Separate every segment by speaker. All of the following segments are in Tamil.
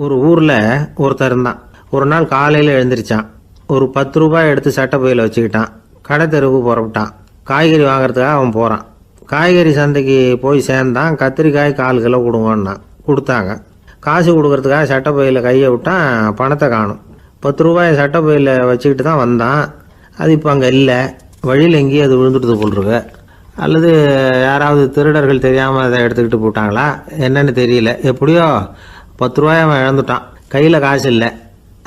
Speaker 1: ஒரு ஊரில் ஒருத்தர் இருந்தான். ஒரு நாள் காலையில் எழுந்திரிச்சான். ஒரு 10 ரூபாய் எடுத்து சட்டை பையில் வச்சுக்கிட்டான். கடை தெருவுக்கு புறப்பட்டான். காய்கறி வாங்குறதுக்காக அவன் போகிறான். காய்கறி சந்தைக்கு போய் சேர்ந்தான். கத்திரிக்காய் 1/4 கிலோ கொடுங்கன்னான். கொடுத்தாங்க. காசு கொடுக்கறதுக்காக சட்டை பையில் கையை விட்டான். பணத்தை காணும். 10 ரூபாயை சட்டை பையில் வச்சுக்கிட்டு தான் வந்தான். அது இப்போ அங்கே இல்லை. வழியில் எங்கேயும் அது விழுந்துட்டு போல்ருக்கு. அல்லது யாராவது திருடர்கள் தெரியாமல் அதை எடுத்துக்கிட்டு போட்டாங்களா என்னன்னு தெரியல. எப்படியோ 10 ரூபாய் அவன் இழந்துட்டான். கையில் காசு இல்லை.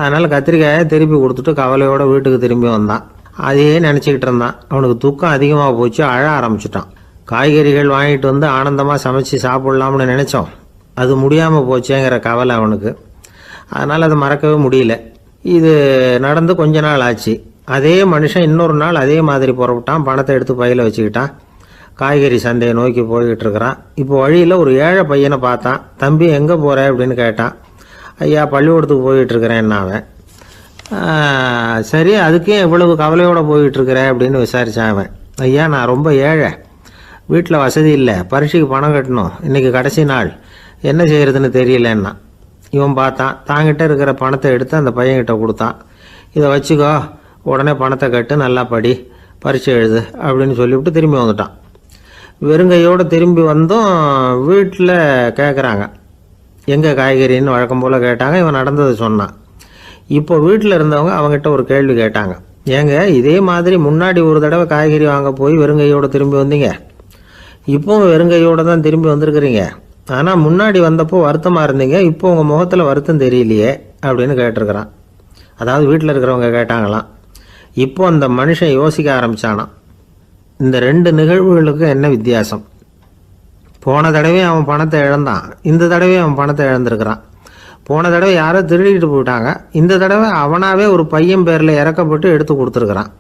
Speaker 1: அதனால் கத்திரிக்காயை திருப்பி கொடுத்துட்டு கவலையோடு வீட்டுக்கு திரும்பி வந்தான். அதையே நினச்சிக்கிட்டு இருந்தான். அவனுக்கு துக்கம் அதிகமாக போச்சு. அழ ஆரம்பிச்சிட்டான். காய்கறிகள் வாங்கிட்டு வந்து ஆனந்தமாக சமைச்சு சாப்பிட்லாம்னு நினச்சோம். அது முடியாமல் போச்சேங்கிற கவலை அவனுக்கு. அதனால் அதை மறக்கவே முடியல. இது நடந்து கொஞ்ச நாள் ஆச்சு. அதே மனுஷன் இன்னொரு நாள் அதே மாதிரி புறப்பட்டான். பணத்தை எடுத்து பையில் வச்சுக்கிட்டான். காய்கறி சந்தையை நோக்கி போய்கிட்டு இருக்கிறான். இப்போ வழியில் ஒரு ஏழை பையனை பார்த்தான். தம்பி எங்கே போகிற அப்படின்னு கேட்டான். ஐயா பள்ளிக்கூடத்துக்கு போயிட்டுருக்கிறேன்னா அவன். சரி, அதுக்கே இவ்வளவு கவலையோடு போயிட்டுருக்கிற அப்படின்னு விசாரித்தான் அவன். ஐயா நான் ரொம்ப ஏழை, வீட்டில் வசதி இல்லை, பரீட்சைக்கு பணம் கட்டணும், இன்றைக்கி கடைசி நாள், என்ன செய்கிறதுன்னு தெரியலன்னா. இவன் பார்த்தான். தாங்கிட்ட இருக்கிற பணத்தை எடுத்து அந்த பையன்கிட்ட கொடுத்தான். இதை வச்சுக்கோ, உடனே பணத்தை கட்டு, நல்லா படி, பரீட்சை எழுது அப்படின்னு சொல்லிவிட்டு திரும்பி வந்துட்டான். வெறுங்கையோடு திரும்பி வந்தும் வீட்டில் கேட்குறாங்க எங்கே காய்கறின்னு வழக்கம் போல் கேட்டாங்க. இவன் நடந்ததை சொன்னான். இப்போ வீட்டில் இருந்தவங்க அவங்ககிட்ட ஒரு கேள்வி கேட்டாங்க. ஏங்க இதே மாதிரி முன்னாடி ஒரு தடவை காய்கறி வாங்க போய் வெறுங்கையோடு திரும்பி வந்தீங்க, இப்போவும் வெறுங்கையோடு தான் திரும்பி வந்திருக்கிறீங்க. ஆனால் முன்னாடி வந்தப்போ வருத்தமாக இருந்தீங்க, இப்போ உங்கள் முகத்தில் வருத்தம் தெரியலையே அப்படின்னு கேட்டிருக்கிறான். அதாவது வீட்டில் இருக்கிறவங்க கேட்டாங்களாம். இப்போ அந்த மனுஷன் யோசிக்க ஆரம்பித்தானான். இந்த 2 நிகழ்வுகளுக்கு என்ன வித்தியாசம்? போன தடவை அவன் பணத்தை இழந்தான், இந்த தடவை அவன் பணத்தை இழந்திருக்கிறான். போன தடவை யாரோ திருடிட்டு போயிட்டாங்க, இந்த தடவை அவனாவே ஒரு பையன் பேரில் இறக்கப்பட்டு எடுத்து கொடுத்துருக்குறான்.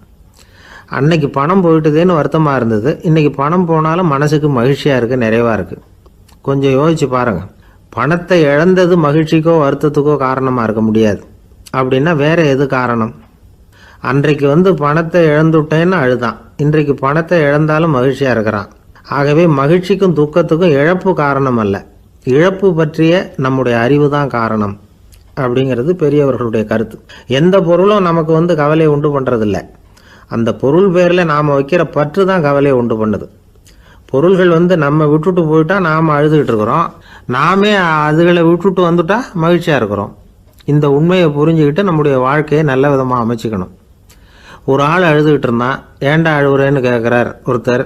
Speaker 1: அன்னைக்கு பணம் போயிட்டுதேன்னு வருத்தமாக இருந்தது, இன்றைக்கி பணம் போனாலும் மனசுக்கு மகிழ்ச்சியாக இருக்குது, நிறைவாக இருக்குது. கொஞ்சம் யோசிச்சு பாருங்கள். பணத்தை இழந்தது மகிழ்ச்சிக்கோ வருத்தத்துக்கோ காரணமாக இருக்க முடியாது. அப்படின்னா வேற எது காரணம்? அன்றைக்கு பணத்தை இழந்துட்டேன்னு அழுதான், இன்றைக்கு பணத்தை இழந்தாலும் மகிழ்ச்சியாக இருக்கிறான். ஆகவே மகிழ்ச்சிக்கும் துக்கத்துக்கும் இழப்பு காரணம் அல்ல, இழப்பு பற்றிய நம்முடைய அறிவு தான் காரணம் அப்படிங்கிறது பெரியவர்களுடைய கருத்து. எந்த பொருளும் நமக்கு கவலையை உண்டு பண்ணுறதில்ல, அந்த பொருள் பேரில் நாம் வைக்கிற பற்று தான் கவலையை உண்டு பண்ணுது. பொருள்கள் நம்ம விட்டுட்டு போயிட்டா நாம் அழுதுகிட்டு இருக்கிறோம், நாமே அதுகளை விட்டுட்டு வந்துட்டா மகிழ்ச்சியாக இருக்கிறோம். இந்த உண்மையை புரிஞ்சுக்கிட்டு நம்முடைய வாழ்க்கையை நல்ல விதமாக அமைச்சிக்கணும். ஒரு ஆள் அழுதுகிட்டு இருந்தான். ஏண்டா அழுகுறேன்னு கேட்குறார் ஒருத்தர்.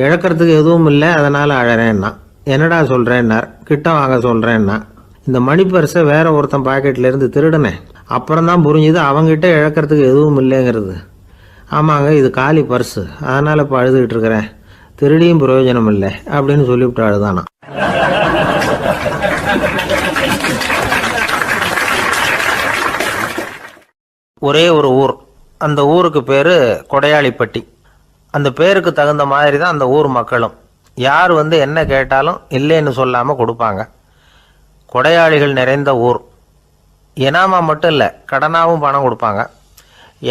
Speaker 1: இழக்கிறதுக்கு எதுவும் இல்லை, அதனால் அழறேன்னா. என்னடா சொல்கிறேன்னார். கிட்ட வாங்க சொல்கிறேன்னா. இந்த மணி பர்ஸை வேற ஒருத்தன் பாக்கெட்லேருந்து திருடினேன், அப்புறம் தான் புரிஞ்சுது அவங்ககிட்ட இழக்கிறதுக்கு எதுவும் இல்லைங்கிறது. ஆமாங்க இது காலி பர்ஸு, அதனால் இப்போ அழுதுகிட்டு இருக்கிறேன், திருடியும் பிரயோஜனம் இல்லை அப்படின்னு சொல்லிவிட்டு அழுதானா. ஒரே ஒரு ஊர், அந்த ஊருக்கு பேர் கொடையாளிப்பட்டி. அந்த பேருக்கு தகுந்த மாதிரி தான் அந்த ஊர் மக்களும். யார் என்ன கேட்டாலும் இல்லைன்னு சொல்லாமல் கொடுப்பாங்க. கொடையாளிகள் நிறைந்த ஊர். இனாமா மட்டும் இல்லை, கடனாகவும் பணம் கொடுப்பாங்க.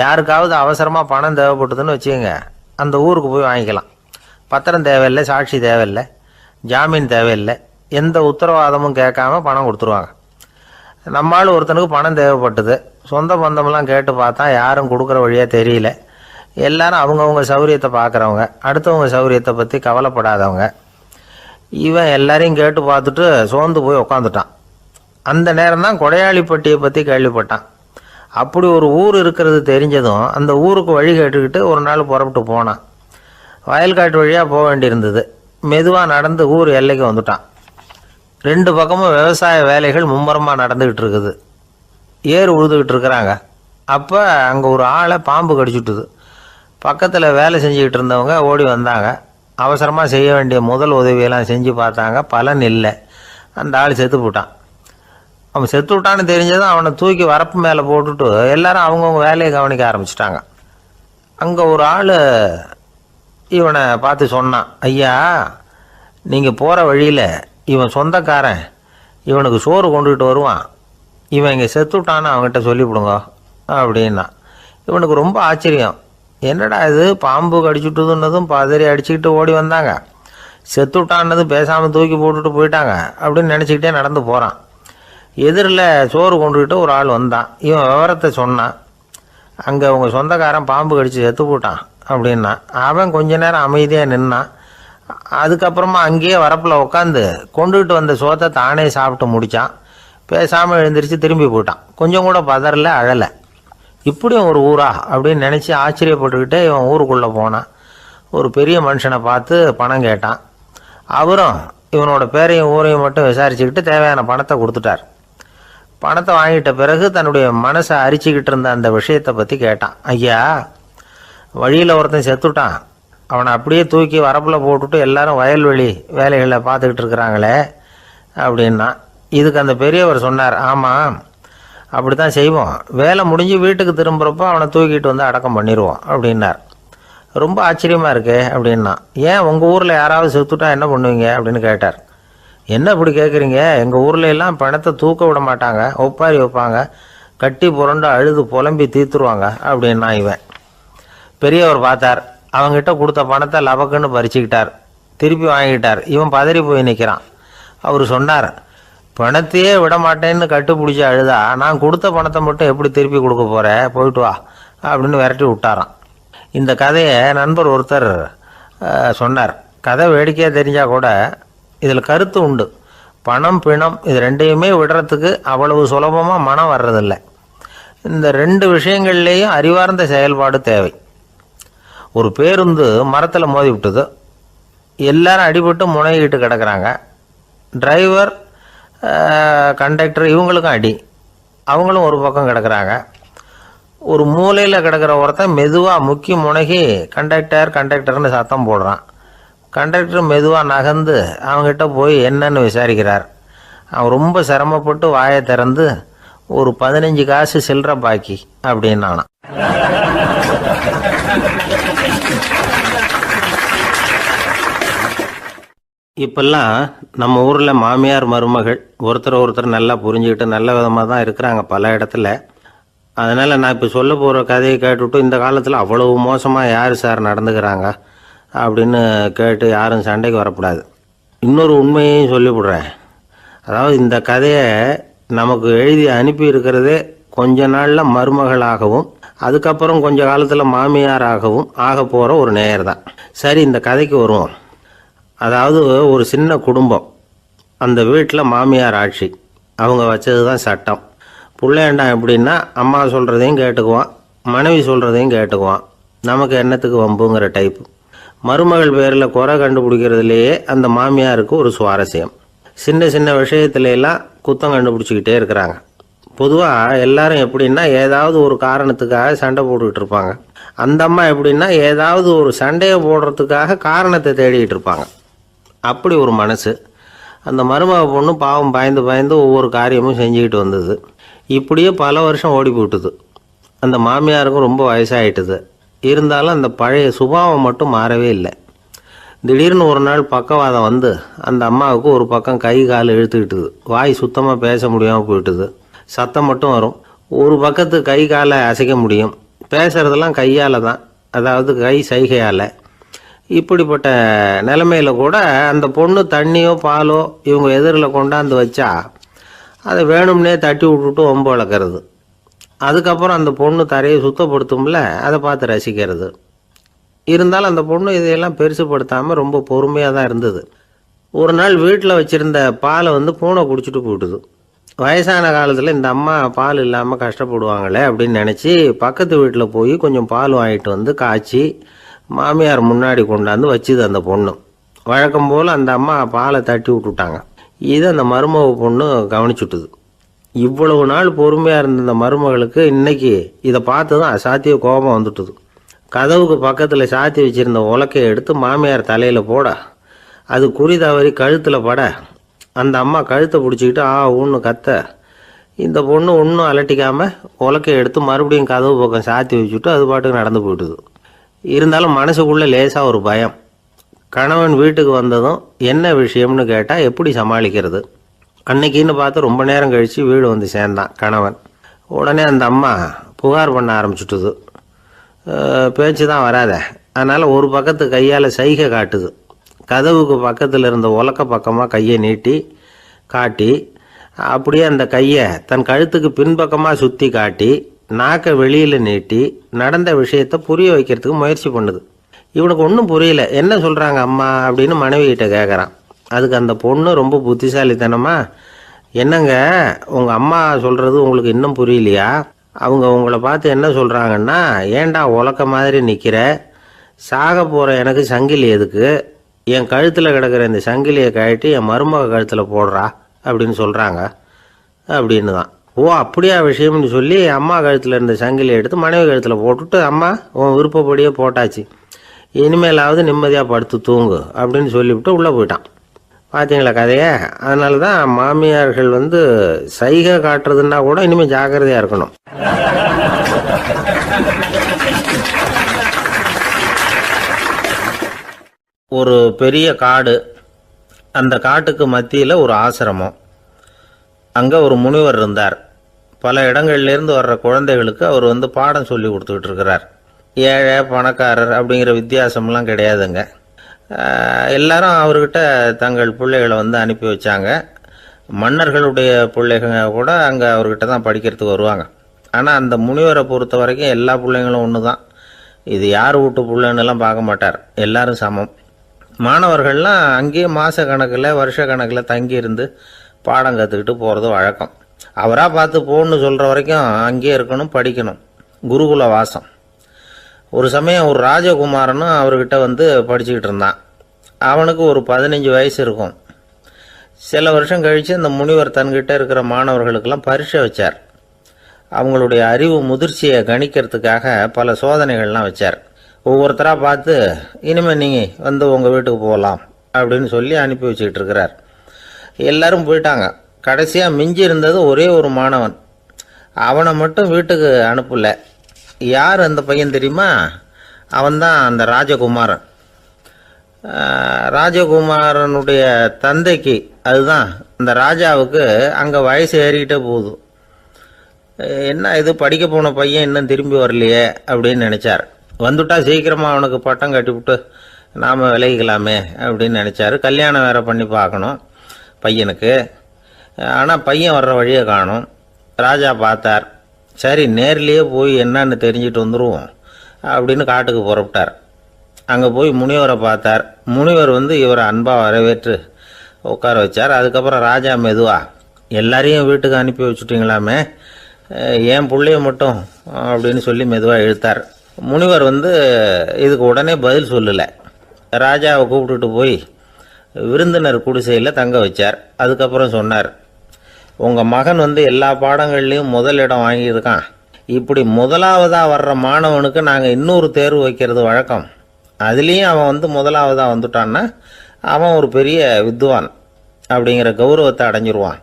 Speaker 1: யாருக்காவது அவசரமாக பணம் தேவைப்பட்டதுன்னு வச்சுக்கோங்க, அந்த ஊருக்கு போய் வாங்கிக்கலாம். பத்திரம் தேவையில்லை, சாட்சி தேவையில்லை, ஜாமீன் தேவையில்லை, எந்த உத்தரவாதமும் கேட்காம பணம் கொடுத்துருவாங்க. நம்மளால் ஒருத்தனுக்கு பணம் தேவைப்பட்டது, சொந்த பந்தமெல்லாம் கேட்டு பார்த்தா யாரும் கொடுக்குற வழியாக தெரியல. எல்லாரும் அவங்கவுங்க சௌரியத்தை பார்க்குறவங்க, அடுத்தவங்க சௌரியத்தை பற்றி கவலைப்படாதவங்க. இவன் எல்லாரையும் கேட்டு பார்த்துட்டு சோர்ந்து போய் உக்காந்துட்டான். அந்த நேரம் தான் கொடையாளிப்பட்டியை பற்றி கேள்விப்பட்டான். அப்படி ஒரு ஊர் இருக்கிறது தெரிஞ்சதும் அந்த ஊருக்கு வழி கேட்டுக்கிட்டு ஒரு நாள் புறப்பட்டு போனான். வயல்காட்டு வழியாக போக வேண்டியிருந்தது. மெதுவாக நடந்து ஊர் எல்லைக்கு வந்துட்டான். 2 பக்கமும் விவசாய வேலைகள் மும்முரமாக நடந்துக்கிட்டு இருக்குது. ஏர் உழுதுகிட்டு இருக்கிறாங்க. அப்போ அங்கே ஒரு ஆளை பாம்பு கடிச்சுட்டுது. பக்கத்தில் வேலை செஞ்சுக்கிட்டு இருந்தவங்க ஓடி வந்தாங்க. அவசரமாக செய்ய வேண்டிய முதல் உதவியெல்லாம் செஞ்சு பார்த்தாங்க, பலன் இல்லை. அந்த ஆள் செத்து போட்டான். அவன் செத்து விட்டான்னு தெரிஞ்சதும் அவனை தூக்கி வரப்பு மேலே போட்டுட்டு எல்லாரும் அவங்கவுங்க வேலையை கவனிக்க ஆரம்பிச்சிட்டாங்க. அங்கே ஒரு ஆள் இவனை பார்த்து சொன்னான், ஐயா நீங்கள் போகிற வழியில் இவன் சொந்தக்காரன், இவனுக்கு சோறு கொண்டுகிட்டு வருவான், இவன் இங்கே செத்துட்டான்னு அவங்ககிட்ட சொல்லிவிடுங்க அப்படின்னா. இவனுக்கு ரொம்ப ஆச்சரியம். என்னடா இது, பாம்பு கடிச்சுட்டுதுன்னதும் பதறி அடிச்சுக்கிட்டு ஓடி வந்தாங்க, செத்துட்டான்னதும் பேசாமல் தூக்கி போட்டுட்டு போயிட்டாங்க அப்படின்னு நினச்சிக்கிட்டே நடந்து போகிறான். எதிரில் சோறு கொண்டுக்கிட்டு ஒரு ஆள் வந்தான். இவன் விவரத்தை சொன்னான். அங்கே உங்கள் சொந்தக்காரன் பாம்பு கடிச்சு செத்து போட்டான் அப்படின்னா. அவன் கொஞ்ச நேரம் அமைதியாக நின்னான். அதுக்கப்புறமா அங்கேயே வரப்பில் உட்காந்து கொண்டுகிட்டு வந்த சோத்தை தானே சாப்பிட்டு முடித்தான். பேசாமல் எழுந்திரிச்சு திரும்பி போயிட்டான். கொஞ்சம் கூட பதறல, அழலை. இப்படியும் ஒரு ஊரா அப்படின்னு நினச்சி ஆச்சரியப்பட்டுக்கிட்டே இவன் ஊருக்குள்ளே போனான். ஒரு பெரிய மனுஷனை பார்த்து பணம் கேட்டான். அவரும் இவனோட பேரையும் ஊரையும் மட்டும் விசாரிச்சுக்கிட்டு தேவையான பணத்தை கொடுத்துட்டார். பணத்தை வாங்கிட்ட பிறகு தன்னுடைய மனசை அரிச்சுக்கிட்டு இருந்த அந்த விஷயத்தை பற்றி கேட்டான். ஐயா, வழியில் ஒருத்தன் செத்துட்டான், அவனை அப்படியே தூக்கி வரப்பில் போட்டுட்டு எல்லாரும் வயல்வெளி வேலைகளை பார்த்துக்கிட்டு இருக்கிறாங்களே அப்படின்னா. இதுக்கு அந்த பெரியவர் சொன்னார், ஆமாம் அப்படி தான் செய்வோம், வேலை முடிஞ்சு வீட்டுக்கு திரும்புகிறப்போ அவனை தூக்கிட்டு வந்து அடக்கம் பண்ணிடுவோம் அப்படின்னார். ரொம்ப ஆச்சரியமாக இருக்கே அப்படின்னா. ஏன் உங்கள் ஊரில் யாராவது செத்துட்டா என்ன பண்ணுவீங்க அப்படின்னு கேட்டார். என்ன இப்படி கேட்குறீங்க, எங்கள் ஊரில் எல்லாம் பணத்தை தூக்க விட மாட்டாங்க, ஒப்பாரி வைப்பாங்க, கட்டி புரண்டு அழுது புலம்பி தீர்த்துருவாங்க அப்படின்னா. இவன் பெரியவர் பார்த்தார். அவங்ககிட்ட கொடுத்த பணத்தை லபக்குன்னு பறிச்சுக்கிட்டார். திருப்பி வாங்கிட்டார். இவன் பதறி போய் நிற்கிறான். அவர் சொன்னார், பணத்தையே விட மாட்டேன்னு கட்டுப்பிடிச்சி அழுதா நான் கொடுத்த பணத்தை மட்டும் எப்படி திருப்பி கொடுக்க போகிறேன், போயிட்டு வா அப்படின்னு விரட்டி விட்டாரான். இந்த கதையை நண்பர் ஒருத்தர் சொன்னார். கதை வேடிக்கையாக தெரிஞ்சால் கூட இதில் கருத்து உண்டு. பணம் பிணம் இது ரெண்டையுமே விடுறதுக்கு அவ்வளவு சுலபமாக மனம் வர்றதில்லை. இந்த ரெண்டு விஷயங்கள்லேயும் அறிவார்ந்த செயல்பாடு தேவை. ஒரு பேருந்து மரத்தில் மோதி விட்டுது. எல்லாரும் அடிபட்டு முனைகிட்டு கிடக்கிறாங்க. டிரைவர், கண்டக்டர் இவங்களுக்கும் அடி. அவங்களும் ஒரு பக்கம் கிடக்கிறாங்க. ஒரு மூலையில் கிடக்கிற ஒருத்தன் மெதுவாக முக்கி முனகி கண்டக்டர்னு சத்தம் போடுறான். கண்டக்டர் மெதுவாக நகர்ந்து அவங்ககிட்ட போய் என்னன்னு விசாரிக்கிறார். அவன் ரொம்ப சிரமப்பட்டு வாயை திறந்து ஒரு 15 காசு சில்லற பாக்கி அப்படின்னானா. இப்பெல்லாம் நம்ம ஊரில் மாமியார் மருமகள் ஒருத்தர் நல்லா புரிஞ்சுக்கிட்டு நல்ல விதமாக தான் இருக்கிறாங்க பல இடத்துல. அதனால் நான் இப்போ சொல்ல போகிற கதையை கேட்டுவிட்டு இந்த காலத்தில் அவ்வளவு மோசமாக யார் சார் நடந்துக்கிறாங்க அப்படின்னு கேட்டு யாரும் சண்டைக்கு வரக்கூடாது. இன்னொரு உண்மையையும் சொல்லிவிடுறேன். அதாவது இந்த கதையை நமக்கு எழுதி அனுப்பி இருக்கிறதே கொஞ்ச நாளில் மருமகளாகவும் அதுக்கப்புறம் கொஞ்ச காலத்தில் மாமியாராகவும் ஆக போகிற ஒரு நேயர் தான். சரி, இந்த கதைக்கு வருவோம். அதாவது ஒரு சின்ன குடும்பம். அந்த வீட்டில் மாமியார் ஆட்சி. அவங்க வச்சது தான் சட்டம். பிள்ளையாண்டான் எப்படின்னா அம்மா சொல்கிறதையும் கேட்டுக்குவான், மனைவி சொல்கிறதையும் கேட்டுக்குவான். நமக்கு என்னத்துக்கு வம்புங்கிற டைப்பு. மருமகள் பேரில் குறை கண்டுபிடிக்கிறதுலையே அந்த மாமியாருக்கு ஒரு சுவாரஸ்யம். சின்ன சின்ன விஷயத்துல எல்லாம் குத்தம் கண்டுபிடிச்சிக்கிட்டே இருக்கிறாங்க. பொதுவாக எல்லாரும் எப்படின்னா ஏதாவது ஒரு காரணத்துக்காக சண்டை போட்டுக்கிட்டு இருப்பாங்க. அந்த அம்மா எப்படின்னா ஏதாவது ஒரு சண்டையை போடுறதுக்காக காரணத்தை தேடிக்கிட்டு இருப்பாங்க. அப்படி ஒரு மனசு. அந்த மருமக பொண்ணு பாவம் பயந்து பயந்து ஒவ்வொரு காரியமும் செஞ்சுக்கிட்டு வந்தது. இப்படியே பல வருஷம் ஓடி போட்டுது. அந்த மாமியாருக்கும் ரொம்ப வயசாகிட்டுது. இருந்தாலும் அந்த பழைய சுபாவம் மட்டும் மாறவே இல்லை. திடீர்னு ஒரு நாள் பக்கவாதம் வந்து அந்த அம்மாவுக்கு ஒரு பக்கம் கை கால் இழுத்துக்கிட்டுது. வாய் சுத்தமாக பேச முடியாமல் போயிட்டுது. சத்தம் மட்டும் வரும். ஒரு பக்கத்து கை காலை அசைக்க முடியும். பேசுகிறதெல்லாம் கையால் தான், அதாவது கை சைகையால். இப்படிப்பட்ட நிலைமையில் கூட அந்த பொண்ணு தண்ணியோ பாலோ இவங்க எதிரில் கொண்டாந்து வச்சா அதை வேணும்னே தட்டி விட்டுட்டு வம்பு வளர்க்குறது. அதுக்கப்புறம் அந்த பொண்ணு தரையை சுத்தப்படுத்தும்ல, அதை பார்த்து ரசிக்கிறது. இருந்தாலும் அந்த பொண்ணு இதையெல்லாம் பெருசுப்படுத்தாமல் ரொம்ப பொறுமையாக தான் இருந்தது. ஒரு நாள் வீட்டில் வச்சுருந்த பாலை பூனை குடிச்சிட்டு போட்டுது. வயசான காலத்தில் இந்த அம்மா பால் இல்லாமல் கஷ்டப்படுவாங்களே அப்படின்னு நினச்சி பக்கத்து வீட்டில் போய் கொஞ்சம் பால் வாங்கிட்டு வந்து காய்ச்சி மாமியார் முன்னாடி கொண்டாந்து வச்சுது அந்த பொண்ணு. வழக்கம் போல் அந்த அம்மா பாலை தட்டி விட்டுட்டாங்க. இதை அந்த மருமக பொண்ணு கவனிச்சுட்டுது. இவ்வளவு நாள் பொறுமையாக இருந்த இந்த மருமகளுக்கு இன்னைக்கு இதை பார்த்து தான் அசாத்திய கோபம் வந்துட்டுது. கதவுக்கு பக்கத்தில் சாத்தி வச்சுருந்த உலக்கையை எடுத்து மாமியார் தலையில் போட அது குறி தவறி கழுத்தில் பட அந்த அம்மா கழுத்தை பிடிச்சிக்கிட்டு ஊன்னு கத்த இந்த பொண்ணு ஒன்றும் அலட்டிக்காமல் உலக்கையை எடுத்து மறுபடியும் கதவு பக்கம் சாத்தி வச்சுட்டு அது பாட்டுக்கு நடந்து போயிட்டுது. இருந்தாலும் மனசுக்குள்ளே லேசாக ஒரு பயம். கணவன் வீட்டுக்கு வந்ததும் என்ன விஷயம்னு கேட்டால் எப்படி சமாளிக்கிறது. அன்னைக்குன்னு பார்த்து ரொம்ப நேரம் கழித்து வீடு வந்து சேர்ந்தான் கணவன். உடனே அந்த அம்மா புகார் பண்ண ஆரம்பிச்சுட்டுது. பேச்சு தான் வராத, அதனால் ஒரு பக்கத்து கையால் சைகை காட்டுது. கதவுக்கு பக்கத்தில் இருந்த உலக்க பக்கமாக கையை நீட்டி காட்டி அப்படியே அந்த கையை தன் கழுத்துக்கு பின்பக்கமாக சுற்றி காட்டி நாக்கை வெளியில் நீட்டி நடந்த விஷயத்தை புரிய வைக்கிறதுக்கு முயற்சி பண்ணுது. இவனுக்கு ஒன்றும் புரியல. என்ன சொல்கிறாங்க அம்மா அப்படின்னு மனைவிகிட்ட கேட்குறான். அதுக்கு அந்த பொண்ணு ரொம்ப புத்திசாலித்தனமா, என்னங்க உங்கள் அம்மா சொல்கிறது உங்களுக்கு இன்னும் புரியலையா? அவங்க உங்களை பார்த்து என்ன சொல்கிறாங்கன்னா, ஏன்டா உலக்க மாதிரி நிற்கிற, சாக போகிற எனக்கு சங்கிலி எதுக்கு, என் கழுத்தில் கிடக்கிற இந்த சங்கிலியை கழட்டி என் மருமக கழுத்தில் போடுறா அப்படின்னு சொல்கிறாங்க அப்படின்னு தான். ஓ அப்படியா விஷயம்னு சொல்லி அம்மா கழுத்தில் இருந்த சங்கிலியை எடுத்து மனைவி கழுத்தில் போட்டுட்டு, அம்மா உன் விருப்பப்படியே போட்டாச்சு, இனிமேலாவது நிம்மதியாக படுத்து தூங்கு அப்படின்னு சொல்லிவிட்டு உள்ளே போயிட்டான். பார்த்தீங்களா கதையை? அதனால தான் மாமியார்கள் சைகை காட்டுறதுன்னா கூட இனிமேல் ஜாக்கிரதையாக இருக்கணும். ஒரு பெரிய காடு, அந்த காட்டுக்கு மத்தியில் ஒரு ஆசிரமம். அங்கே ஒரு முனிவர் இருந்தார். பல இடங்கள்லேருந்து வர்ற குழந்தைகளுக்கு அவர் பாடம் சொல்லி கொடுத்துக்கிட்டு இருக்கிறார். ஏழை பணக்காரர் அப்படிங்கிற வித்தியாசம்லாம் கிடையாதுங்க. எல்லாரும் அவர்கிட்ட தங்கள் பிள்ளைகளை அனுப்பி வச்சாங்க. மன்னர்களுடைய பிள்ளைங்க கூட அங்கே அவர்கிட்ட தான் படிக்கிறதுக்கு வருவாங்க. ஆனால் அந்த முனிவரை பொறுத்த வரைக்கும் எல்லா பிள்ளைங்களும் ஒன்று தான். இது யார் வீட்டு பிள்ளைன்னெல்லாம் பார்க்க மாட்டார், எல்லாரும் சமம். மாணவர்கள்லாம் அங்கேயே மாத கணக்கில் வருஷ கணக்கில் தங்கியிருந்து பாடம் கற்றுக்கிட்டு போகிறது வழக்கம். அவராக பார்த்து போன்னு சொல்கிற வரைக்கும் அங்கேயே இருக்கணும், படிக்கணும். குருகுல வாசம். ஒரு சமயம் ஒரு ராஜகுமாரனும் அவர்கிட்ட படிச்சுக்கிட்டு இருந்தான். அவனுக்கு ஒரு 15 வயசு இருக்கும். சில வருஷம் கழித்து அந்த முனிவர் தன்கிட்ட இருக்கிற மாணவர்களுக்கெல்லாம் பரீட்சை வச்சார். அவங்களுடைய அறிவு முதிர்ச்சியை கணிக்கிறதுக்காக பல சோதனைகள்லாம் வச்சார். ஒவ்வொருத்தராக பார்த்து, இனிமேல் நீங்கள் உங்கள் வீட்டுக்கு போகலாம் அப்படின்னு சொல்லி அனுப்பி வச்சுக்கிட்டு இருக்கிறார். எல்லாரும் போயிட்டாங்க. கடைசியாக மிஞ்சி இருந்தது ஒரே ஒரு மாணவன். அவனை மட்டும் வீட்டுக்கு அனுப்பல. யார் அந்த பையன் தெரியுமா? அவன்தான் அந்த ராஜகுமாரன். ராஜகுமாரனுடைய தந்தைக்கு, அதுதான் அந்த ராஜாவுக்கு, அங்கே வயசு ஏறிக்கிட்டே போகுது. என்ன இது படிக்க போன பையன் இன்னும் திரும்பி வரலையே அப்படின்னு நினச்சார். வந்துட்டா சீக்கிரமாக அவனுக்கு பட்டம் கட்டிவிட்டு நாம் விலகிக்கலாமே அப்படின்னு நினச்சார். கல்யாணம் வேறு பண்ணி பார்க்கணும் பையனுக்கு. ஆனால் பையன் வர்ற வழியை காணும். ராஜா பார்த்தார். சரி நேர்லேயே போய் என்னன்னு தெரிஞ்சுட்டு வந்துடுவோம் அப்படின்னு காட்டுக்கு புறப்பட்டார். அங்கே போய் முனிவரை பார்த்தார். முனிவர் இவரை அன்பாக வரவேற்று உட்கார வச்சார். அதுக்கப்புறம் ராஜா மெதுவா, எல்லாரையும் வீட்டுக்கு அனுப்பி வச்சுட்டிங்களாமே, ஏன் பிள்ளைய மட்டும் அப்படின்னு சொல்லி மெதுவாக இழுத்தார். முனிவர் இதுக்கு உடனே பதில் சொல்லலை. ராஜாவை கூப்பிட்டுட்டு போய் விருந்தினர் குடிசையில் தங்க வச்சார். அதுக்கப்புறம் சொன்னார், உங்கள் மகன் எல்லா பாடங்கள்லேயும் முதலிடம் வாங்கியிருக்கான். இப்படி முதலாவதாக வர்ற மாணவனுக்கு நாங்கள் இன்னொரு தேர்வு வைக்கிறது வழக்கம். அதுலேயும் அவன் முதலாவதாக வந்துட்டான்னா அவன் ஒரு பெரிய வித்வான் அப்படிங்கிற கௌரவத்தை அடைஞ்சிருவான்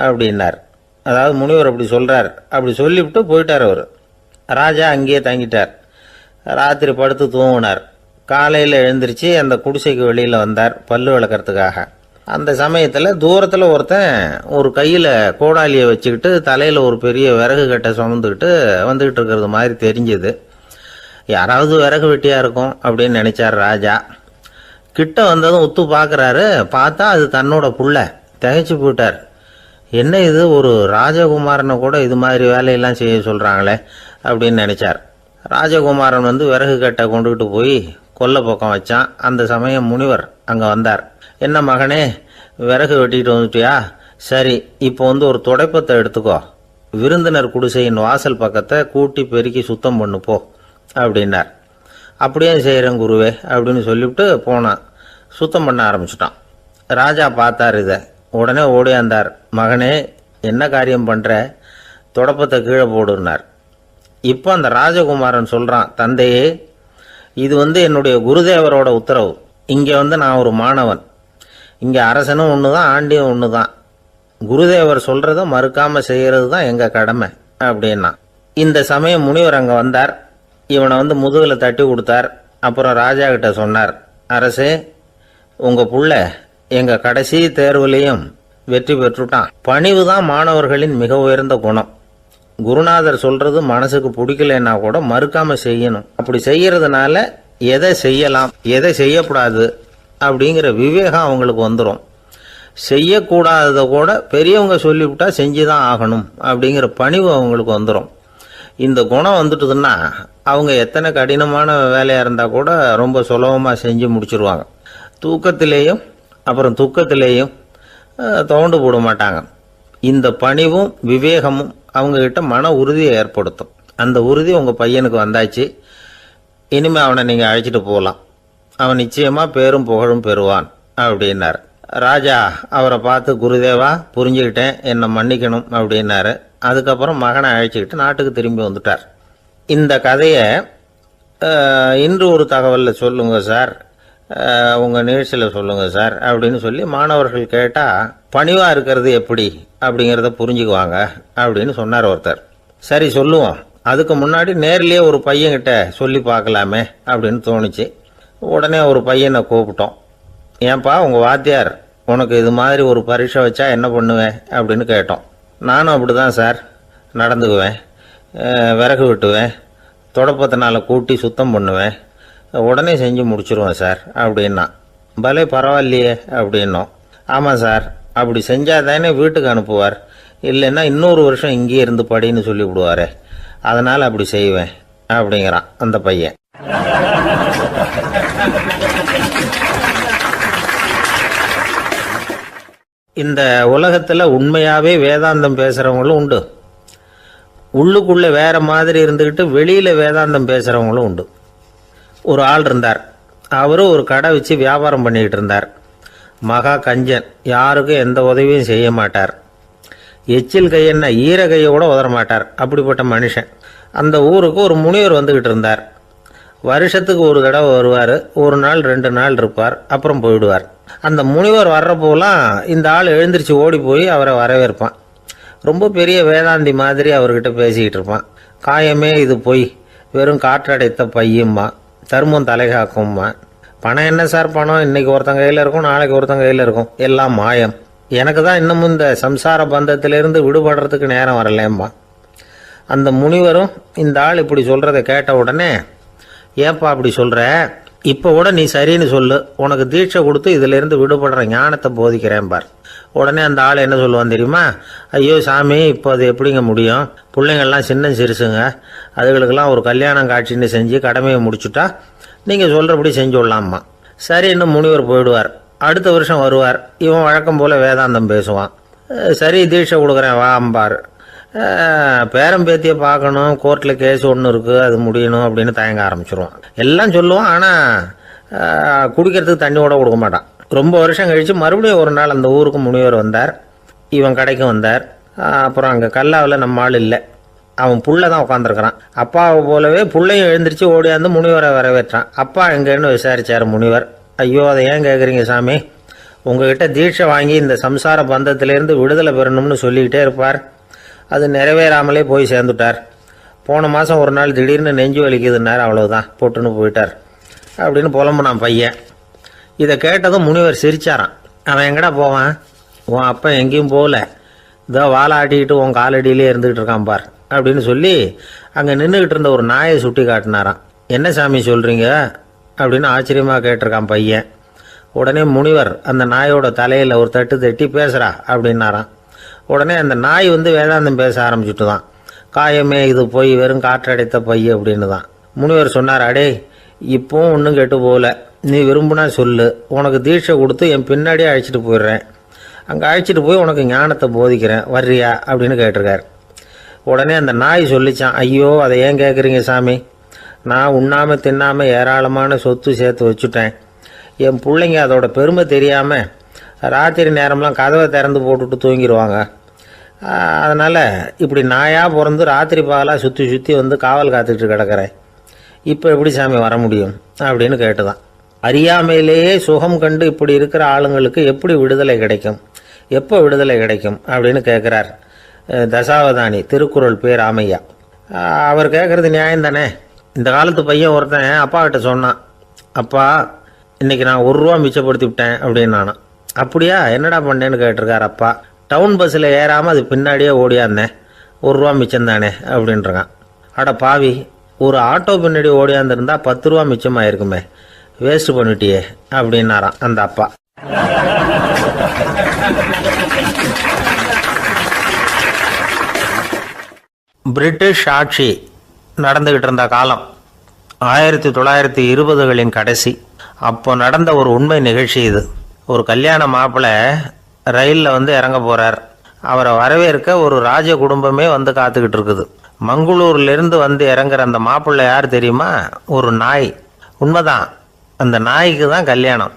Speaker 1: அப்படின்னார். அதாவது முனிவர் அப்படி சொல்கிறார். அப்படி சொல்லிவிட்டு போயிட்டார் அவர். ராஜா அங்கேயே தங்கிட்டார். ராத்திரி படுத்து தூங்கினார். காலையில் எழுந்திரிச்சு அந்த குடிசைக்கு வெளியில் வந்தார் பல்லு விளக்கிறதுக்காக. அந்த சமயத்தில் தூரத்தில் ஒருத்தன் ஒரு கையில் கோடாலியை வச்சுக்கிட்டு தலையில் ஒரு பெரிய விறகு கட்டை சுமந்துக்கிட்டு வந்துக்கிட்டு இருக்கிறது மாதிரி தெரிஞ்சது. யாராவது விறகு வெட்டியாக இருக்கும் அப்படின்னு நினச்சார் ராஜா. கிட்ட வந்ததும் உத்து பார்க்குறாரு. பார்த்தா அது தன்னோட புள்ள. திகைச்சு போயிட்டார். என்ன இது, ஒரு ராஜகுமாரனை கூட இது மாதிரி வேலையெல்லாம் செய்ய சொல்கிறாங்களே அப்படின்னு நினச்சார். ராஜகுமாரன் விறகு கட்டை கொண்டுகிட்டு போய் கொல்லை பக்கம் வச்சான். அந்த சமயம் முனிவர் அங்கே வந்தார். என்ன மகனே, விறகு வெட்டிட்டு வந்துட்டியா? சரி, இப்போ ஒரு துடைப்பத்தை எடுத்துக்கோ, விருந்தினர் குடிசையின் வாசல் பக்கத்தை கூட்டி பெருக்கி சுத்தம் பண்ணு போ அப்படின்னார். அப்படியே செய்கிறேன் குருவே அப்படின்னு சொல்லிவிட்டு போனான். சுத்தம் பண்ண ஆரம்பிச்சிட்டான். ராஜா பார்த்தார் இதை. உடனே ஓடியாந்தார். மகனே, என்ன காரியம் பண்ணுற, துடைப்பத்தை கீழே போடுனார். இப்போ அந்த ராஜகுமாரன் சொல்கிறான், தந்தையே, இது என்னுடைய குருதேவரோட உத்தரவு. இங்கே நான் ஒரு மாணவன். இங்கே அரசனும் ஒன்று தான், ஆண்டியும் ஒன்று தான். குருதேவர் சொல்கிறத மறுக்காமல் செய்கிறது தான் எங்கள் கடமை அப்படின்னா. இந்த சமயம் முனிவர் அங்கே வந்தார். இவனை முதுகில் தட்டி கொடுத்தார். அப்புறம் ராஜா கிட்ட சொன்னார், அரசே, உங்கள் புள்ள எங்கள் கடைசி தேர்வுலையும் வெற்றி பெற்றுட்டான். பணிவு தான் மாணவர்களின் மிக உயர்ந்த குணம். குருநாதர் சொல்றது மனசுக்கு பிடிக்கலன்னா கூட மறுக்காம செய்யணும். அப்படி செய்யறதுனால எதை செய்யலாம் எதை செய்யக்கூடாது அப்படிங்கிற விவேகம் அவங்களுக்கு வந்துடும். செய்யக்கூடாததை கூட பெரியவங்க சொல்லிவிட்டா செஞ்சு தான் ஆகணும் அப்படிங்கிற பணிவு அவங்களுக்கு வந்துடும். இந்த குணம் வந்துட்டுதுன்னா அவங்க எத்தனை கடினமான வேலையாக இருந்தால் கூட ரொம்ப சுலபமாக செஞ்சு முடிச்சிருவாங்க. தூக்கத்திலேயும் அப்புறம் துக்கத்திலேயும் தோண்டு போட மாட்டாங்க. இந்த பணிவும் விவேகமும் அவங்கக்கிட்ட மன உறுதியை ஏற்படுத்தும். அந்த உறுதி உங்கள் பையனுக்கு வந்தாச்சு. இனிமேல் அவனை நீங்கள் அழைச்சிட்டு போகலாம். அவன் நிச்சயமாக பேரும் புகழும் பெறுவான் அப்படின்னார். ராஜா அவரை பார்த்து, குருதேவா புரிஞ்சுக்கிட்டேன், என்னை மன்னிக்கணும் அப்படின்னாரு. அதுக்கப்புறம் மகனை அழைச்சிக்கிட்டு நாட்டுக்கு திரும்பி வந்துட்டார். இந்த கதையை இன்று ஒரு தகவலில் சொல்லுங்கள் சார், உங்கள் நிகழ்ச்சியில் சொல்லுங்கள் சார் அப்படின்னு சொல்லி மாணவர்கள் கேட்டால் பணிவாக இருக்கிறது எப்படி அப்படிங்கிறத புரிஞ்சுக்குவாங்க அப்படின்னு சொன்னார் ஒருத்தர். சரி சொல்லுவோம், அதுக்கு முன்னாடி நேர்லேயே ஒரு பையன்கிட்ட சொல்லி பார்க்கலாமே அப்படின்னு தோணுச்சு. உடனே ஒரு பையனை கூப்பிட்டோம். ஏன்பா உங்கள் வாத்தியார் உனக்கு இது மாதிரி ஒரு பரீட்சை வச்சா என்ன பண்ணுவேன் அப்படின்னு கேட்டோம். நானும் அப்படி தான் சார் நடந்துக்குவேன், விறகு வெட்டுவேன், தொடப்பத்தினால கூட்டி சுத்தம் பண்ணுவேன், உடனே செஞ்சு முடிச்சிருவேன் சார் அப்படின்னா. பலே பரவாயில்லையே அப்படின்னோம். ஆமாம் சார், அப்படி செஞ்சால் தானே வீட்டுக்கு அனுப்புவார், இல்லைன்னா இன்னொரு வருஷம் இங்கேயே இருந்து படின்னு சொல்லி விடுவார், அதனால் அப்படி செய்வேன் அப்படிங்கிறான் அந்த பையன். இந்த உலகத்தில் உண்மையாகவே வேதாந்தம் பேசுகிறவங்களும் உண்டு, உள்ளுக்குள்ளே வேற மாதிரி இருந்துக்கிட்டு வெளியில் வேதாந்தம் பேசுகிறவங்களும் உண்டு. ஒரு ஆள் இருந்தார். அவரும் ஒரு கடை வச்சு வியாபாரம் பண்ணிக்கிட்டு இருந்தார். மகா கஞ்சன், யாருக்கும் எந்த உதவியும் செய்ய மாட்டார். எச்சில் கையென்ன ஈர கையை கூட உதற மாட்டார். அப்படிப்பட்ட மனுஷன். அந்த ஊருக்கு ஒரு முனிவர் வந்துக்கிட்டு இருந்தார். வருஷத்துக்கு ஒரு தடவை வருவார். ஒரு நாள் 2 நாள் இருப்பார், அப்புறம் போயிடுவார். அந்த முனிவர் வர்றப்போலாம் இந்த ஆள் எழுந்திரிச்சு ஓடி போய் அவரை வரவேற்பான். ரொம்ப பெரிய வேதாந்தி மாதிரி அவர்கிட்ட பேசிக்கிட்டு இருப்பான். காயமே இது பொய், வெறும் காற்றடைத்த பையும்மா, தர்மம் தலைகாக்கும்மா. பணம் என்ன சார் பணம், இன்னைக்கு ஒருத்தன் கையில் இருக்கும், நாளைக்கு ஒருத்தன் கையில் இருக்கும், எல்லாம் மாயம். எனக்கு தான் இன்னமும் இந்த சம்சார பந்தத்திலிருந்து விடுபடுறதுக்கு நேரம் வரலேம்மா. அந்த முனிவரும் இந்த ஆள் இப்படி சொல்கிறத கேட்ட உடனே, ஏப்பா அப்படி சொல்கிற, இப்போ கூட நீ சரின்னு சொல்லு, உனக்கு தீட்சை கொடுத்து இதிலேருந்து விடுபடுற ஞானத்தை போதிக்கிறேன் பார். உடனே அந்த ஆள் என்ன சொல்லுவான் தெரியுமா? ஐயோ சாமி, இப்போ அது எப்படிங்க முடியும், பிள்ளைங்கள்லாம் சின்ன சிறுசுங்க, அதுகளுக்கெல்லாம் ஒரு கல்யாணம் காட்சின்னு செஞ்சு கடமையை முடிச்சுட்டா நீங்கள் சொல்கிறபடி செஞ்சு விடலாமா. சரி, இன்னும் முனிவர் போயிடுவார். அடுத்த வருஷம் வருவார். இவன் வழக்கம் போல் வேதாந்தம் பேசுவான். சரி தீட்சை கொடுக்குறேன் வா அம்பார். பேரம்பேத்தியை பார்க்கணும், கோர்ட்டில் கேஸ் ஒன்று இருக்குது, அது முடியணும் அப்படின்னு தயங்க ஆரம்பிச்சிருவான். எல்லாம் சொல்லுவான், ஆனால் குடிக்கிறதுக்கு தண்ணி கூட கொடுக்க மாட்டான். ரொம்ப வருஷம் கழித்து மறுபடியும் ஒரு நாள் அந்த ஊருக்கு முனிவர் வந்தார். இவன் கடைக்கும் வந்தார். அப்புறம் அங்கே கல்லாவில் நம்ம ஆள் இல்லை, அவன் புள்ள தான் உட்காந்துருக்கிறான். அப்பாவை போலவே புள்ளையும் எழுந்திரிச்சு ஓடியாந்து முனிவரை வரவேற்றான். அப்பா எங்கேன்னு விசாரிச்சார் முனிவர். ஐயோ அதை ஏன் கேட்குறீங்க சாமி, உங்ககிட்ட தீட்சை வாங்கி இந்த சம்சார பந்தத்திலேருந்து விடுதலை பெறணும்னு சொல்லிக்கிட்டே இருப்பார், அது நிறைவேறாமலே போய் சேர்ந்துட்டார். போன மாதம் ஒரு நாள் திடீர்னு நெஞ்சு வலிக்குதுன்னார், அவ்வளோதான் போட்டுன்னு போயிட்டார் அப்படின்னு புலம்புனான் பையன். இதை கேட்டதும் முனிவர் சிரிச்சாரான். அவன் எங்கடா போவான், உன் அப்பா எங்கேயும் போகல, இதோ வாழை ஆட்டிக்கிட்டு உன் காலடியிலே இருந்துக்கிட்டு இருக்கான் பார் அப்படின்னு சொல்லி அங்கே நின்றுக்கிட்டு இருந்த ஒரு நாயை சுட்டி காட்டினாரான். என்ன சாமி சொல்கிறீங்க அப்படின்னு ஆச்சரியமாக கேட்டிருக்கான் பையன். உடனே முனிவர் அந்த நாயோட தலையில் ஒரு தட்டு தட்டி பேசுகிறா அப்படின்னாரான். உடனே அந்த நாய் வேதாந்தம் பேச ஆரம்பிச்சுட்டு தான். காயமே இது போய் வெறும் காற்றடைத்த பை அப்படின்னு தான். முனிவர் சொன்னார், அடே இப்போவும் ஒன்றும் கெட்டு போகல, நீ விரும்புனா சொல்லு, உனக்கு தீட்சை கொடுத்து என் பின்னாடியே அழைச்சிட்டு போயிடுறேன், அங்கே அழைச்சிட்டு போய் உனக்கு ஞானத்தை போதிக்கிறேன், வர்றியா அப்படின்னு கேட்டிருக்கார். உடனே அந்த நாய் சொல்லிச்சான், ஐயோ அதை ஏன் கேட்குறீங்க சாமி, நான் உண்ணாமல் தின்னாமல் ஏராளமான சொத்து சேர்த்து வச்சுட்டேன். என் பிள்ளைங்க அதோட பெருமை தெரியாமல் ராத்திரி நேரம்லாம் கதவை திறந்து போட்டுட்டு தூங்கிடுவாங்க. அதனால் இப்படி நாயாக பிறந்து ராத்திரி பகலாக சுற்றி சுற்றி காவல் காத்துக்கிட்டு கிடக்கிறேன். இப்போ எப்படி சாமி வர முடியும் அப்படின்னு கேட்டுதான். அறியாமையிலேயே சுகம் கண்டு இப்படி இருக்கிற ஆளுங்களுக்கு எப்படி விடுதலை கிடைக்கும், எப்போ விடுதலை கிடைக்கும் அப்படின்னு கேட்குறார் தசாவதானி, திருக்குறள் பேர் ராமையா. அவர் கேட்குறது நியாயம் தானே. இந்த காலத்து பையன் ஒருத்தன் அப்பா கிட்ட சொன்னான், அப்பா இன்றைக்கி நான் 1 ரூபா மிச்சப்படுத்தி விட்டேன் அப்படின்னு. நானும் அப்படியா என்னடா பண்ணேன்னு கேட்டிருக்கார் அப்பா. டவுன் பஸ்ஸில் ஏறாமல் அது பின்னாடியே ஓடியாந்தேன், 1 ரூபா மிச்சம் தானே அப்படின்றான். அட பாவி, ஒரு ஆட்டோ பின்னாடி ஓடியாந்துருந்தா 10 ரூபா மிச்சமாயிருக்குமே, வேஸ்ட் பண்ணிட்டியே அப்படின்னாரான் அந்த அப்பா. பிரிட்டிஷ் ஆட்சி நடந்துகிட்டு இருந்த காலம் 1920களின் கடைசி. அப்போ நடந்த ஒரு உண்மை நிகழ்ச்சி இது. ஒரு கல்யாண மாப்பிள்ளை ரயிலில் இறங்க போகிறார். அவரை வரவேற்க ஒரு ராஜ குடும்பமே காத்துக்கிட்டு இருக்குது. மங்களூர்லேருந்து இறங்குற அந்த மாப்பிள்ளை யார் தெரியுமா? ஒரு நாய். உண்மைதான், அந்த நாய்க்கு தான் கல்யாணம்.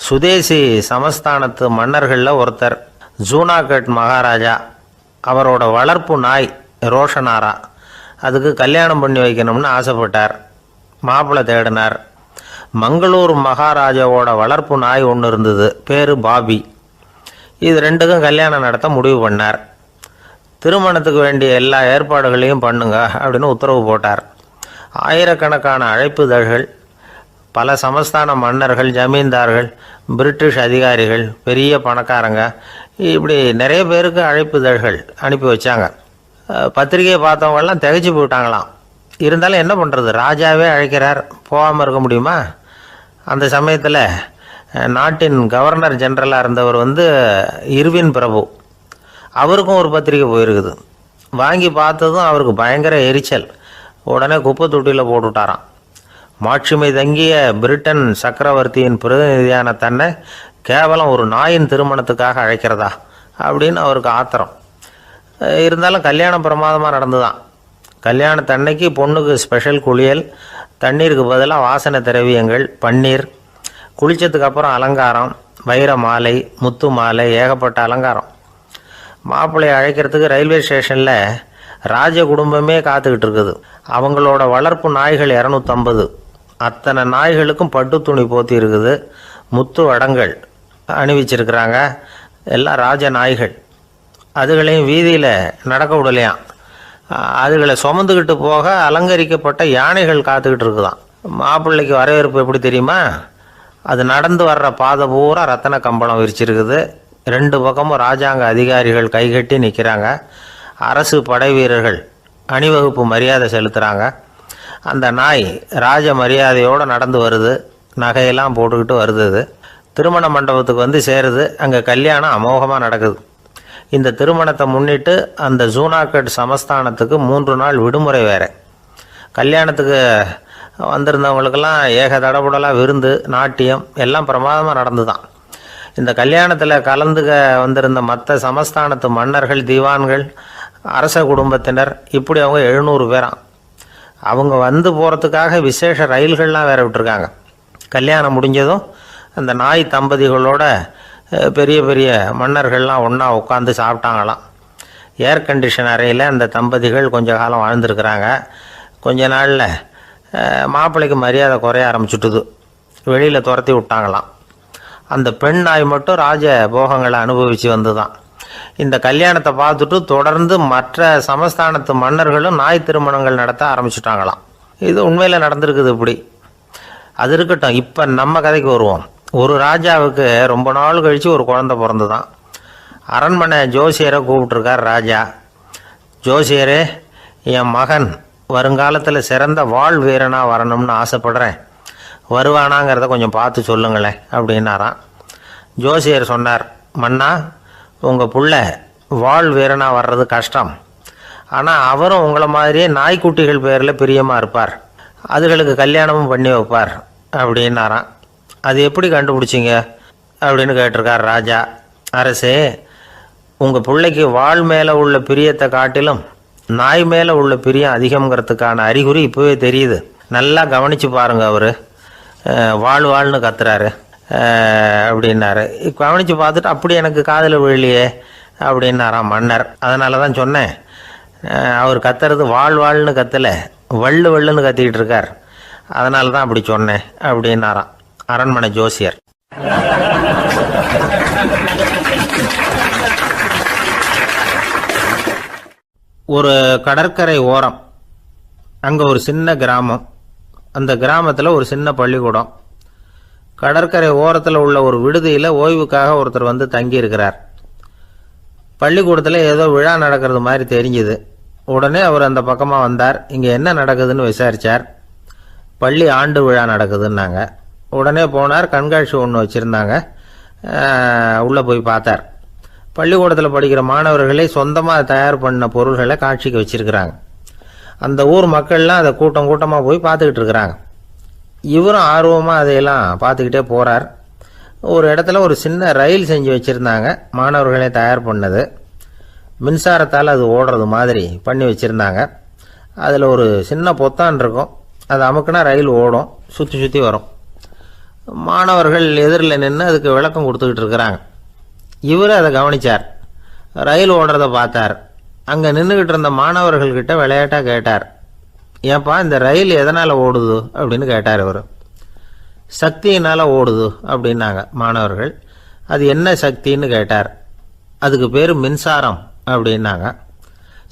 Speaker 1: சுதேசி சமஸ்தானத்து மன்னர்களில் ஒருத்தர் ஜூனாகட் மகாராஜா. அவரோட வளர்ப்பு நாய் ரோஷனாரா. அதுக்கு கல்யாணம் பண்ணி வைக்கணும்னு ஆசைப்பட்டார். மாப்பிள்ளை தேடினார். மங்களூர் மகாராஜாவோட வளர்ப்பு நாய் ஒன்று இருந்தது, பேர் பாபி. இது ரெண்டுக்கும் கல்யாணம் நடத்த முடிவு பண்ணார். திருமணத்துக்கு வேண்டிய எல்லா ஏற்பாடுகளையும் பண்ணுங்க அப்படின்னு உத்தரவு போட்டார். ஆயிரக்கணக்கான அழைப்புதழ்கள், பல சமஸ்தான மன்னர்கள், ஜமீன்தார்கள், பிரிட்டிஷ் அதிகாரிகள், பெரிய பணக்காரங்க, இப்படி நிறைய பேருக்கு அழைப்புதழ்கள் அனுப்பி வச்சாங்க. பத்திரிகையை பார்த்தவங்கெல்லாம் திகைச்சு போயிட்டாங்களாம். இருந்தாலும் என்ன பண்ணுறது, ராஜாவே அழைக்கிறார், போகாமல் இருக்க முடியுமா? அந்த சமயத்தில் நாட்டின் கவர்னர் ஜெனரலாக இருந்தவர் இர்வின் பிரபு. அவருக்கும் ஒரு பத்திரிக்கை போயிருக்குது. வாங்கி பார்த்ததும் அவருக்கு பயங்கர எரிச்சல். உடனே குப்பை தொட்டியில் போட்டுவிட்டாராம். மாட்சிமை தங்கிய பிரிட்டன் சக்கரவர்த்தியின் பிரதிநிதியான தன்னை கேவலம் ஒரு நாயின் திருமணத்துக்காக அழைக்கிறதா அப்படின்னு அவருக்கு ஆத்திரம். இருந்தாலும் கல்யாணம் பிரமாதமாக நடந்துதான். கல்யாணத்தன்னைக்கு பொண்ணுக்கு ஸ்பெஷல் குளியல், தண்ணீருக்கு பதிலாக வாசனை திரவியங்கள், பன்னீர், குளித்ததுக்கு அப்புறம் அலங்காரம், வைர மாலை, முத்து மாலை, ஏகப்பட்ட அலங்காரம். மாப்பிள்ளையை அழைக்கிறதுக்கு ரயில்வே ஸ்டேஷனில் ராஜ குடும்பமே காத்துக்கிட்டு இருக்குது. அவங்களோட வளர்ப்பு நாய்கள் 250. அத்தனை நாய்களுக்கும் பட்டு துணி போத்தி இருக்குது. முத்து வடங்கள் அணிவிச்சிருக்கிறாங்க. எல்லாம் ராஜ நாய்கள். அதுகளையும் வீதியில் நடக்க விடலையாம். அதுகளை சுமந்துக்கிட்டு போக அலங்கரிக்கப்பட்ட யானைகள் காத்துக்கிட்டு இருக்குதான். மாப்பிள்ளைக்கு வரவேற்பு எப்படி தெரியுமா? அது நடந்து வர்ற பாதை பூரா ரத்தன கம்பளம் விரிச்சிருக்குது. 2 பக்கமும் ராஜாங்க அதிகாரிகள் கைகட்டி நிற்கிறாங்க. அரசு படை வீரர்கள் அணிவகுப்பு மரியாதை செலுத்துகிறாங்க. அந்த நாய் ராஜ மரியாதையோடு நடந்து வருது. நகையெல்லாம் போட்டுக்கிட்டு வருது. திருமண மண்டபத்துக்கு சேருது. அங்கே கல்யாணம் அமோகமாக நடக்குது. இந்த திருமணத்தை முன்னிட்டு அந்த ஜூனாகட் சமஸ்தானத்துக்கு 3 நாள் விடுமுறை வேறு. கல்யாணத்துக்கு வந்திருந்தவங்களுக்கெல்லாம் ஏக தடபுடலாக விருந்து, நாட்டியம் எல்லாம் பிரமாதமாக நடந்து தான். இந்த கல்யாணத்தில் கலந்துக்க வந்திருந்த மற்ற சமஸ்தானத்து மன்னர்கள், தீவான்கள், அரச குடும்பத்தினர், இப்படி அவங்க 700 பேராம். அவங்க போகிறதுக்காக விசேஷ ரயில்கள்லாம் வேற விட்டுருக்காங்க. கல்யாணம் முடிஞ்சதும் அந்த நாய் தம்பதிகளோட பெரிய பெரிய மன்னர்கள்லாம் ஒன்றா உட்காந்து சாப்பிட்டாங்களாம். ஏர் கண்டிஷன் அறையில் அந்த தம்பதிகள் கொஞ்ச காலம் வாழ்ந்துருக்கிறாங்க. கொஞ்ச நாளில் மாப்பிள்ளைக்கு மரியாதை குறைய ஆரம்பிச்சுட்டுது. வெளியில் துரத்தி விட்டாங்களாம். அந்த பெண் நாய் மட்டும் ராஜ போகங்களை அனுபவித்து வந்து தான். இந்த கல்யாணத்தை பார்த்துட்டு தொடர்ந்து மற்ற சமஸ்தானத்து மன்னர்களும் நாய் திருமணங்கள் நடத்த ஆரம்பிச்சுட்டாங்களாம். இது உண்மையில் நடந்திருக்குது. இப்படி அது இருக்கட்டும். இப்போ நம்ம கதைக்கு வருவோம். ஒரு ராஜாவுக்கு ரொம்ப நாள் கழித்து ஒரு குழந்தை பிறந்து தான். அரண்மனை ஜோசியரை கூப்பிட்ருக்கார் ராஜா. ஜோசியரே, என் மகன் வருங்காலத்தில் சிறந்த வாழ் வீரனாக வரணும்னு ஆசைப்படுறேன், வருவானாங்கிறத கொஞ்சம் பார்த்து சொல்லுங்களேன் அப்படின்னாராம். ஜோசியர் சொன்னார், மன்னா, உங்கள் புள்ள வாழ் வீரனாக வர்றது கஷ்டம். ஆனால் அவரும் உங்களை மாதிரியே நாய்க்குட்டிகள் பேரில் பிரியமாக இருப்பார், அதுகளுக்கு கல்யாணமும் பண்ணி வைப்பார் அப்படின்னாராம். அது எப்படி கண்டுபிடிச்சிங்க அப்படின்னு கேட்டிருக்கார் ராஜா. அரசே, உங்கள் பிள்ளைக்கு வாழ் மேலே உள்ள பிரியத்தை காட்டிலும் நாய் மேலே உள்ள பிரியம் அதிகங்கிறதுக்கான அறிகுறி இப்போவே தெரியுது. நல்லா கவனித்து பாருங்கள். அவர் வாழ்னு கத்துறாரு அப்படின்னாரு. கவனித்து பார்த்துட்டு அப்படி எனக்கு காதில் விழலையே அப்படின்னாராம் மன்னர். அதனால தான் சொன்னேன், அவர் கத்துறது வாழ்னு கத்தலை, வள்ளுன்னு கத்திக்கிட்டு இருக்கார், அதனால தான் அப்படி சொன்னேன் அப்படின்னாராம் அரண்மனை ஜோசியர். ஒரு கடற்கரை ஓரம், அங்கே ஒரு சின்ன கிராமம். அந்த கிராமத்தில் ஒரு சின்ன பள்ளிக்கூடம். கடற்கரை ஓரத்தில் உள்ள ஒரு விடுதியில் ஓய்வுக்காக ஒருத்தர் தங்கி இருக்கிறார். பள்ளிக்கூடத்தில் ஏதோ விழா நடக்கிறது மாதிரி தெரிஞ்சுது. உடனே அவர் அந்த பக்கமாக வந்தார். இங்கே என்ன நடக்குதுன்னு விசாரித்தார். பள்ளி ஆண்டு விழா நடக்குதுன்னாங்க. உடனே போனார். கண்காட்சி ஒன்று வச்சுருந்தாங்க. உள்ளே போய் பார்த்தார். பள்ளிக்கூடத்தில் படிக்கிற மாணவர்களே சொந்தமாக தயார் பண்ண பொருள்களை காட்சிக்கு வச்சுருக்கிறாங்க. அந்த ஊர் மக்கள்லாம் அதை கூட்டம் கூட்டமாக போய் பார்த்துக்கிட்டு இருக்கிறாங்க. இவரும் ஆர்வமாக அதையெல்லாம் பார்த்துக்கிட்டே போகிறார். ஒரு இடத்துல ஒரு சின்ன ரயில் செஞ்சு வச்சுருந்தாங்க, மாணவர்களே தயார் பண்ணது. மின்சாரத்தால் அது ஓடுறது மாதிரி பண்ணி வச்சுருந்தாங்க. அதில் ஒரு சின்ன பொத்தான் இருக்கும், அது அமுக்குனா ரயில் ஓடும், சுற்றி சுற்றி வரும். மாணவர்கள் எதிரில் நின்று அதுக்கு விளக்கம் கொடுத்துக்கிட்டு இருக்கிறாங்க. இவர் அதை கவனித்தார், ரயில் ஓடுறத பார்த்தார். அங்கே நின்றுக்கிட்டு இருந்த மாணவர்கள்கிட்ட விளையாட்டாக கேட்டார், ஏன்பா இந்த ரயில் எதனால் ஓடுது அப்படின்னு கேட்டார். இவர் சக்தியினால் ஓடுது அப்படின்னாங்க மாணவர்கள். அது என்ன சக்தின்னு கேட்டார். அதுக்கு பேர் மின்சாரம் அப்படின்னாங்க.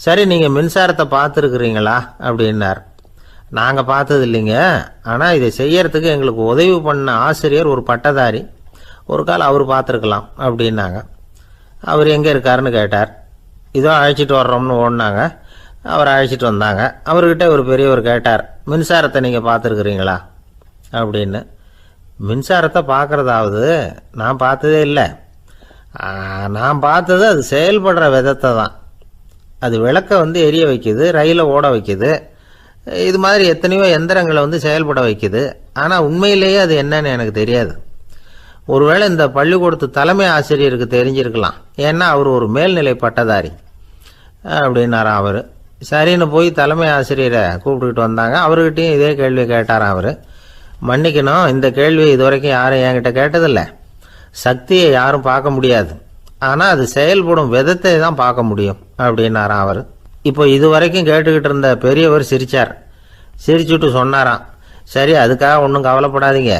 Speaker 1: சரி, நீங்கள் மின்சாரத்தை பார்த்துருக்குறீங்களா அப்படின்னார். நாங்கள் பார்த்தது இல்லைங்க, ஆனால் இதை செய்யறதுக்கு எங்களுக்கு உதவி பண்ண ஆசிரியர் ஒரு பட்டதாரி, ஒரு கால் அவர் பார்த்துருக்கலாம் அப்படின்னாங்க. அவர் எங்கே இருக்காருன்னு கேட்டார். இதோ அழைச்சிட்டு வர்றோம்னு ஓடினாங்க. அவர் அழைச்சிட்டு வந்தாங்க. அவர்கிட்ட ஒரு பெரியவர் கேட்டார், மின்சாரத்தை நீங்கள் பார்த்துருக்குறீங்களா அப்படின்னு. மின்சாரத்தை பார்க்குறதாவது நான் பார்த்ததே இல்லை. நான் பார்த்தது அது செயல்படுற விதத்தை தான். அது விளக்கை எரிய வைக்குது, ரயிலை ஓட வைக்குது, இது மாதிரி எத்தனையோ எந்திரங்களை செயல்பட வைக்குது. ஆனால் உண்மையிலேயே அது என்னன்னு எனக்கு தெரியாது. ஒருவேளை இந்த பள்ளிக்கூடத்து தலைமை ஆசிரியருக்கு தெரிஞ்சிருக்கலாம், ஏன்னா அவர் ஒரு மேல்நிலை பட்டதாரி அப்படின்னாராம் அவர். சரின்னு போய் தலைமை ஆசிரியரை கூப்பிட்டுக்கிட்டு வந்தாங்க. அவர்கிட்டையும் இதே கேள்வி கேட்டாராம் அவர். மன்னிக்கணும், இந்த கேள்வி இதுவரைக்கும் யாரும் என்கிட்ட கேட்டதில்லை. சக்தியை யாரும் பார்க்க முடியாது, ஆனால் அது செயல்படும் விதத்தை தான் பார்க்க முடியும் அப்படின்னாராம் அவர். இப்போ இதுவரைக்கும் கேட்டுக்கிட்டு இருந்த பெரியவர் சிரித்தார். சிரிச்சுட்டு சொன்னாராம், சரி அதுக்காக ஒன்றும் கவலைப்படாதீங்க,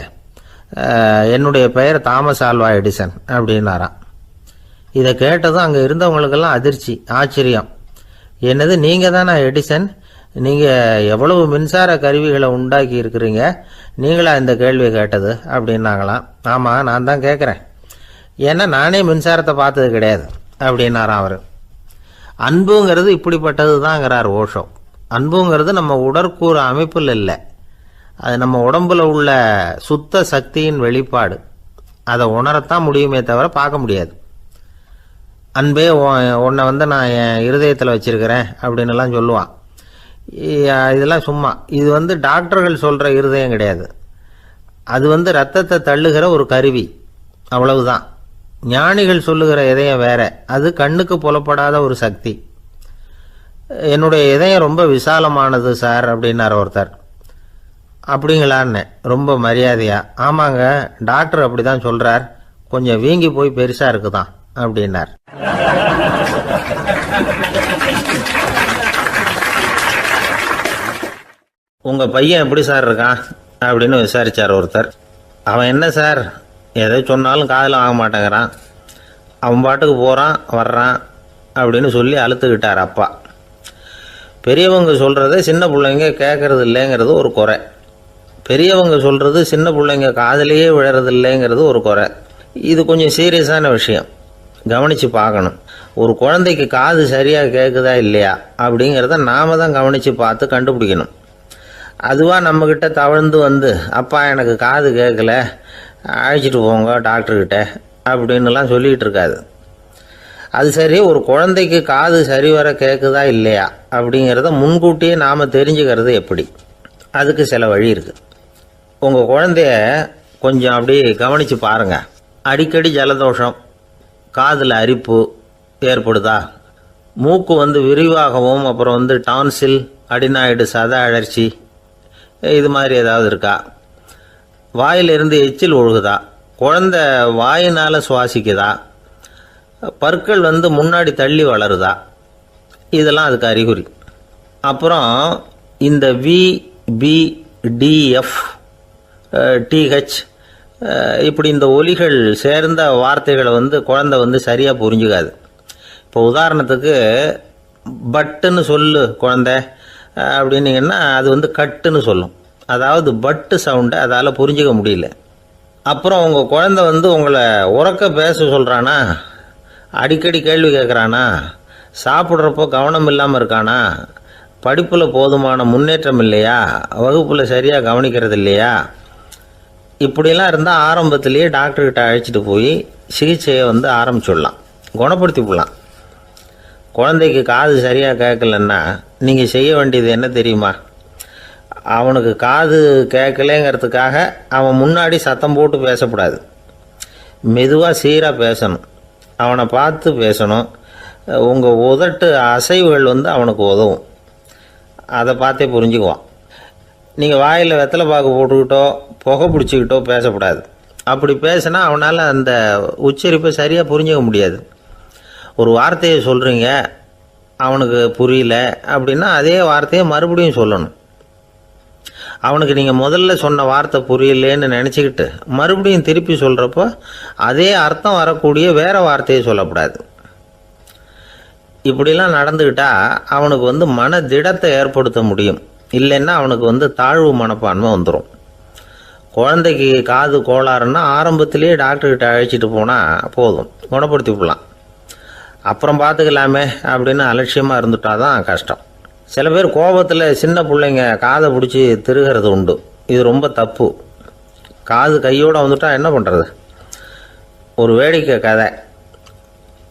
Speaker 1: என்னுடைய பெயர் தாமஸ் ஆல்வா எடிசன் அப்படின்னாராம். இதை கேட்டதும் அங்கே இருந்தவங்களுக்கெல்லாம் அதிர்ச்சி, ஆச்சரியம். என்னது, நீங்கள் தானே எடிசன்? நீங்கள் எவ்வளவு மின்சார கருவிகளை உண்டாக்கி இருக்கிறீங்க, நீங்களா இந்த கேள்வியை கேட்டது அப்படின்னாங்களாம். ஆமாம், நான் தான் கேட்குறேன், ஏன்னா நானே மின்சாரத்தை பார்த்தது கிடையாது அப்படின்னாராம் அவர். அன்புங்கிறது இப்படிப்பட்டது தாங்கிறார் ஓஷோ. அன்புங்கிறது நம்ம உடற்கூறு அமைப்பில் இல்லை, அது நம்ம உடம்புல உள்ள சுத்த சக்தியின் வெளிப்பாடு. அதை உணரத்தான் முடியுமே தவிர பார்க்க முடியாது. அன்பே உன்னை நான் என் இருதயத்தில் வச்சிருக்கிறேன் அப்படின்னுலாம் சொல்லுவான். இதெல்லாம் சும்மா. இது டாக்டர்கள் சொல்கிற இருதயம் கிடையாது. அது ரத்தத்தை தள்ளுகிற ஒரு கருவி, அவ்வளவுதான். ஞானிகள் சொல்லுகிற இதயம் வேற, அது கண்ணுக்கு புலப்படாத ஒரு சக்தி. என்னுடைய இதயம் ரொம்ப விசாலமானது சார் அப்படின்னார் ஒருத்தர். அப்படிங்களான்னு ரொம்ப மரியாதையா, ஆமாங்க டாக்டர் அப்படி தான் சொல்கிறார், கொஞ்சம் வீங்கி போய் பெருசாக இருக்குதான் அப்படின்னார். உங்கள் பையன் எப்படி சார் இருக்கான் அப்படின்னு விசாரித்தார் ஒருத்தர். அவன் என்ன சார், எதை சொன்னாலும் காதில் ஆக மாட்டேங்கிறான், அவன் பாட்டுக்கு போகிறான் வர்றான் அப்படின்னு சொல்லி அழுத்துக்கிட்டார் அப்பா. பெரியவங்க சொல்கிறத சின்ன பிள்ளைங்க கேட்கறது இல்லைங்கிறது ஒரு குறை. பெரியவங்க சொல்கிறது சின்ன பிள்ளைங்க காதிலேயே விழறது இல்லைங்கிறது ஒரு குறை. இது கொஞ்சம் சீரியஸான விஷயம், கவனித்து பார்க்கணும். ஒரு குழந்தைக்கு காது சரியாக கேட்குதா இல்லையா அப்படிங்கிறத நாம் தான் கவனித்து பார்த்து கண்டுபிடிக்கணும். அதுவாக நம்மக்கிட்ட தவழ்ந்து அப்பா எனக்கு காது கேட்கல, அழைச்சிட்டு போங்க டாக்டர்கிட்ட அப்படின்னுலாம் சொல்லிகிட்டு இருக்காது. அது சரி, ஒரு குழந்தைக்கு காது சரிவர கேட்குதா இல்லையா அப்படிங்கிறத முன்கூட்டியே நாம் தெரிஞ்சுக்கிறது எப்படி? அதுக்கு சில வழி இருக்குது. உங்கள் குழந்தைய கொஞ்சம் அப்படி கவனித்து பாருங்கள். அடிக்கடி ஜலதோஷம், காதில் அரிப்பு ஏற்படுதா, மூக்கு விரிவாகவும், அப்புறம் டான்சில், அடினாய்டு, சத அழற்சி, இது மாதிரி ஏதாவது இருக்கா, வாயிலிருந்து எச்சில் ஒழுகுதா, குழந்தை வாயினால் சுவாசிக்குதா, பற்கள் முன்னாடி தள்ளி வளருதா, இதெல்லாம் அதுக்கு அறிகுறி. அப்புறம் இந்த VBDF TH இப்படி இந்த ஒலிகள் சேர்ந்த வார்த்தைகளை குழந்தை சரியாக புரிஞ்சுக்காது. இப்போ உதாரணத்துக்கு பட்டுன்னு சொல்லு குழந்தை அப்படின்னீங்கன்னா அது கட்டுன்னு சொல்லும். அதாவது பட்டு சவுண்டை அதால் புரிஞ்சுக்க முடியல. அப்புறம் உங்கள் குழந்தை உங்களை உறக்க பேச சொல்கிறானா, அடிக்கடி கேள்வி கேட்குறானா, சாப்பிட்றப்போ கவனம் இல்லாமல் இருக்கானா, படிப்பில் போதுமான முன்னேற்றம் இல்லையா, வகுப்பில் சரியாக கவனிக்கிறது இல்லையா, இப்படிலாம் இருந்தால் ஆரம்பத்திலேயே டாக்டர்கிட்ட அழைச்சிட்டு போய் சிகிச்சையை ஆரம்பிச்சுடலாம், குணப்படுத்தி விடலாம். குழந்தைக்கு காது சரியாக கேட்கலன்னா நீங்கள் செய்ய வேண்டியது என்ன தெரியுமா? அவனுக்கு காது கேட்கலேங்கிறதுக்காக அவன் முன்னாடி சத்தம் போட்டு பேசக்கூடாது. மெதுவாக சீராக பேசணும், அவனை பார்த்து பேசணும். உங்கள் உதட்டு அசைவுகள் அவனுக்கு உதவும். அதை பார்த்தே புரிஞ்சுக்குவான். நீங்கள் வாயில் வெத்தலை பாக்கு போட்டுக்கிட்டோ புகை பிடிச்சிக்கிட்டோ பேசக்கூடாது. அப்படி பேசினா அவனால் அந்த உச்சரிப்பை சரியாக புரிஞ்சிக்க முடியாது. ஒரு வார்த்தையை சொல்கிறீங்க, அவனுக்கு புரியல அப்படின்னா அதே வார்த்தையை மறுபடியும் சொல்லணும். அவனுக்கு நீங்கள் முதல்ல சொன்ன வார்த்தை புரியலேன்னு நினச்சிக்கிட்டு மறுபடியும் திருப்பி சொல்கிறப்போ அதே அர்த்தம் வரக்கூடிய வேறு வார்த்தையை சொல்லக்கூடாது. இப்படிலாம் நடந்துக்கிட்டால் அவனுக்கு மன திடத்தை ஏற்படுத்த முடியும். இல்லைன்னா அவனுக்கு தாழ்வு மனப்பான்மை வந்துடும். குழந்தைக்கு காது கோளாறுன்னா ஆரம்பத்திலேயே டாக்டர்கிட்ட அழைச்சிட்டு போனால் போதும், குணப்படுத்தி விடலாம். அப்புறம் பார்த்துக்கலாமே அப்படின்னு அலட்சியமாக இருந்துட்டால் தான் கஷ்டம். சில பேர் கோபத்தில் சின்ன பிள்ளைங்க காதை பிடிச்சி திருகிறது உண்டு. இது ரொம்ப தப்பு. காது கையோடு வந்துட்டால் என்ன பண்ணுறது? ஒரு வேடிக்கை கதை,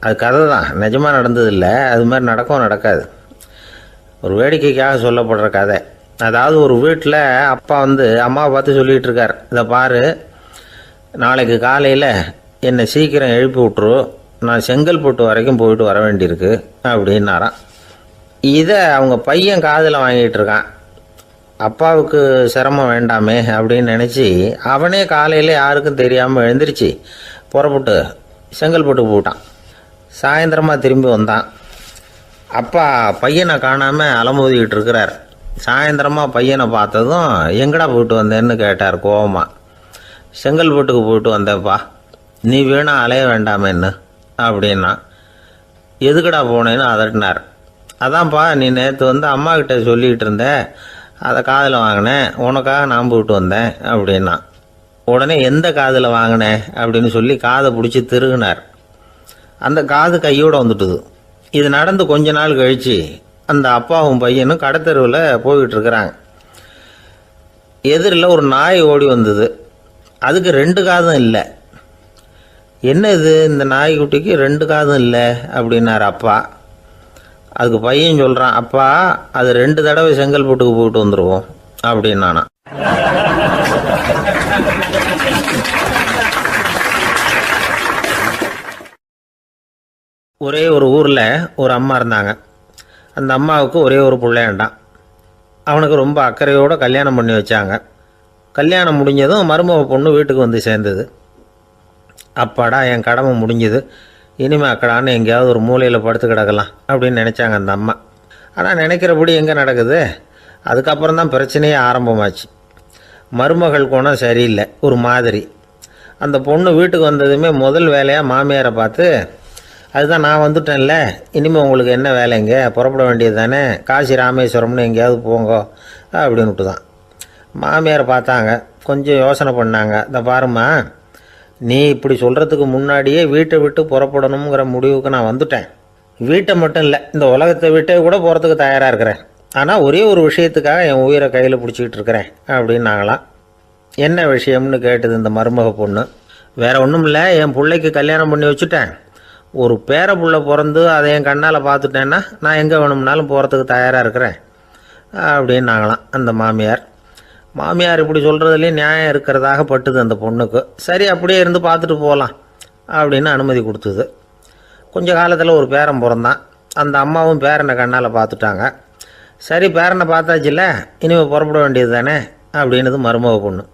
Speaker 1: அது கதை தான், நிஜமாக நடந்ததில்லை. அது மாதிரி நடக்கவும் நடக்காது. ஒரு வேடிக்கைக்காக சொல்லப்படுற கதை. அதாவது ஒரு வீட்டில் அப்பா அம்மாவை பார்த்து சொல்லிகிட்டு இருக்கார், இதை பாரு, நாளைக்கு காலையில் என்னை சீக்கிரம் எழுப்பி விட்ரு, நான் செங்கல்பட்டு வரைக்கும் போயிட்டு வர வேண்டியிருக்கு அப்படின்னாராம். இதை அவங்க பையன் காதில் வாங்கிட்டு இருக்கான். அப்பாவுக்கு சிரமம் வேண்டாமே அப்படின்னு நினச்சி அவனே காலையில் யாருக்கும் தெரியாமல் எழுந்திரிச்சு புறப்பட்டு செங்கல்பட்டுக்கு போட்டான். சாயந்தரமாக திரும்பி வந்தான். அப்பா பையனை காணாமல் அலமோதிக்கிட்டு இருக்கிறார். சாயந்தரமாக பையனை பார்த்ததும் எங்கடா போயிட்டு வந்தேன்னு கேட்டார் கோவமாக. செங்கல்பட்டுக்கு போயிட்டு வந்தேப்பா, நீ வேணா அலைய வேண்டாமேன்னு அப்படின்னா. எதுக்கடா போனேன்னு அதட்டினார். அதான்ப்பா, நீ நேற்று அம்மா கிட்ட சொல்லிக்கிட்டு இருந்த, அதை காதில் வாங்கினேன், உனக்காக நான் போயிட்டு வந்தேன் அப்படின்னா. உடனே எந்த காதில் வாங்கினேன் அப்படின்னு சொல்லி காதை பிடிச்சி திருகினார். அந்த காது கையோடு வந்துட்டுது. இது நடந்து கொஞ்ச நாள் கழித்து அந்த அப்பாவும் பையனும் கடத்தெருவில் போய்கிட்டு இருக்கிறாங்க. எதிரில் ஒரு நாய் ஓடி வந்தது. அதுக்கு 2 காதும் இல்லை. என்ன இது, இந்த நாய்க்குட்டிக்கு 2 காதும் இல்லை அப்படின்னார் அப்பா. அதுக்கு பையன் சொல்கிறான், அப்பா அது 2 தடவை செங்கல்பட்டுக்கு போயிட்டு வந்துடுவோம் அப்படின்னானா. ஒரே ஒரு ஊரில் ஒரு அம்மா இருந்தாங்க. அந்த அம்மாவுக்கு ஒரே ஒரு பிள்ளையாண்டான். அவனுக்கு ரொம்ப அக்கறையோடு கல்யாணம் பண்ணி வச்சாங்க. கல்யாணம் முடிஞ்சதும் மருமக பொண்ணு வீட்டுக்கு சேர்ந்தது. அப்பாடா, என் கடமை முடிஞ்சது, இனிமேல் அக்கடான்னு எங்கேயாவது ஒரு மூலையில் படுத்து கிடக்கலாம் அப்படின்னு நினச்சாங்க அந்த அம்மா. ஆனால் நினைக்கிறபடி எங்கே நடக்குது? அதுக்கப்புறம் தான் பிரச்சனையே ஆரம்பமாச்சு. மருமகள் குணம் சரியில்லை, ஒரு மாதிரி. அந்த பொண்ணு வீட்டுக்கு வந்ததுமே முதல் வேலையாக மாமியாரை பார்த்து, அதுதான் நான் வந்துட்டேன்ல, இனிமேல் உங்களுக்கு என்ன வேலைங்க, புறப்பட வேண்டியது தானே, காசி ராமேஸ்வரம்னு எங்கேயாவது போங்கோ அப்படின்னுட்டு தான். மாமியார் பார்த்தாங்க, கொஞ்சம் யோசனை பண்ணாங்க. இந்த பாருமா, நீ இப்படி சொல்கிறதுக்கு முன்னாடியே வீட்டை விட்டு புறப்படணுங்கிற முடிவுக்கு நான் வந்துட்டேன். வீட்டை மட்டும் இல்லை, இந்த உலகத்தை விட்டே கூட போகிறதுக்கு தயாராக இருக்கிறேன். ஆனால் ஒரே ஒரு விஷயத்துக்காக என் உயிரை கையில் பிடிச்சிக்கிட்டு இருக்கிறேன் அப்படின்னாங்களாம். என்ன விஷயம்னு கேட்டது இந்த மருமக பொண்ணு. வேறு ஒன்றும் இல்லை, என் பிள்ளைக்கு கல்யாணம் பண்ணி வச்சுட்டேன். ஒரு பேர புள்ள பிறந்து அதை என் கண்ணால் பார்த்துட்டேன்னா நான் எங்கே வேணும்னாலும் போகிறதுக்கு தயாராக இருக்கிறேன் அப்படின்னாங்களாம் அந்த மாமியார். மாமியார் இப்படி சொல்கிறதுலேயும் நியாயம் இருக்கிறதாக பட்டுது அந்த பொண்ணுக்கு. சரி, அப்படியே இருந்து பார்த்துட்டு போகலாம் அப்படின்னு அனுமதி கொடுத்தது. கொஞ்ச காலத்தில் ஒரு பேரன் பிறந்தான். அந்த அம்மாவும் பேரனை கண்ணால் பார்த்துட்டாங்க. சரி, பேரனை பார்த்தாச்சுல்ல, இனிமேல் புறப்பட வேண்டியது தானே அப்படின்னது மருமக பொண்ணு.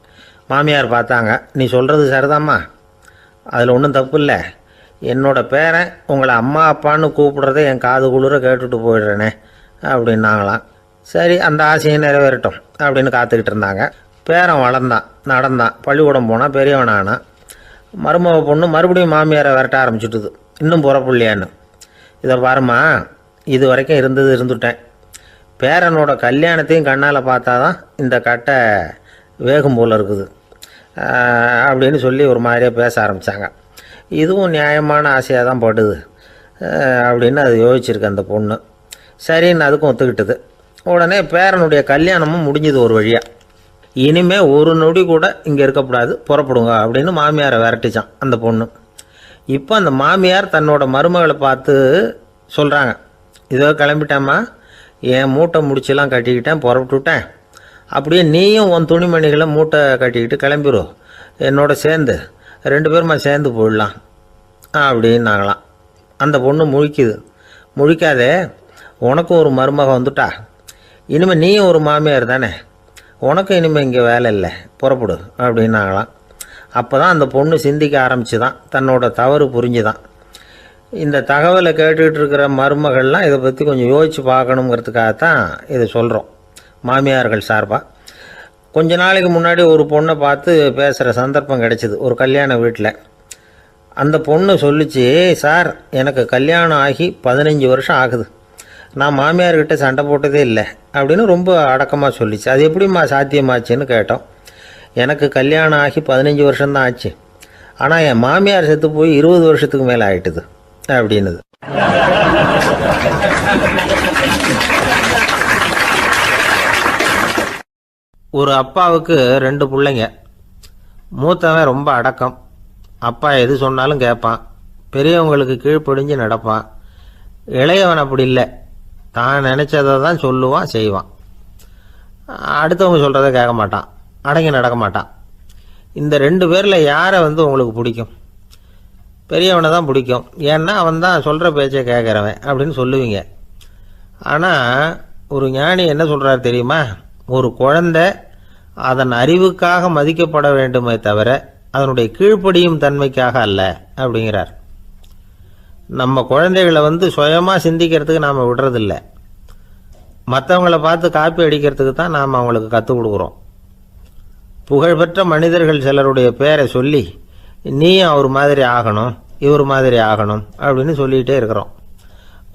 Speaker 1: மாமியார் பார்த்தாங்க, நீ சொல்கிறது சரிதாம்மா, அதில் ஒன்றும் தப்பு இல்லை. என்னோட பேரன் உங்களை அம்மா அப்பான்னு கூப்பிட்றதை என் காது குளிர கேட்டுட்டு போயிடுறேனே அப்படின்னாங்களாம். சரி, அந்த ஆசையை நிறைவேறட்டும் அப்படின்னு காத்துக்கிட்டு இருந்தாங்க. பேரன் வளர்ந்தான், நடந்தான், பள்ளிக்கூடம் போனால் பெரியவனானா. மருமக பொண்ணு மறுபடியும் மாமியாரை விரட்ட ஆரம்பிச்சுட்டுது, இன்னும் புறப்புள்ளியான்னு. இதை பாருமா, இது வரைக்கும் இருந்துட்டேன். பேரனோட கல்யாணத்தையும் கண்ணால் பார்த்தா தான் இந்த கட்டை வேகும் போல் இருக்குது அப்படின்னு சொல்லி ஒரு மாதிரியாக பேச ஆரம்பித்தாங்க. இதுவும் நியாயமான ஆசையாக தான் படுது அப்படின்னு அது யோசிச்சிருக்கு அந்த பொண்ணு. சரின்னு அதுக்கும் ஒத்துக்கிட்டது. உடனே பேரனுடைய கல்யாணமும் முடிஞ்சது ஒரு வழியாக. இனிமேல் ஒரு நொடி கூட இங்கே இருக்கக்கூடாது, புறப்படுங்க அப்படின்னு மாமியாரை விரட்டிச்சான் அந்த பொண்ணு. இப்போ அந்த மாமியார் தன்னோட மருமகளை பார்த்து சொல்கிறாங்க, இதோ கிளம்பிட்டேம்மா, என் மூட்டை முடிச்செல்லாம் கட்டிக்கிட்டேன், புறப்பட்டுவிட்டேன். அப்படியே நீயும் உன் துணிமணிகளை மூட்டை கட்டிக்கிட்டு கிளம்பிடும் என்னோட சேர்ந்து, 2 பேருமா சேர்ந்து போயிடலாம் அப்படின்னாங்களாம். அந்த பொண்ணு முழிக்குது. முழிக்காதே, உனக்கும் ஒரு மருமக வந்துட்டா, இனிமேல் நீயும் ஒரு மாமியார் தானே, உனக்கும் இனிமேல் இங்கே வேலை இல்லை, புறப்படு அப்படின்னாங்களாம். அப்போ தான் அந்த பொண்ணு சிந்திக்க ஆரம்பிச்சுதான், தன்னோட தவறு புரிஞ்சுதான். இந்த தகவலை கேட்டுக்கிட்டு இருக்கிற மருமகள்லாம் இதை பற்றி கொஞ்சம் யோசித்து பார்க்கணுங்கிறதுக்காகத்தான் இதை சொல்கிறோம் மாமியார்கள் சார்பாக. கொஞ்ச நாளைக்கு முன்னாடி ஒரு பொண்ணை பார்த்து பேசுகிற சந்தர்ப்பம் கிடைச்சிது ஒரு கல்யாண வீட்டில். அந்த பொண்ணு சொல்லிச்சு, சார் எனக்கு கல்யாணம் ஆகி 15 வருஷம் ஆகுது, நான் மாமியார்கிட்ட சண்டை போட்டதே இல்லை அப்படின்னு ரொம்ப அடக்கமாக சொல்லிச்சு. அது எப்படிம்மா சாத்தியமாச்சுன்னு கேட்டோம். எனக்கு கல்யாணம் ஆகி 15 வருஷம்தான் ஆச்சு, ஆனால் என் மாமியார் செத்து போய் 20 வருஷத்துக்கு மேலே ஆயிட்டுது அப்படின்னுது. ஒரு அப்பாவுக்கு 2 பிள்ளைங்க. மூத்தவன் ரொம்ப அடக்கம், அப்பா எது சொன்னாலும் கேட்பான், பெரியவங்களுக்கு கீழ்ப்படிஞ்சு நடப்பான். இளையவன் அப்படி இல்லை, தான் நினச்சதை தான் சொல்லுவான், செய்வான். அடுத்தவங்க சொல்கிறத கேட்க மாட்டான், அடங்கி நடக்க மாட்டான். இந்த 2 பேரில் யாரை உங்களுக்கு பிடிக்கும்? பெரியவனை தான் பிடிக்கும், ஏன்னா அவன் தான் சொல்கிற பேச்சை கேட்குறவன் அப்படின்னு சொல்லுவீங்க. ஆனால் ஒரு ஞானி என்ன சொல்கிறார் தெரியுமா? ஒரு குழந்தை அதன் அறிவுக்காக மதிக்கப்பட வேண்டுமே தவிர அதனுடைய கீழ்ப்படியும் தன்மைக்காக அல்ல அப்படிங்கிறார். நம்ம குழந்தைகளை சுயமாக சிந்திக்கிறதுக்கு நாம் விடுறதில்ல, மற்றவங்களை பார்த்து காப்பி அடிக்கிறதுக்கு தான் நாம் அவங்களுக்கு கற்றுக் கொடுக்குறோம். புகழ்பெற்ற மனிதர்கள் சிலருடைய பேரை சொல்லி நீயும் அவர் மாதிரி ஆகணும், இவர் மாதிரி ஆகணும் அப்படின்னு சொல்லிகிட்டே இருக்கிறோம்.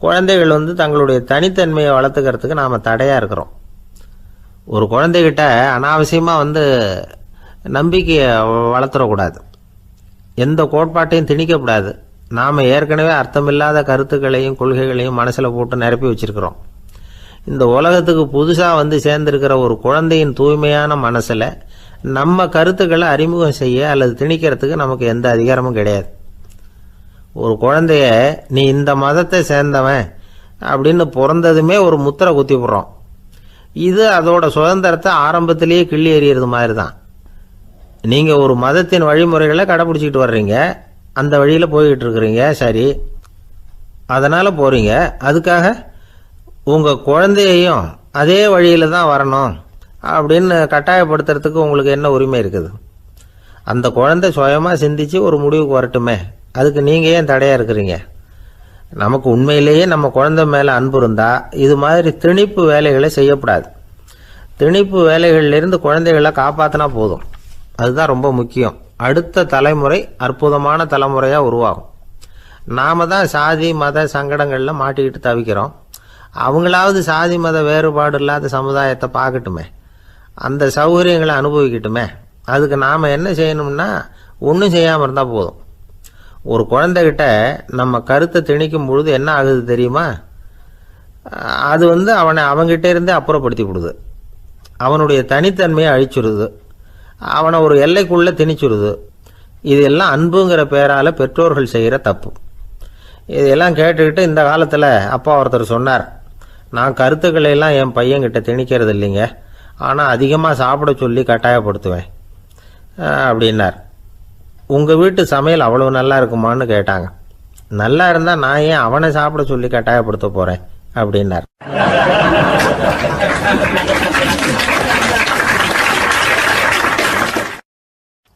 Speaker 1: குழந்தைகள் தங்களுடைய தனித்தன்மையை வளர்த்துக்கிறதுக்கு நாம் தடையாக இருக்கிறோம். ஒரு குழந்தைகிட்ட அனாவசியமாக நம்பிக்கையை வளர்த்துடக்கூடாது, எந்த கோட்பாட்டையும் திணிக்கக்கூடாது. நாம் ஏற்கனவே அர்த்தமில்லாத கருத்துக்களையும் கொள்கைகளையும் மனசில் போட்டு நிரப்பி வச்சுருக்கிறோம். இந்த உலகத்துக்கு புதுசாக சேர்ந்திருக்கிற ஒரு குழந்தையின் தூய்மையான மனசில் நம்ம கருத்துக்களை அறிமுகம் செய்ய அல்லது திணிக்கிறதுக்கு நமக்கு எந்த அதிகாரமும் கிடையாது. ஒரு குழந்தைய நீ இந்த மதத்தை சேர்ந்தவன் அப்படின்னு பிறந்ததுமே ஒரு முத்திரை குத்தி போடுறோம். இது அதோட சுதந்திரத்தை ஆரம்பத்திலேயே கிள்ளி எறிகிறது மாதிரி தான். நீங்கள் ஒரு மதத்தின் வழிமுறைகளை கடைப்பிடிச்சிக்கிட்டு வர்றீங்க, அந்த வழியில் போய்கிட்டு இருக்கிறீங்க, சரி, அதனால் போகிறீங்க. அதுக்காக உங்கள் குழந்தையையும் அதே வழியில் தான் வரணும் அப்படின்னு கட்டாயப்படுத்துறதுக்கு உங்களுக்கு என்ன உரிமை இருக்குது? அந்த குழந்தை சுயமாக சிந்திச்சு ஒரு முடிவுக்கு வரட்டுமே, அதுக்கு நீங்கள் ஏன் தடையாக இருக்கிறீங்க? நமக்கு உண்மையிலேயே நம்ம குழந்தை மேலே அன்பு இருந்தால் இது மாதிரி திணிப்பு வேலைகளை செய்யக்கூடாது. திணிப்பு வேலைகளிலிருந்து குழந்தைகளை காப்பாற்றினா போதும், அதுதான் ரொம்ப முக்கியம். அடுத்த தலைமுறை அற்புதமான தலைமுறையாக உருவாகும். நாம் தான் சாதி மத சங்கடங்களில் மாட்டிக்கிட்டு தவிக்கிறோம். அவங்களாவது சாதி மத வேறுபாடு இல்லாத சமுதாயத்தை பார்க்கட்டுமே, அந்த சௌகரியங்களை அனுபவிக்கட்டுமே. அதுக்கு நாம் என்ன செய்யணும்னா ஒன்றும் செய்யாமல் இருந்தால் போதும். ஒரு குழந்தைகிட்ட நம்ம கருத்தை திணிக்கும் பொழுது என்ன ஆகுது தெரியுமா? அது அவனை அவங்ககிட்ட இருந்தே அப்புறப்படுத்தி விடுது, அவனுடைய தனித்தன்மையை அழிச்சுடுது, அவனை ஒரு எல்லைக்குள்ளே திணிச்சுடுது. இதெல்லாம் அன்புங்கிற பேரால் பெற்றோர்கள் செய்கிற தப்பு. இதெல்லாம் கேட்டுக்கிட்டு இந்த காலத்தில் அப்பா ஒருத்தர் சொன்னார், நான் கருத்துக்களை எல்லாம் என் பையன்கிட்ட திணிக்கிறது இல்லைங்க, ஆனால் அதிகமாக சாப்பிட சொல்லி கட்டாயப்படுத்துவேன் அப்படின்னார். உங்கள் வீட்டு சமையல் அவ்வளவு நல்லா இருக்குமான்னு கேட்டாங்க. நல்லா இருந்தால் நான் ஏன் அவனை சாப்பிட சொல்லி கட்டாயப்படுத்த போகிறேன் அப்படின்னார்.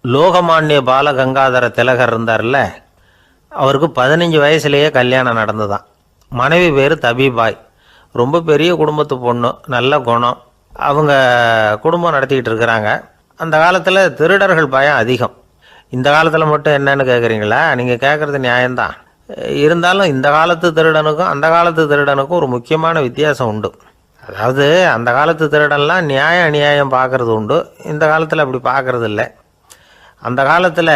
Speaker 1: லோகமானிய பாலகங்காதர திலகர் இருந்தார்ல, அவருக்கு 15 வயசுலேயே கல்யாணம் நடந்துதான். மனைவி பேர் தபிபாய், ரொம்ப பெரிய குடும்பத்து பொண்ணு, நல்ல குணம். அவங்க குடும்பம் நடத்திக்கிட்டு இருக்கிறாங்க. அந்த காலத்தில் திருடர்கள் பயம் அதிகம். இந்த காலத்தில் மட்டும் என்னன்னு கேட்குறீங்களா? நீங்கள் கேட்குறது நியாயம்தான். இருந்தாலும் இந்த காலத்து திருடனுக்கும் அந்த காலத்து திருடனுக்கும் ஒரு முக்கியமான வித்தியாசம் உண்டு. அதாவது அந்த காலத்து திருடன்லாம் நியாயம் அநியாயம் பார்க்குறது உண்டு, இந்த காலத்தில் அப்படி பார்க்குறது இல்லை. அந்த காலத்தில்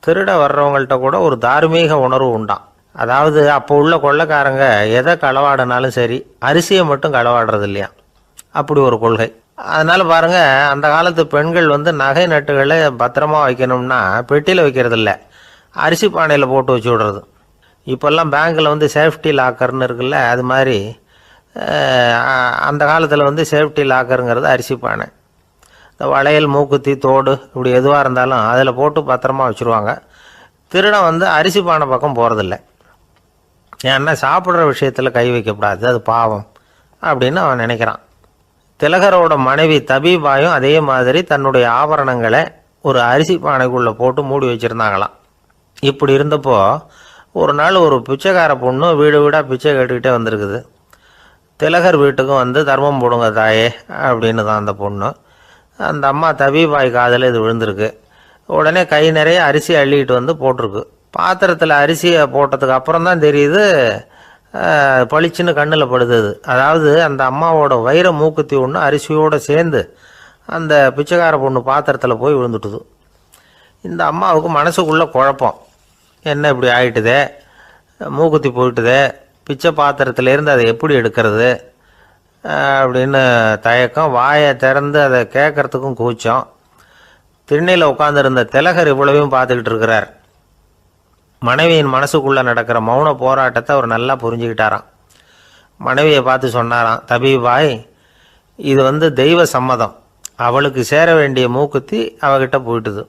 Speaker 1: திருட வர்றவங்கள்ட்ட கூட ஒரு தார்மீக உணர்வு உண்டாம். அதாவது அப்போ உள்ள கொள்ளைக்காரங்க எதை களவாடினாலும் சரி, அரிசியை மட்டும் களவாடுறது இல்லையா, அப்படி ஒரு கொள்கை. அதனால் பாருங்கள், அந்த காலத்து பெண்கள் நகை நட்டுகளை பத்திரமா வைக்கணும்னா பெட்டியில் வைக்கிறது இல்லை, அரிசி பானையில் போட்டு வச்சு விடுறது. இப்போல்லாம் பேங்க்கில் வந்து சேஃப்டி லாக்கர்னு இருக்குல்ல, அது மாதிரி அந்த காலத்தில் வந்து சேஃப்டி லாக்கருங்கிறது அரிசி பானை. இந்த வளையல், மூக்குத்தி, தோடு இப்படி எதுவாக இருந்தாலும் அதில் போட்டு பத்திரமா வச்சுருவாங்க. திருடன் வந்து அரிசி பானை பக்கம் போகிறதில்ல. ஏன்னா சாப்பிட்ற விஷயத்தில் கை வைக்கக்கூடாது, அது பாவம் அப்படின்னு அவன் நினைக்கிறான். திலகரோட மனைவி தபீபாயும் அதே மாதிரி தன்னுடைய ஆபரணங்களை ஒரு அரிசி பானைக்குள்ளே போட்டு மூடி வச்சுருந்தாங்களாம். இப்படி இருந்தப்போ ஒரு நாள் ஒரு பிச்சைக்கார பொண்ணு வீடு வீடாக பிச்சை கேட்டுக்கிட்டே வந்திருக்குது. திலகர் வீட்டுக்கும் வந்து தர்மம் போடுங்க தாயே அப்படின்னு தான் அந்த பொண்ணு. அந்த அம்மா தபீபாய் காதில் இது விழுந்திருக்கு. உடனே கை நிறைய அரிசி அள்ளிக்கிட்டு வந்து போட்டிருக்கு. பாத்திரத்தில் அரிசியை போட்டதுக்கு அப்புறம் தான் தெரியுது பளிச்சுன்னு கண்ணில் படுது. அதாவது அந்த அம்மாவோட வைர மூக்குத்தி ஒன்று அரிசியோடு சேர்ந்து அந்த பிச்சைக்கார பொண்ணு பாத்திரத்தில் போய் விழுந்துட்டுது. இந்த அம்மாவுக்கு மனசுக்குள்ளே குழப்பம், என்ன இப்படி ஆகிட்டுதே, மூக்குத்தி போயிட்டுதே, பிச்சை பாத்திரத்துலேருந்து அதை எப்படி எடுக்கிறது அப்படின்னு தயக்கம். வாயை திறந்து அதை கேட்கறதுக்கும் கூச்சம். திண்ணையில் உட்காந்துருந்த திலகர் இவ்வளவையும் பார்த்துக்கிட்டு இருக்கிறார். மனைவியின் மனசுக்குள்ளே நடக்கிற மௌன போராட்டத்தை அவர் நல்லா புரிஞ்சுக்கிட்டாராம். மனைவியை பார்த்து சொன்னாராம், தபீபாய், இது வந்து தெய்வ சம்மதம். அவளுக்கு சேர வேண்டிய மூக்குத்தி அவகிட்ட போயிட்டுது.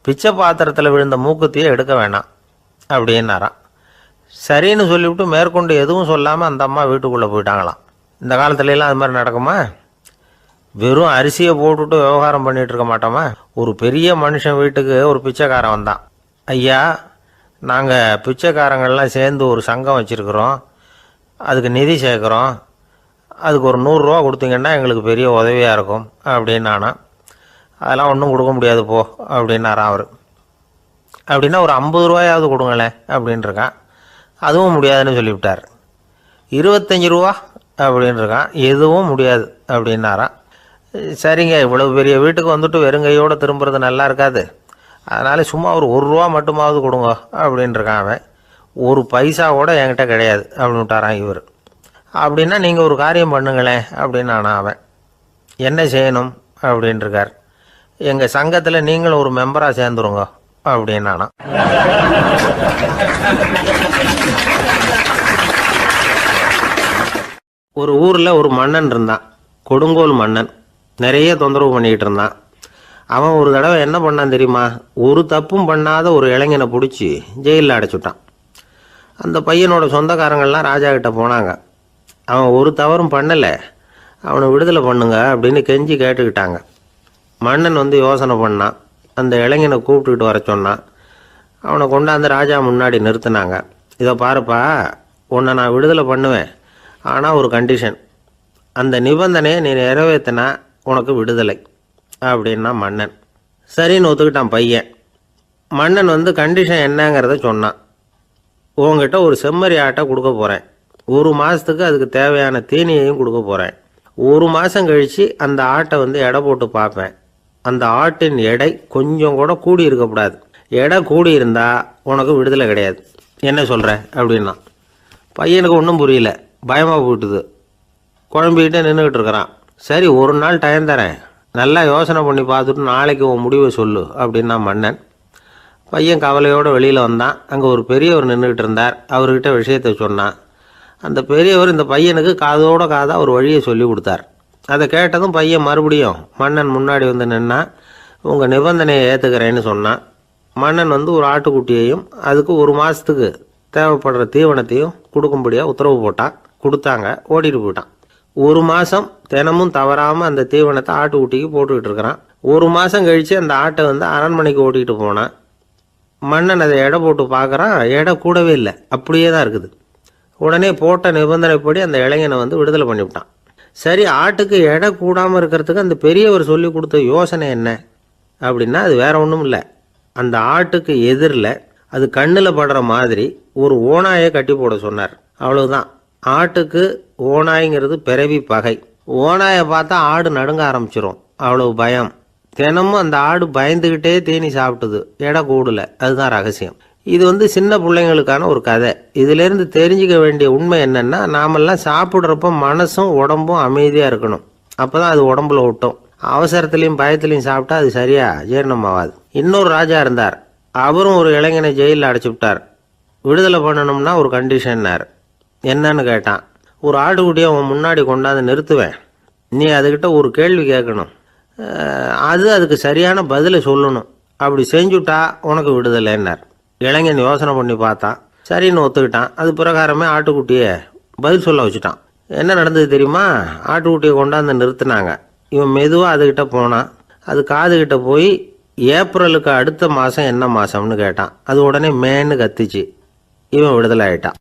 Speaker 1: பிச்சை பாத்திரத்தில் விழுந்த மூக்குத்தியை எடுக்க வேணாம் அப்படின்னாராம். சரின்னு சொல்லிவிட்டு மேற்கொண்டு எதுவும் சொல்லாமல் அந்த அம்மா வீட்டுக்குள்ளே போயிட்டாங்களாம். இந்த காலத்துலலாம் அது மாதிரி நடக்குமா? வெறும் அரிசியை போட்டுவிட்டு விவகாரம் பண்ணிகிட்டு இருக்க மாட்டோமா? ஒரு பெரிய மனுஷன் வீட்டுக்கு ஒரு பிச்சைக்காரன் வந்தான். ஐயா, நாங்கள் பிச்சைக்காரங்கள்லாம் சேர்ந்து ஒரு சங்கம் வச்சுருக்குறோம், அதுக்கு நிதி சேர்க்குறோம், அதுக்கு ஒரு 100 ரூபா கொடுத்தீங்கன்னா எங்களுக்கு பெரிய உதவியாக இருக்கும் அப்படின்னானா. அதெல்லாம் ஒன்றும் கொடுக்க முடியாது போ அப்படின்னாரான் அவர். அப்படின்னா ஒரு 50 ரூபாயாவது கொடுங்களேன் அப்படின்ட்டுருக்கான். அதுவும் முடியாதுன்னு சொல்லிவிட்டார். 25 ரூபா அப்படின்ட்டுருக்கான். எதுவும் முடியாது அப்படின்னாரான். சரிங்க, இவ்வளவு பெரிய வீட்டுக்கு வந்துட்டு வெறுங்கையோடு திரும்புறது நல்லா இருக்காது, அதனால் சும்மா ஒரு 1 ரூபா மட்டுமாவது கொடுங்க அப்படின்ட்டுருக்கான் அவன். ஒரு பைசா கூட என்கிட்ட கிடையாது அப்படின்னு விட்டாரான் இவர். அப்படின்னா நீங்கள் ஒரு காரியம் பண்ணுங்களேன் அப்படின்னானா அவன். என்ன செய்யணும் அப்படின்ட்டுருக்கார். எங்கள் சங்கத்தில் நீங்களும் ஒரு மெம்பராக சேர்ந்துருங்க அப்படின்னானா. ஒரு ஊரில் ஒரு மன்னன் இருந்தான், கொடுங்கோல் மன்னன். நிறைய தொந்தரவு பண்ணிக்கிட்டு இருந்தான். அவன் ஒரு தடவை என்ன பண்ணான் தெரியுமா? ஒரு தப்பும் பண்ணாத ஒரு இளைஞனை பிடிச்சி ஜெயிலில் அடைச்சுட்டான். அந்த பையனோட சொந்தக்காரங்கள்லாம் ராஜா கிட்ட போனாங்க. அவன் ஒரு தவறும் பண்ணலை, அவனை விடுதலை பண்ணுங்க அப்படின்னு கெஞ்சி கேட்டுக்கிட்டாங்க. மன்னன் வந்து யோசனை பண்ணான். அந்த இளைஞனை கூப்பிட்டுக்கிட்டு வர சொன்னான். அவனை கொண்டாந்து ராஜா முன்னாடி நிறுத்தினாங்க. இதை பாருப்பா, உன்னை நான் விடுதலை பண்ணுவேன், ஆனால் ஒரு கண்டிஷன். அந்த நிபந்தனையை நீ நிறைவேற்றினா உனக்கு விடுதலை அப்படின்னா மன்னன். சரின்னு ஒத்துக்கிட்டான் பையன். மன்னன் வந்து கண்டிஷன் என்னங்கிறத சொன்னான். உங்ககிட்ட ஒரு செம்மறி ஆட்டை கொடுக்க போகிறேன், 1 மாதத்துக்கு அதுக்கு தேவையான தீனியையும் கொடுக்க போகிறேன். 1 மாதம் கழித்து அந்த ஆட்டை வந்து எடை போட்டு பார்ப்பேன். அந்த ஆட்டின் எடை கொஞ்சம் கூட கூடி இருக்கக்கூடாது. எடை கூடி இருந்தால் உனக்கு விடுதலை கிடையாது. என்ன சொல்கிற அப்படின்னா. பையனுக்கு ஒன்றும் புரியல, பயமாக போயிட்டுது. குழம்பிக்கிட்டே நின்றுக்கிட்டு இருக்கிறான். சரி, ஒரு நாள் டைம் தரேன், நல்லா யோசனை பண்ணி பார்த்துட்டு நாளைக்கு உன் முடிவை சொல்லு அப்படின்னா மன்னன். பையன் கவலையோடு வெளியில் வந்தான். அங்கே ஒரு பெரியவர் நின்றுக்கிட்டு இருந்தார். அவர்கிட்ட விஷயத்தை சொன்னான். அந்த பெரியவர் இந்த பையனுக்கு காதோட காதாக ஒரு வழியை சொல்லி கொடுத்தார். அதை கேட்டதும் பையன் மறுபடியும் மன்னன் முன்னாடி வந்து நின்னா. உங்கள் நிபந்தனையை ஏற்றுக்கிறேன்னு சொன்னான். மன்னன் வந்து ஒரு ஆட்டுக்குட்டியையும் அதுக்கு 1 மாதத்துக்கு தேவைப்படுற தீவனத்தையும் கொடுக்கும்படியாக உத்தரவு போட்டான். கொடுத்தாங்க, ஓடிட்டு போயிட்டான். 1 மாதம் தினமும் தவறாமல் அந்த தீவனத்தை ஆட்டுக்குட்டிக்கு போட்டுக்கிட்டு இருக்கிறான். 1 மாதம் கழித்து அந்த ஆட்டை வந்து அரண்மனைக்கு ஓட்டிகிட்டு போனான். மன்னன் அதை எடை போட்டு பார்க்குறான், எடை கூடவே இல்லை, அப்படியே தான் இருக்குது. உடனே போட்ட நிபந்தனைப்படி அந்த இளைஞனை வந்து விடுதலை பண்ணிவிட்டான். சரி, ஆட்டுக்கு எடை கூடாமல் இருக்கிறதுக்கு அந்த பெரியவர் சொல்லி கொடுத்த யோசனை என்ன அப்படின்னா, அது வேற ஒன்றும் இல்லை. அந்த ஆட்டுக்கு எதிரில் அது கண்ணில் படுற மாதிரி ஒரு ஓநாயை கட்டி போட சொன்னார். அவ்வளவுதான். ஆட்டுக்கு ஓநாய்ங்கிறது பிறவி பகை. ஓநாயை பார்த்தா ஆடு நடுங்க ஆரம்பிச்சிடும், அவ்வளவு பயம். தினமும் அந்த ஆடு பயந்துக்கிட்டே தீனி சாப்பிட்டுது, எடை கூடல. அதுதான் ரகசியம். இது வந்து சின்ன பிள்ளைங்களுக்கான ஒரு கதை. இதிலேருந்து தெரிஞ்சிக்க வேண்டிய உண்மை என்னென்னா, நாமெல்லாம் சாப்பிட்றப்ப மனசும் உடம்பும் அமைதியாக இருக்கணும். அப்போ தான் அது உடம்புல ஒட்டும். அவசரத்துலேயும் பயத்துலையும் சாப்பிட்டா அது சரியாக ஜீரணம் ஆகாது. இன்னொரு ராஜா இருந்தார். அவரும் ஒரு இளைஞனை ஜெயிலில் அடைச்சி விட்டார். விடுதலை பண்ணணும்னா ஒரு கண்டிஷன்னார். என்னன்னு கேட்டான். ஒரு ஆட்டுக்குட்டியை அவன் முன்னாடி கொண்டாந்து நிறுத்துவேன், நீ அதுக்கிட்ட ஒரு கேள்வி கேட்கணும், அதுக்கு சரியான பதிலை சொல்லணும், அப்படி செஞ்சுட்டா உனக்கு விடுதலைன்னார். இளைஞன் யோசனை பண்ணி பார்த்தான், சரின்னு ஒத்துக்கிட்டான். அது பிரகாரமே ஆட்டுக்குட்டியை பதில் சொல்ல வச்சுட்டான். என்ன நடந்தது தெரியுமா? ஆட்டுக்குட்டியை கொண்டாந்து நிறுத்தினாங்க. இவன் மெதுவாக அதுக்கிட்ட போனான். அது காதுகிட்ட போய் ஏப்ரலுக்கு அடுத்த மாதம் என்ன மாதம்னு கேட்டான். அது உடனே மேன்னு கத்திச்சு. இவன் விடுதலை ஆயிட்டான்.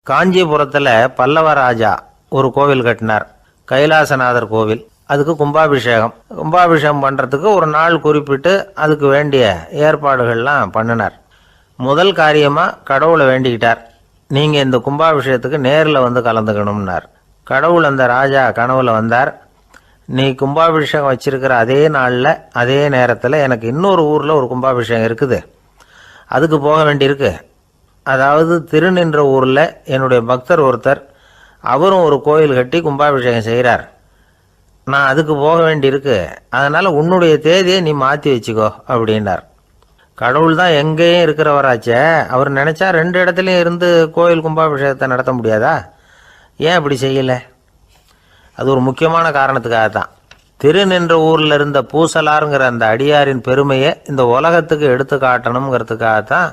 Speaker 1: காஞ்சிபுரத்தில் பல்லவ ராஜா ஒரு கோவில் கட்டினார், கைலாசநாதர் கோவில். அதுக்கு கும்பாபிஷேகம் பண்ணுறதுக்கு ஒரு நாள் குறிப்பிட்டு அதுக்கு வேண்டிய ஏற்பாடுகள்லாம் பண்ணினார். முதல் காரியமாக கடவுளை வேண்டிக்கிட்டார், நீங்கள் இந்த கும்பாபிஷேகத்துக்கு நேரில் வந்து கலந்துக்கணும்னார். கடவுள் அந்த ராஜா கனவுல வந்தார். நீ கும்பாபிஷேகம் வச்சிருக்கிற அதே நாளில் அதே நேரத்தில் எனக்கு இன்னொரு ஊரில் ஒரு கும்பாபிஷேகம் இருக்குது, அதுக்கு போக வேண்டியிருக்கு. அதாவது திருநின்ற ஊரில் என்னுடைய பக்தர் ஒருத்தர், அவரும் ஒரு கோயில் கட்டி கும்பாபிஷேகம் செய்கிறார், நான் அதுக்கு போக வேண்டியிருக்கு, அதனால் உன்னுடைய தேதியை நீ மாற்றி வச்சுக்கோ அப்படின்னார். கடவுள் தான் எங்கேயும் இருக்கிறவராச்சே, அவர் நினச்சா 2 இடத்துலையும் இருந்து கோயில் கும்பாபிஷேகத்தை நடத்த முடியாதா? ஏன் அப்படி செய்யலை? அது ஒரு முக்கியமான காரணத்துக்காக தான். திருநின்ற ஊரில் இருந்த பூசலாருங்கிற அந்த அடியாரின் பெருமையை இந்த உலகத்துக்கு எடுத்து காட்டணுங்கிறதுக்காகத்தான்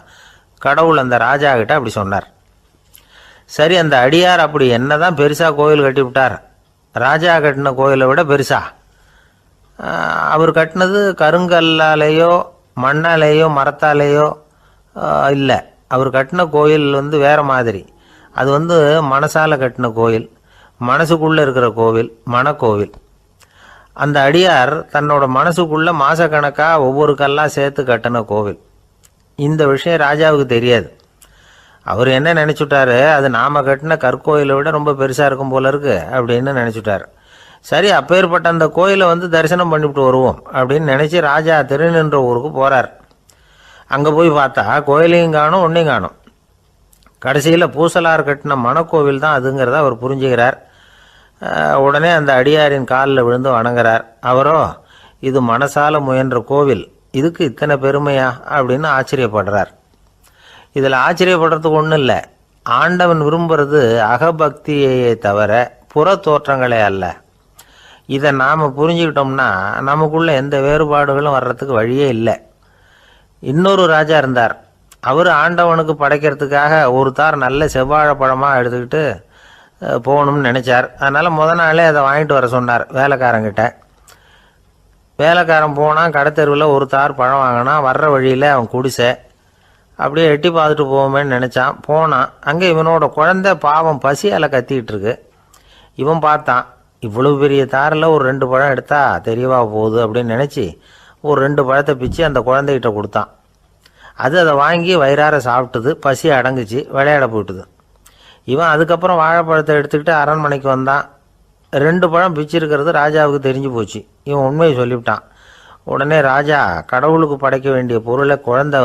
Speaker 1: கடவுள் அந்த ராஜா கிட்ட அப்படி சொன்னார். சரி, அந்த அடியார் அப்படி என்னதான் பெருசாக கோயில் கட்டி விட்டார்? ராஜா கட்டின கோயிலை விட பெருசா? அவர் கட்டினது கருங்கல்லாலேயோ மண்ணாலேயோ மரத்தாலேயோ இல்லை. அவர் கட்டின கோயில் வேறு மாதிரி. அது மனசால கட்டின கோயில், மனசுக்குள்ளே இருக்கிற கோவில், மனக்கோவில். அந்த அடியார் தன்னோட மனசுக்குள்ளே மாதக்கணக்காக ஒவ்வொரு கல்லாக சேர்த்து கட்டின கோவில். இந்த விஷயம் ராஜாவுக்கு தெரியாது. அவர் என்ன நினச்சுட்டாரு, அது நாம் கட்டின கற்கோயிலை விட ரொம்ப பெருசாக இருக்கும் போல இருக்கு அப்படின்னு நினச்சிட்டார். சரி, அப்பேற்பட்ட அந்த கோயிலை தரிசனம் பண்ணிவிட்டு வருவோம் அப்படின்னு நினச்சி ராஜா திருநின்ற ஊருக்கு போகிறார். அங்கே போய் பார்த்தா கோயிலையும் காணும், ஒன்றையும் காணும். கடைசியில் பூசலார் கட்டின மனக்கோவில் தான் அதுங்கிறத அவர் புரிஞ்சுக்கிறார். உடனே அந்த அடியாரின் காலில் விழுந்து வணங்குறார். அவரோ, இது மனசால முயன்ற கோவில், இதுக்கு இத்தனை பெருமையா அப்படின்னு ஆச்சரியப்படுறார். இதில் ஆச்சரியப்படுறதுக்கு ஒன்றும் இல்லை. ஆண்டவன் விரும்புறது அகபக்தியையே தவிர புற தோற்றங்களே அல்ல. இதை நாம் புரிஞ்சுக்கிட்டோம்னா நமக்குள்ள எந்த வேறுபாடுகளும் வர்றதுக்கு வழியே இல்லை. இன்னொரு ராஜா இருந்தார். அவர் ஆண்டவனுக்கு படைக்கிறதுக்காக ஒரு தார் நல்ல செவ்வாழை பழமாக எடுத்துக்கிட்டு போகணும்னு நினச்சார். அதனால் முத நாளே அதை வாங்கிட்டு வர சொன்னார் வேலைக்காரங்கிட்ட. வேலைக்காரன் போனால் கடைத்தெருவில் ஒரு தார் பழம் வாங்கினான். வர்ற வழியில் அவன் குடிசை. அப்படியே எட்டி பார்த்துட்டு போவோமேன்னு நினச்சான். போனான். அங்கே இவனோட குழந்தை பாவம் பசியால் கத்திக்கிட்டு இருக்கு. இவன் பார்த்தான், இவ்வளவு பெரிய தாரில் ஒரு 2 பழம் எடுத்தா தெரியவா போகுது அப்படின்னு நினச்சி ஒரு 2 பழத்தை பிச்சு அந்த குழந்தைகிட்ட கொடுத்தான். அது அதை வாங்கி வயிறார சாப்பிட்டுது. பசி அடங்குச்சு, விளையாட போயிட்டுது. இவன் அதுக்கப்புறம் வாழைப்பழத்தை எடுத்துக்கிட்டு அரண்மனைக்கு வந்தான். 2 பழம் பிச்சிருக்கிறது ராஜாவுக்கு தெரிஞ்சு போச்சு. இவன் உண்மையை சொல்லிவிட்டான். உடனே ராஜா, கடவுளுக்கு படைக்க வேண்டிய பொருளை குழந்தை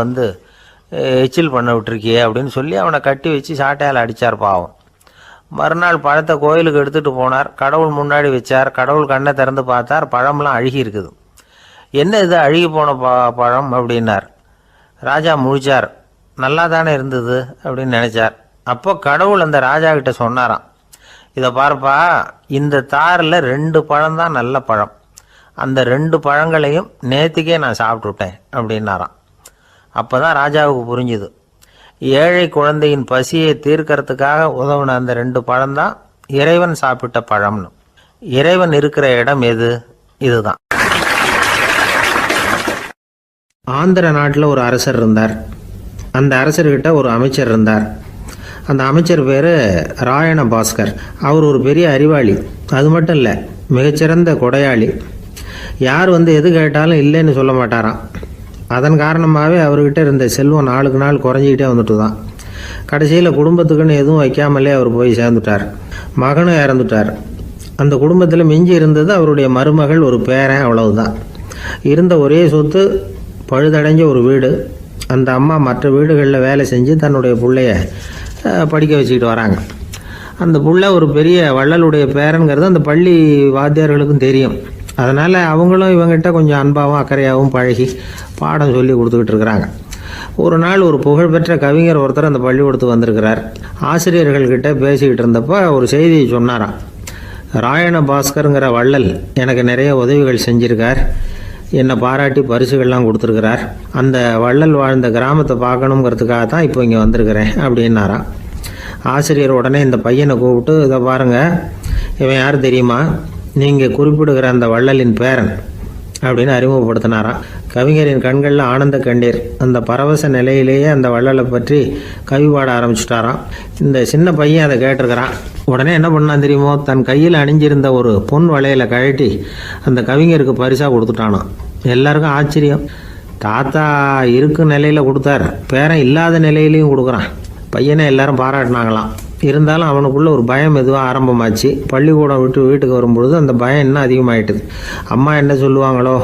Speaker 1: எச்சில் பண்ண விட்டுருக்கியே அப்படின்னு சொல்லி அவனை கட்டி வச்சு சாட்டையால் அடித்தார் பாவம். மறுநாள் பழத்தை கோயிலுக்கு எடுத்துகிட்டு போனார். கடவுள் முன்னாடி வச்சார். கடவுள் கண்ணை திறந்து பார்த்தார், பழம்லாம் அழுகி இருக்குது. என்ன இது அழுகி போன பழம் அப்படின்னார். ராஜா முழிச்சார். நல்லா தானே இருந்தது அப்படின்னு நினச்சார். அப்போ கடவுள் அந்த ராஜா கிட்ட சொன்னாராம், இதை பார்ப்பா, இந்த தாரில் 2 பழம் தான் நல்ல பழம், அந்த 2 பழங்களையும் நேற்றுக்கே நான் சாப்பிட்டுட்டேன் அப்படின்னாராம். அப்போ தான் ராஜாவுக்கு புரிஞ்சுது, ஏழை குழந்தையின் பசியை தீர்க்கறதுக்காக உதவுன அந்த 2 பழம்தான் இறைவன் சாப்பிட்ட பழம்னு. இறைவன் இருக்கிற இடம் எது? இதுதான். ஆந்திர நாட்டில் ஒரு அரசர் இருந்தார். அந்த அரசர்கிட்ட ஒரு அமைச்சர் இருந்தார். அந்த அமைச்சர் பேர் ராயண பாஸ்கர். அவர் ஒரு பெரிய அறிவாளி. அது மட்டும் இல்லை, மிகச்சிறந்த கொடையாளி. யார் எது கேட்டாலும் இல்லைன்னு சொல்ல மாட்டாராம். அதன் காரணமாகவே அவர்கிட்ட இருந்த செல்வம் நாளுக்கு நாள் குறைஞ்சிக்கிட்டே வந்துட்டு தான். கடைசியில் குடும்பத்துக்குன்னு எதுவும் வைக்காமலே அவர் போய் சேர்ந்துட்டார். மகனும் இறந்துட்டார். அந்த குடும்பத்தில் மிஞ்சி இருந்தது அவருடைய மருமகள், ஒரு பேரன், அவ்வளவுதான். இருந்த ஒரே சொத்து பழுதடைஞ்ச ஒரு வீடு. அந்த அம்மா மற்ற வீடுகளில் வேலை செஞ்சு தன்னுடைய பிள்ளைய படிக்க வச்சுக்கிட்டு வராங்க. அந்த புள்ள ஒரு பெரிய வள்ளலுடைய பேரன்கிறது அந்த பள்ளி வாத்தியார்களுக்கும் தெரியும். அதனால் அவங்களும் இவங்ககிட்ட கொஞ்சம் அன்பாகவும் அக்கறையாகவும் பழகி பாடம் சொல்லி கொடுத்துக்கிட்டு இருக்கிறாங்க. ஒரு நாள் ஒரு புகழ்பெற்ற கவிஞர் ஒருத்தர் அந்த பள்ளிக்கூடத்துக்கு வந்திருக்கிறார். ஆசிரியர்கள்கிட்ட பேசிக்கிட்டு இருந்தப்போ ஒரு செய்தியை சொன்னாராம். ராயண பாஸ்கருங்கிற வள்ளல் எனக்கு நிறைய உதவிகள் செஞ்சுருக்கார், என்னை பாராட்டி பரிசுகள்லாம் கொடுத்துருக்கிறார். அந்த வள்ளல் வாழ்ந்த கிராமத்தை பார்க்கணுங்கிறதுக்காக தான் இப்போ இங்கே வந்திருக்கிறேன் அப்படின்னாராம். ஆசிரியர் உடனே இந்த பையனை கூப்பிட்டு, இதை பாருங்கள், இவன் யார் தெரியுமா, நீங்கள் குறிப்பிடுகிற அந்த வள்ளலின் பேரன் அப்படின்னு அறிமுகப்படுத்தினாராம். கவிஞரின் கண்களில் ஆனந்த கண்ணீர். அந்த பரவச நிலையிலேயே அந்த வள்ளலை பற்றி கவி பாட ஆரம்பிச்சுட்டாராம். இந்த சின்ன பையன் அதை கேட்டிருக்கிறான். உடனே என்ன பண்ணான் தெரியுமோ, தன் கையில் அணிஞ்சிருந்த ஒரு பொன் வளையலை கழட்டி அந்த கவிஞருக்கு பரிசாக கொடுத்துட்டானான். எல்லாருக்கும் ஆச்சரியம். தாத்தா இருக்கும் நிலையில் கொடுத்தார், பேரன் இல்லாத நிலையிலையும் கொடுக்குறான். பையனை எல்லாரும் பாராட்டினாங்களாம். இருந்தாலும் அவனுக்குள்ள ஒரு பயம் எதுவாக ஆரம்பமாச்சு. பள்ளிக்கூடம் விட்டு வீட்டுக்கு வரும்பொழுது அந்த பயம் இன்னும் அதிகமாகிட்டுது. அம்மா என்ன சொல்லுவாங்களோ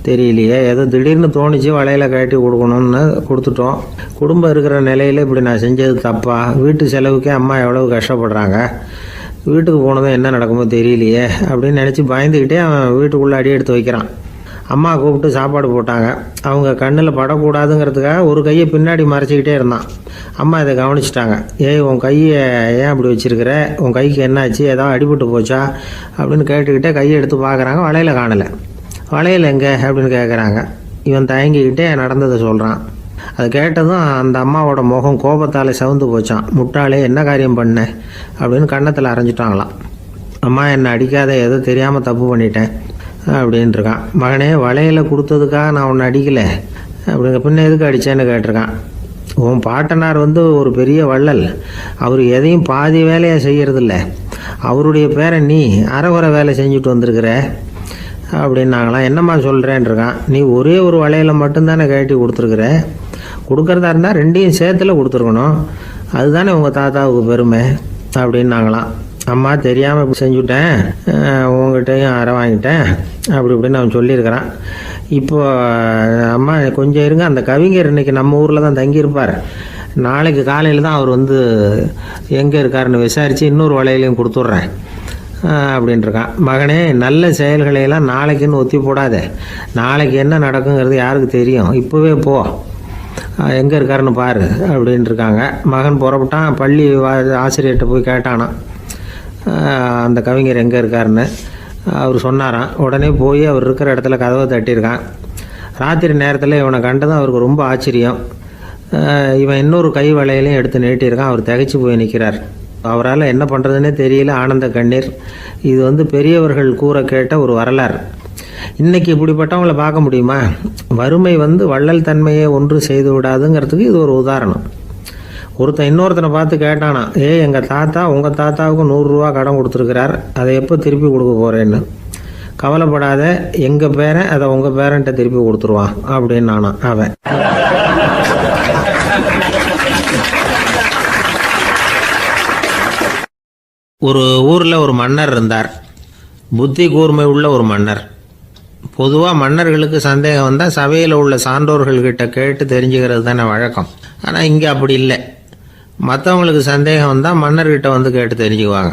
Speaker 1: தெரியலையே, ஏதோ திடீர்னு தோணிச்சு வளையல கட்டி கொடுக்கணும்னு கொடுத்துட்டோம். குடும்பம் இருக்கிற நிலையில் இப்படி நான் செஞ்சது தப்பா, வீட்டு செலவுக்கே அம்மா எவ்வளவு கஷ்டப்படுறாங்க, வீட்டுக்கு போனதும் என்ன நடக்குமோ தெரியலையே அப்படின்னு நினச்சி பயந்துக்கிட்டே அவன் வீட்டுக்குள்ளே அடி எடுத்து வைக்கிறான். அம்மா கூப்பிட்டு சாப்பாடு போட்டாங்க. அவங்க கண்ணில் படக்கூடாதுங்கிறதுக்காக ஒரு கையை பின்னாடி மறைச்சிக்கிட்டே இருந்தான். அம்மா இதை கவனிச்சிட்டாங்க. ஏய், உன் கையை ஏன் அப்படி வச்சிருக்கிற, உன் கைக்கு என்னாச்சு, ஏதாவது அடிபட்டு போச்சா அப்படின்னு கேட்டுக்கிட்டே கையை எடுத்து பார்க்குறாங்க. வளையல காணலை. வளையல் எங்கே அப்படின்னு கேட்குறாங்க. இவன் தயங்கிக்கிட்டே நடந்ததை சொல்கிறான். அதை கேட்டதும் அந்த அம்மாவோட முகம் கோபத்தால் சவுந்து போச்சான். முட்டாளே, என்ன காரியம் பண்ண அப்படின்னு கன்னத்தில் அரைஞ்சிட்டாங்களாம். அம்மா, என்னை அடிக்காத, ஏதோ தெரியாமல் தப்பு பண்ணிட்டேன் அப்படின்ட்டுருக்கான். மகனே, வளையலை கொடுத்ததுக்காக நான் உன்னை அடிக்கலை அப்படிங்க, பின்ன எதுக்கு அடித்தேன்னு கேட்டிருக்கான். உன் பாட்டனார் ஒரு பெரிய வள்ளல், அவர் எதையும் பாதி வேலையை செய்யறதில்ல, அவருடைய பேரை நீ அரைகுறை வேலை செஞ்சுட்டு வந்திருக்கிற அப்படின்னாங்களாம். என்னம்மா சொல்கிறேன்ருக்கான். நீ ஒரே ஒரு வளையலை மட்டும்தானே கட்டி கொடுத்துருக்குற, கொடுக்குறதா இருந்தால் ரெண்டையும் சேர்த்துல கொடுத்துருக்கணும், அதுதானே உங்கள் தாத்தாவுக்கு பெருமை அப்படின்னாங்களாம். அம்மா, தெரியாமல் இப்படி செஞ்சுட்டேன், உங்கள்கிட்டையும் அரை வாங்கிட்டேன் அப்படி இப்படின்னு அவன் சொல்லியிருக்கிறான். இப்போ அம்மா கொஞ்சம் இருங்க, அந்த கவிஞர் இன்றைக்கி நம்ம ஊரில் தான் தங்கியிருப்பார், நாளைக்கு காலையில் தான் அவர் எங்கே இருக்காருன்னு விசாரித்து இன்னொரு வளையலையும் கொடுத்துட்றேன் அப்படின்ட்டுருக்கான். மகனே, நல்ல செயல்களையெல்லாம் நாளைக்குன்னு ஒத்தி போடாத, நாளைக்கு என்ன நடக்குங்கிறது யாருக்கு தெரியும், இப்போவே போ, எங்கே இருக்காருன்னு பாரு அப்படின்ட்டுருக்காங்க. மகன் புறப்பட்டான். பள்ளி ஆசிரியர்கிட்ட போய் கேட்டானான் அந்த கவிஞர் எங்கே இருக்காருன்னு. அவர் சொன்னாராம். உடனே போய் அவர் இருக்கிற இடத்துல கதவை தட்டியிருக்கான். ராத்திரி நேரத்தில் இவனை கண்டதும் அவருக்கு ரொம்ப ஆச்சரியம். இவன் இன்னொரு கை வளையலையும் எடுத்து நீட்டியிருக்கான். அவர் திகைச்சு போய் நிற்கிறார். அவரால் என்ன பண்ணுறதுன்னே தெரியல, ஆனந்த கண்ணீர். இது பெரியவர்கள் கூற கேட்ட ஒரு வரலாறு. இன்றைக்கி இப்படிப்பட்டவங்களை பார்க்க முடியுமா? வறுமை வள்ளல் தன்மையை ஒன்று செய்து விடாதுங்கிறதுக்கு இது ஒரு உதாரணம். ஒருத்தன் இன்னொருத்தனை பார்த்து கேட்டானா, எங்கள் தாத்தா உங்கள் தாத்தாவுக்கு 100 ரூபா கடன் கொடுத்துருக்கிறார், அதை எப்போ திருப்பி கொடுக்க போகிறேன்னு. கவலைப்படாத, எங்கள் பேரன் அதை உங்கள் பேரன்ட்ட திருப்பி கொடுத்துருவான் அப்படின்னு நானா அவன். ஒரு ஊரில் ஒரு மன்னர் இருந்தார். புத்தி கூர்மை உள்ள ஒரு மன்னர். பொதுவாக மன்னர்களுக்கு சந்தேகம் வந்தால் சபையில் உள்ள சான்றோர்கள்கிட்ட கேட்டு தெரிஞ்சுக்கிறது தானே வழக்கம். ஆனால் இங்கே அப்படி இல்லை. மற்றவங்களுக்கு சந்தேகம் வந்தால் மன்னர்கிட்ட கேட்டு தெரிஞ்சுக்குவாங்க.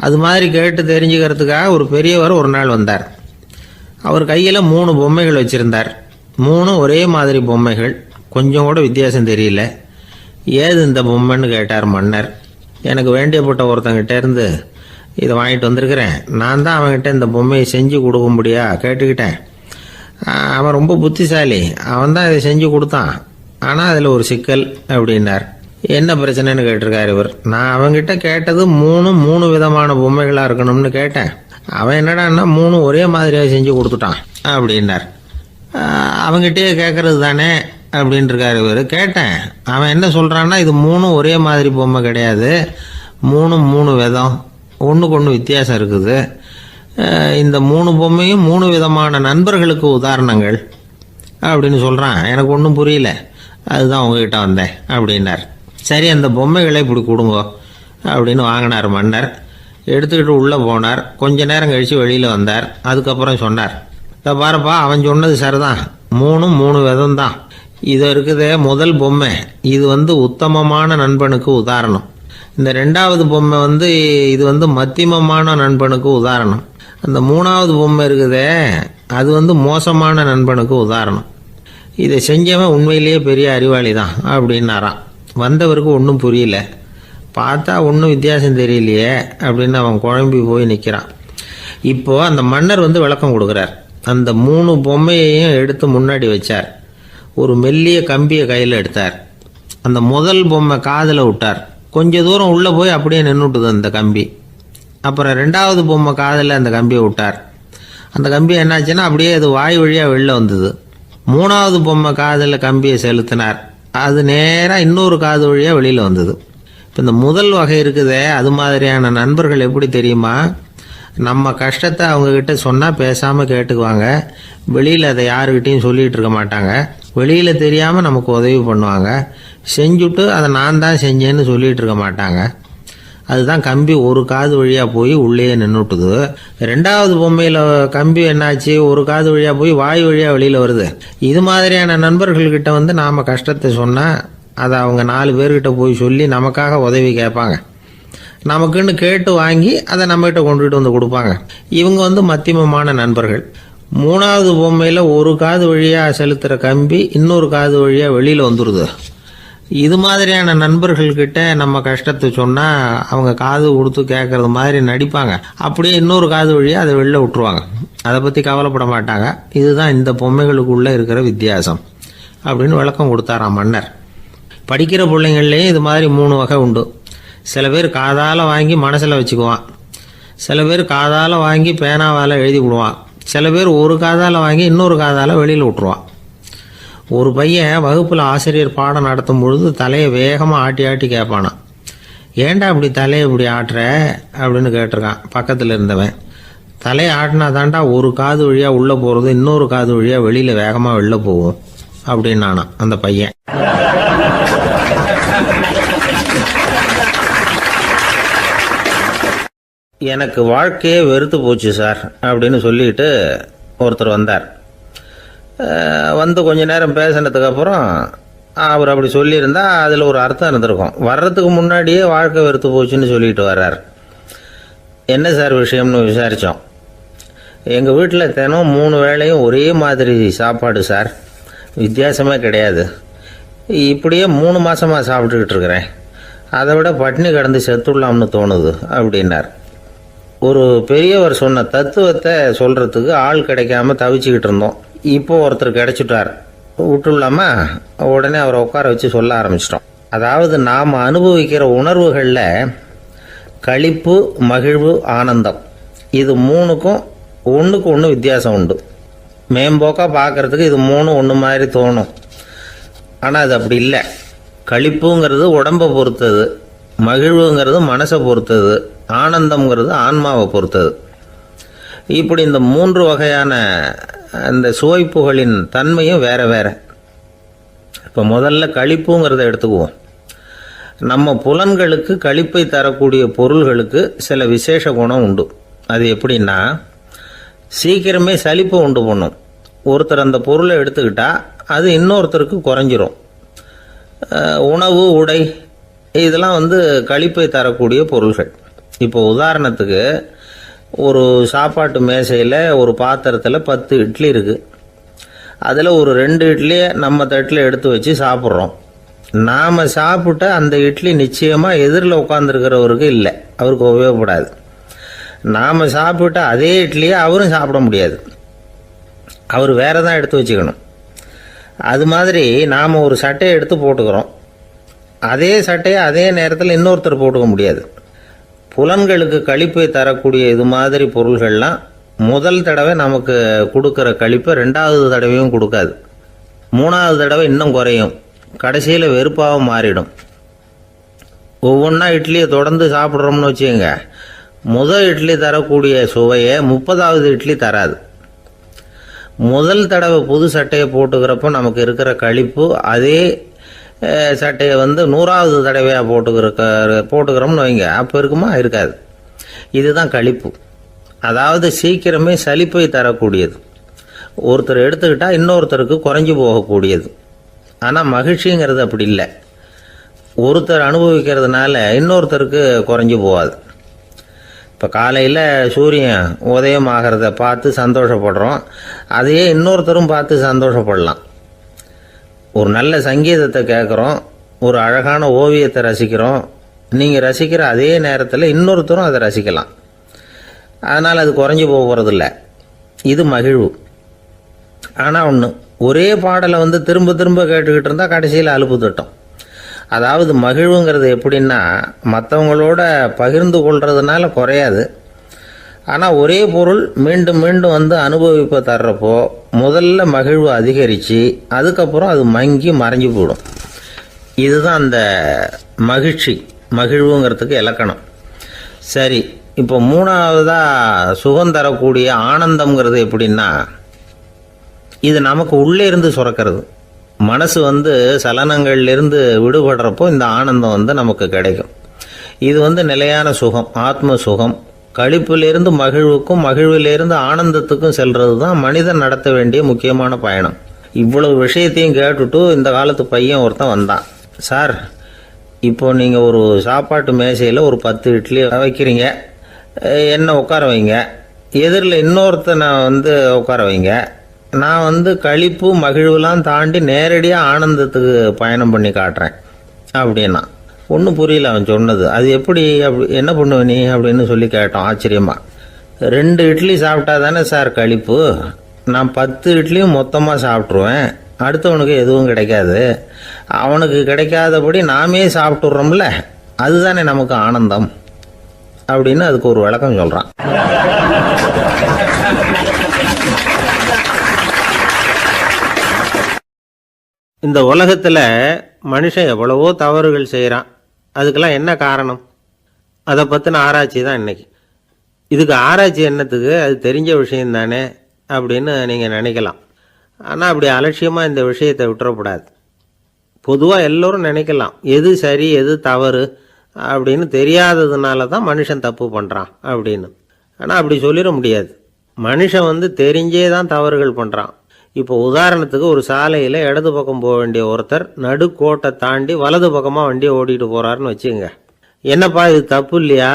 Speaker 1: அது மாதிரி கேட்டு தெரிஞ்சுக்கிறதுக்காக ஒரு பெரியவர் ஒரு நாள் வந்தார். அவர் கையில் 3 பொம்மைகள் வச்சுருந்தார். 3 ஒரே மாதிரி பொம்மைகள், கொஞ்சம் கூட வித்தியாசம் தெரியல. ஏது இந்த பொம்மைன்னு கேட்டார் மன்னர். எனக்கு வேண்டியப்பட்ட ஒருத்தங்கிட்ட இருந்து இதை வாங்கிட்டு வந்திருக்கிறேன், நான் தான் அவன்கிட்ட இந்த பொம்மையை செஞ்சு கொடுக்கும்படியா கேட்டுக்கிட்டேன். அவன் ரொம்ப புத்திசாலி, அவன் தான் இதை செஞ்சு கொடுத்தான். ஆனால் அதில் ஒரு சிக்கல் அப்படின்னார். என்ன பிரச்சனைன்னு கேட்டிருக்காரு இவர். நான் அவன்கிட்ட கேட்டது 3 விதமான பொம்மைகளாக இருக்கணும்னு கேட்டேன். அவன் என்னடான்னா 3 ஒரே மாதிரியாக செஞ்சு கொடுத்துட்டான் அப்படின்னார். அவங்ககிட்டயே கேட்கறது தானே அப்படின்ட்டுருக்காரு இவர். கேட்டேன், அவன் என்ன சொல்கிறான்னா, இது 3 ஒரே மாதிரி பொம்மை கிடையாது, 3 விதம், ஒன்றுக்கு ஒன்று வித்தியாசம் இருக்குது. இந்த 3 பொம்மையும் 3 விதமான நண்பர்களுக்கு உதாரணங்கள் அப்படின்னு சொல்கிறான். எனக்கு ஒன்றும் புரியல, அதுதான் உங்ககிட்ட வந்தேன் அப்படின்னார். சரி, அந்த பொம்மைகளை இப்படி கொடுங்க அப்படின்னு வாங்கினார் மன்னர். எடுத்துக்கிட்டு உள்ளே போனார். கொஞ்ச நேரம் கழித்து வெளியில் வந்தார். அதுக்கப்புறம் சொன்னார், இதை பாருப்பா, அவன் சொன்னது சரிதான், 3 விதம் தான். இது இருக்குதே முதல் பொம்மை, இது உத்தமமான நண்பனுக்கு உதாரணம். இந்த ரெண்டாவது பொம்மை இது மத்தியமமான நண்பனுக்கு உதாரணம். அந்த மூணாவது பொம்மை இருக்குதே அது மோசமான நண்பனுக்கு உதாரணம். இதை செஞ்சவன் உண்மையிலேயே பெரிய அறிவாளி தான் அப்படின்னாராம். வந்தவருக்கு ஒன்றும் புரியல. பார்த்தா ஒன்றும் வித்தியாசம் தெரியலையே அப்படின்னு அவன் குழம்பி போய் நிற்கிறான். இப்போ அந்த மன்னர் விளக்கம் கொடுக்குறார். அந்த 3 பொம்மையையும் எடுத்து முன்னாடி வச்சார். ஒரு மெல்லிய கம்பியை கையில் எடுத்தார். அந்த முதல் பொம்மை காதில் விட்டார். கொஞ்ச தூரம் உள்ளே போய் அப்படியே நின்றுட்டுது அந்த கம்பி. அப்புறம் ரெண்டாவது பொம்மை காதில் அந்த கம்பியை விட்டார். அந்த கம்பி என்னாச்சுன்னா அப்படியே அது வாய் வழியாக வெளில வந்தது. மூணாவது பொம்மை காதில் கம்பியை செலுத்தினார். அது நேராக இன்னொரு காது வழியாக வெளியில் வந்தது. இப்போ இந்த முதல் வகை இருக்குதே அது மாதிரியான நண்பர்கள் எப்படி தெரியுமா? நம்ம கஷ்டத்தை அவங்கக்கிட்ட சொன்னால் பேசாமல் கேட்டுக்குவாங்க. வெளியில் அதை யாருக்கிட்டையும் சொல்லிகிட்டு இருக்க மாட்டாங்க. வெளியில் தெரியாமல் நமக்கு உதவி பண்ணுவாங்க. செஞ்சுட்டு அதை நான் தான் செஞ்சேன்னு சொல்லிகிட்டு இருக்க மாட்டாங்க. அதுதான் கம்பி ஒரு காது வழியாக போய் உள்ளே நின்றுட்டுது. ரெண்டாவது பொம்மையில் கம்பி என்னாச்சு, ஒரு காது வழியாக போய் வாய் வழியாக வெளியில் வருது. இது மாதிரியான நண்பர்கள்கிட்ட நாம் கஷ்டத்தை சொன்னால் அதை அவங்க 4 பேர்கிட்ட போய் சொல்லி நமக்காக உதவி கேட்பாங்க. நமக்குன்னு கேட்டு வாங்கி அதை நம்மகிட்ட கொண்டுகிட்டு கொடுப்பாங்க. இவங்க மத்தியமமான நண்பர்கள். மூணாவது பொம்மையில் ஒரு காது வழியாக செலுத்துகிற கம்பி இன்னொரு காது வழியாக வெளியில் வந்துடுது. இது மாதிரியான நண்பர்கள்கிட்ட நம்ம கஷ்டத்தை சொன்னால் அவங்க காது கொடுத்து கேட்கறது மாதிரி நடிப்பாங்க. அப்படியே இன்னொரு காது வழியாக அதை வெளில விட்டுருவாங்க. அதை பற்றி கவலைப்பட மாட்டாங்க. இதுதான் இந்த பொம்மைகளுக்குள்ளே இருக்கிற வித்தியாசம் அப்படின்னு விளக்கம் கொடுத்தாராம் மன்னர். படிக்கிற பிள்ளைங்கள்லேயும் இது மாதிரி 3 வகை உண்டு. சில பேர் காதால் வாங்கி மனசில் வச்சுக்குவான். சில பேர் காதால் வாங்கி பேனாவால் எழுதி விடுவான். சில பேர் ஒரு காதால் வாங்கி இன்னொரு காதால் வெளியில் விட்டுருவான். ஒரு பையன் வகுப்பில் ஆசிரியர் பாடம் நடத்தும் பொழுது தலையை வேகமாக ஆட்டி ஆட்டி கேட்பானான். ஏன்டா இப்படி தலையை இப்படி ஆட்டுற அப்படின்னு கேட்டிருக்கான் பக்கத்தில் இருந்தவன். தலையை ஆட்டினா தாண்டா ஒரு காது வழியாக உள்ளே போகிறது இன்னொரு காது வழியாக வெளியில் வேகமாக வெளில போகும் அப்படின்னானான் அந்த பையன். எனக்கு வாழ்க்கையே வெறுத்து போச்சு சார் அப்படின்னு சொல்லிட்டு ஒருத்தர் வந்தார். கொஞ்ச நேரம் பேசினதுக்கப்புறம் அவர் அப்படி சொல்லியிருந்தா அதில் ஒரு அர்த்தம் இருந்திருக்கும். வர்றதுக்கு முன்னாடியே வாழ்க்கை வெறுத்து போச்சுன்னு சொல்லிட்டு வர்றார். என்ன சார் விஷயம்னு விசாரித்தோம். எங்கள் வீட்டில் தினம் 3 வேளையும் ஒரே மாதிரி சாப்பாடு சார், வித்தியாசமே கிடையாது. இப்படியே 3 மாதமாக சாப்பிட்டுக்கிட்டு இருக்கிறேன். அதை விட பட்டினி கிடந்து செத்துடலாம்னு தோணுது அப்படின்னார். ஒரு பெரியவர் சொன்ன தத்துவத்தை சொல்கிறதுக்கு ஆள் கிடைக்காம தவிச்சுக்கிட்டு இருந்தோம். இப்போ ஒருத்தர் கிடைச்சிட்டார். விட்டுலாமா? உடனே அவரை உட்கார வச்சு சொல்ல ஆரம்பிச்சிட்டோம். அதாவது நாம் அனுபவிக்கிற உணர்வுகளில் களிப்பு, மகிழ்வு, ஆனந்தம் இது 3க்கும் ஒன்றுக்கு ஒன்று வித்தியாசம் உண்டு. மேம்போக்காக பார்க்குறதுக்கு இது 3 ஒன்று மாதிரி தோணும். ஆனால் அது அப்படி இல்லை. களிப்புங்கிறது உடம்பை பொறுத்தது, மகிழ்வுங்கிறது மனசை பொறுத்தது, ஆனந்தம்ங்கிறது ஆன்மாவை பொறுத்தது. இப்படி இந்த 3 வகையான அந்த சுவைப்புகளின் தன்மையும் வேற வேற. இப்போ முதல்ல களிப்புங்கிறத எடுத்துக்குவோம். நம்ம புலன்களுக்கு களிப்பை தரக்கூடிய பொருள்களுக்கு சில விசேஷ குணம் உண்டு. அது எப்படின்னா, சீக்கிரமே சலிப்பை உண்டு பண்ணும். ஒருத்தர் அந்த பொருளை எடுத்துக்கிட்டா அது இன்னொருத்தருக்கு குறைஞ்சிரும். உணவு, உடை இதெல்லாம் களிப்பை தரக்கூடிய பொருள்கள். இப்போ உதாரணத்துக்கு ஒரு சாப்பாட்டு மேசையில் ஒரு பாத்திரத்தில் 10 இட்லி இருக்குது. அதில் ஒரு 2 இட்லியை நம்ம தட்டில் எடுத்து வச்சு சாப்பிட்றோம். நாம் சாப்பிட்ட அந்த இட்லி நிச்சயமாக எதிரில் உட்காந்துருக்கிறவருக்கு இல்லை, அவருக்கு உபயோகப்படாது. நாம் சாப்பிட்ட அதே இட்லியை அவரும் சாப்பிட முடியாது, அவர் வேற தான் எடுத்து வச்சுக்கணும். அது மாதிரி நாம் ஒரு சட்டையை எடுத்து போட்டுக்கிறோம். அதே சட்டையை அதே நேரத்தில் இன்னொருத்தர் போட்டுக்க முடியாது. புலன்களுக்கு களிப்பை தரக்கூடிய இது மாதிரி பொருள்கள்லாம் முதல் தடவை நமக்கு கொடுக்குற களிப்பை 2வது தடவையும் கொடுக்காது. 3வது தடவை இன்னும் குறையும். கடைசியில் வெறுப்பாக மாறிடும். ஒவ்வொன்றா இட்லியை தொடர்ந்து சாப்பிட்றோம்னு வச்சுக்கோங்க, முதல் இட்லி தரக்கூடிய சுவையை 30வது இட்லி தராது. முதல் தடவை புது சட்டையை போட்டுக்கிறப்போ நமக்கு இருக்கிற களிப்பு அதே சட்டையை 100வது தடவையாக போட்டுக்கிறோம்னு வைங்க, அப்போ இருக்குமா? இருக்காது. இதுதான் களிப்பு. அதாவது சீக்கிரமே சலிப்பை தரக்கூடியது. ஒருத்தர் எடுத்துக்கிட்டால் இன்னொருத்தருக்கு குறைஞ்சி போகக்கூடியது. ஆனால் மகிழ்ச்சிங்கிறது அப்படி இல்லை. ஒருத்தர் அனுபவிக்கிறதுனால இன்னொருத்தருக்கு குறைஞ்சி போகாது. இப்போ காலையில் சூரியன் உதயம் ஆகிறத பார்த்து சந்தோஷப்படுறோம், அதையே இன்னொருத்தரும் பார்த்து சந்தோஷப்படலாம். ஒரு நல்ல சங்கீதத்தை கேட்குறோம், ஒரு அழகான ஓவியத்தை ரசிக்கிறோம், நீங்கள் ரசிக்கிற அதே நேரத்தில் இன்னொருத்தரும் அதை ரசிக்கலாம். அதனால் அது குறைஞ்சி போகிறதில்ல. இது மகிழ்வு. ஆனால் ஒன்று, ஒரே பாடலை திரும்ப திரும்ப கேட்டுக்கிட்டு இருந்தால் கடைசியில் அலுப்பு தட்டும். அதாவது மகிழ்வுங்கிறது எப்படின்னா, மற்றவங்களோட பகிர்ந்து கொள்றதுனால குறையாது. ஆனால் ஒரே பொருள் மீண்டும் மீண்டும் அனுபவிப்ப தர்றப்போ முதல்ல மகிழ்வு அதிகரித்து அதுக்கப்புறம் அது மங்கி மறைஞ்சு போயிடும். இதுதான் அந்த மகிழ்வுங்கிறதுக்கு இலக்கணம். சரி, இப்போ மூணாவதாக சுகம் தரக்கூடிய ஆனந்தம்ங்கிறது எப்படின்னா, இது நமக்கு உள்ளே இருந்து சுரக்கிறது. மனசு சலனங்கள்லேருந்து விடுபடுறப்போ இந்த ஆனந்தம் நமக்கு கிடைக்கும். இது நிலையான சுகம், ஆத்ம சுகம். களிப்பிலிருந்து மகிழ்வுக்கும் மகிழ்விலிருந்து ஆனந்தத்துக்கும் செல்றது தான் மனிதன் நடத்த வேண்டிய முக்கியமான பயணம். இவ்வளவு விஷயத்தையும் கேட்டுட்டு இந்த காலத்து பையன் ஒருத்தன் வந்தான். சார், இப்போ நீங்கள் ஒரு சாப்பாட்டு மேசையில் ஒரு 10 இட்லி வைக்கிறீங்க, என்ன உட்கார வைங்க, எதிரில் இன்னொருத்தனை உட்கார வைங்க, நான் களிப்பு மகிழ்வுலாம் தாண்டி நேரடியாக ஆனந்தத்துக்கு பயணம் பண்ணி காட்டுறேன் அப்படின்னா. ஒன்றும் புரியல அவன் சொன்னது. அது எப்படி, என்ன பண்ணுவ நீ அப்படின்னு சொல்லி கேட்டோம் ஆச்சரியமாக. 2 இட்லி சாப்பிட்டா தானே சார் களிப்பு, நான் 10 இட்லியும் மொத்தமாக சாப்பிட்ருவேன், அடுத்தவனுக்கு எதுவும் கிடைக்காது, அவனுக்கு கிடைக்காதபடி நாமே சாப்பிட்டுடுறோம்ல, அதுதானே நமக்கு ஆனந்தம் அப்படின்னு அதுக்கு ஒரு விளக்கம் சொல்கிறான். இந்த உலகத்தில் மனுஷன் எவ்வளவோ தவறுகள் செய்கிறான். அதுக்கெல்லாம் என்ன காரணம்? அதை பற்றின ஆராய்ச்சி தான் இன்றைக்கி. இதுக்கு ஆராய்ச்சி என்னத்துக்கு, அது தெரிஞ்ச விஷயம் தானே அப்படின்னு நீங்கள் நினைக்கலாம். ஆனால் அப்படி அலட்சியமாக இந்த விஷயத்தை விட்டுறக்கூடாது. பொதுவாக எல்லோரும் நினைக்கலாம், எது சரி எது தவறு அப்படின்னு தெரியாததுனால தான் மனுஷன் தப்பு பண்ணுறான் அப்படின்னு. ஆனால் அப்படி சொல்லிட முடியாது. மனுஷன் தெரிஞ்சே தான் தவறுகள் பண்ணுறான். இப்போ உதாரணத்துக்கு, ஒரு சாலையில் இடது பக்கம் போக வேண்டிய ஒருத்தர் நடுக்கோட்டை தாண்டி வலது பக்கமாக வண்டியை ஓட்டிகிட்டு போகிறாருன்னு வச்சுங்க. என்னப்பா இது தப்பு இல்லையா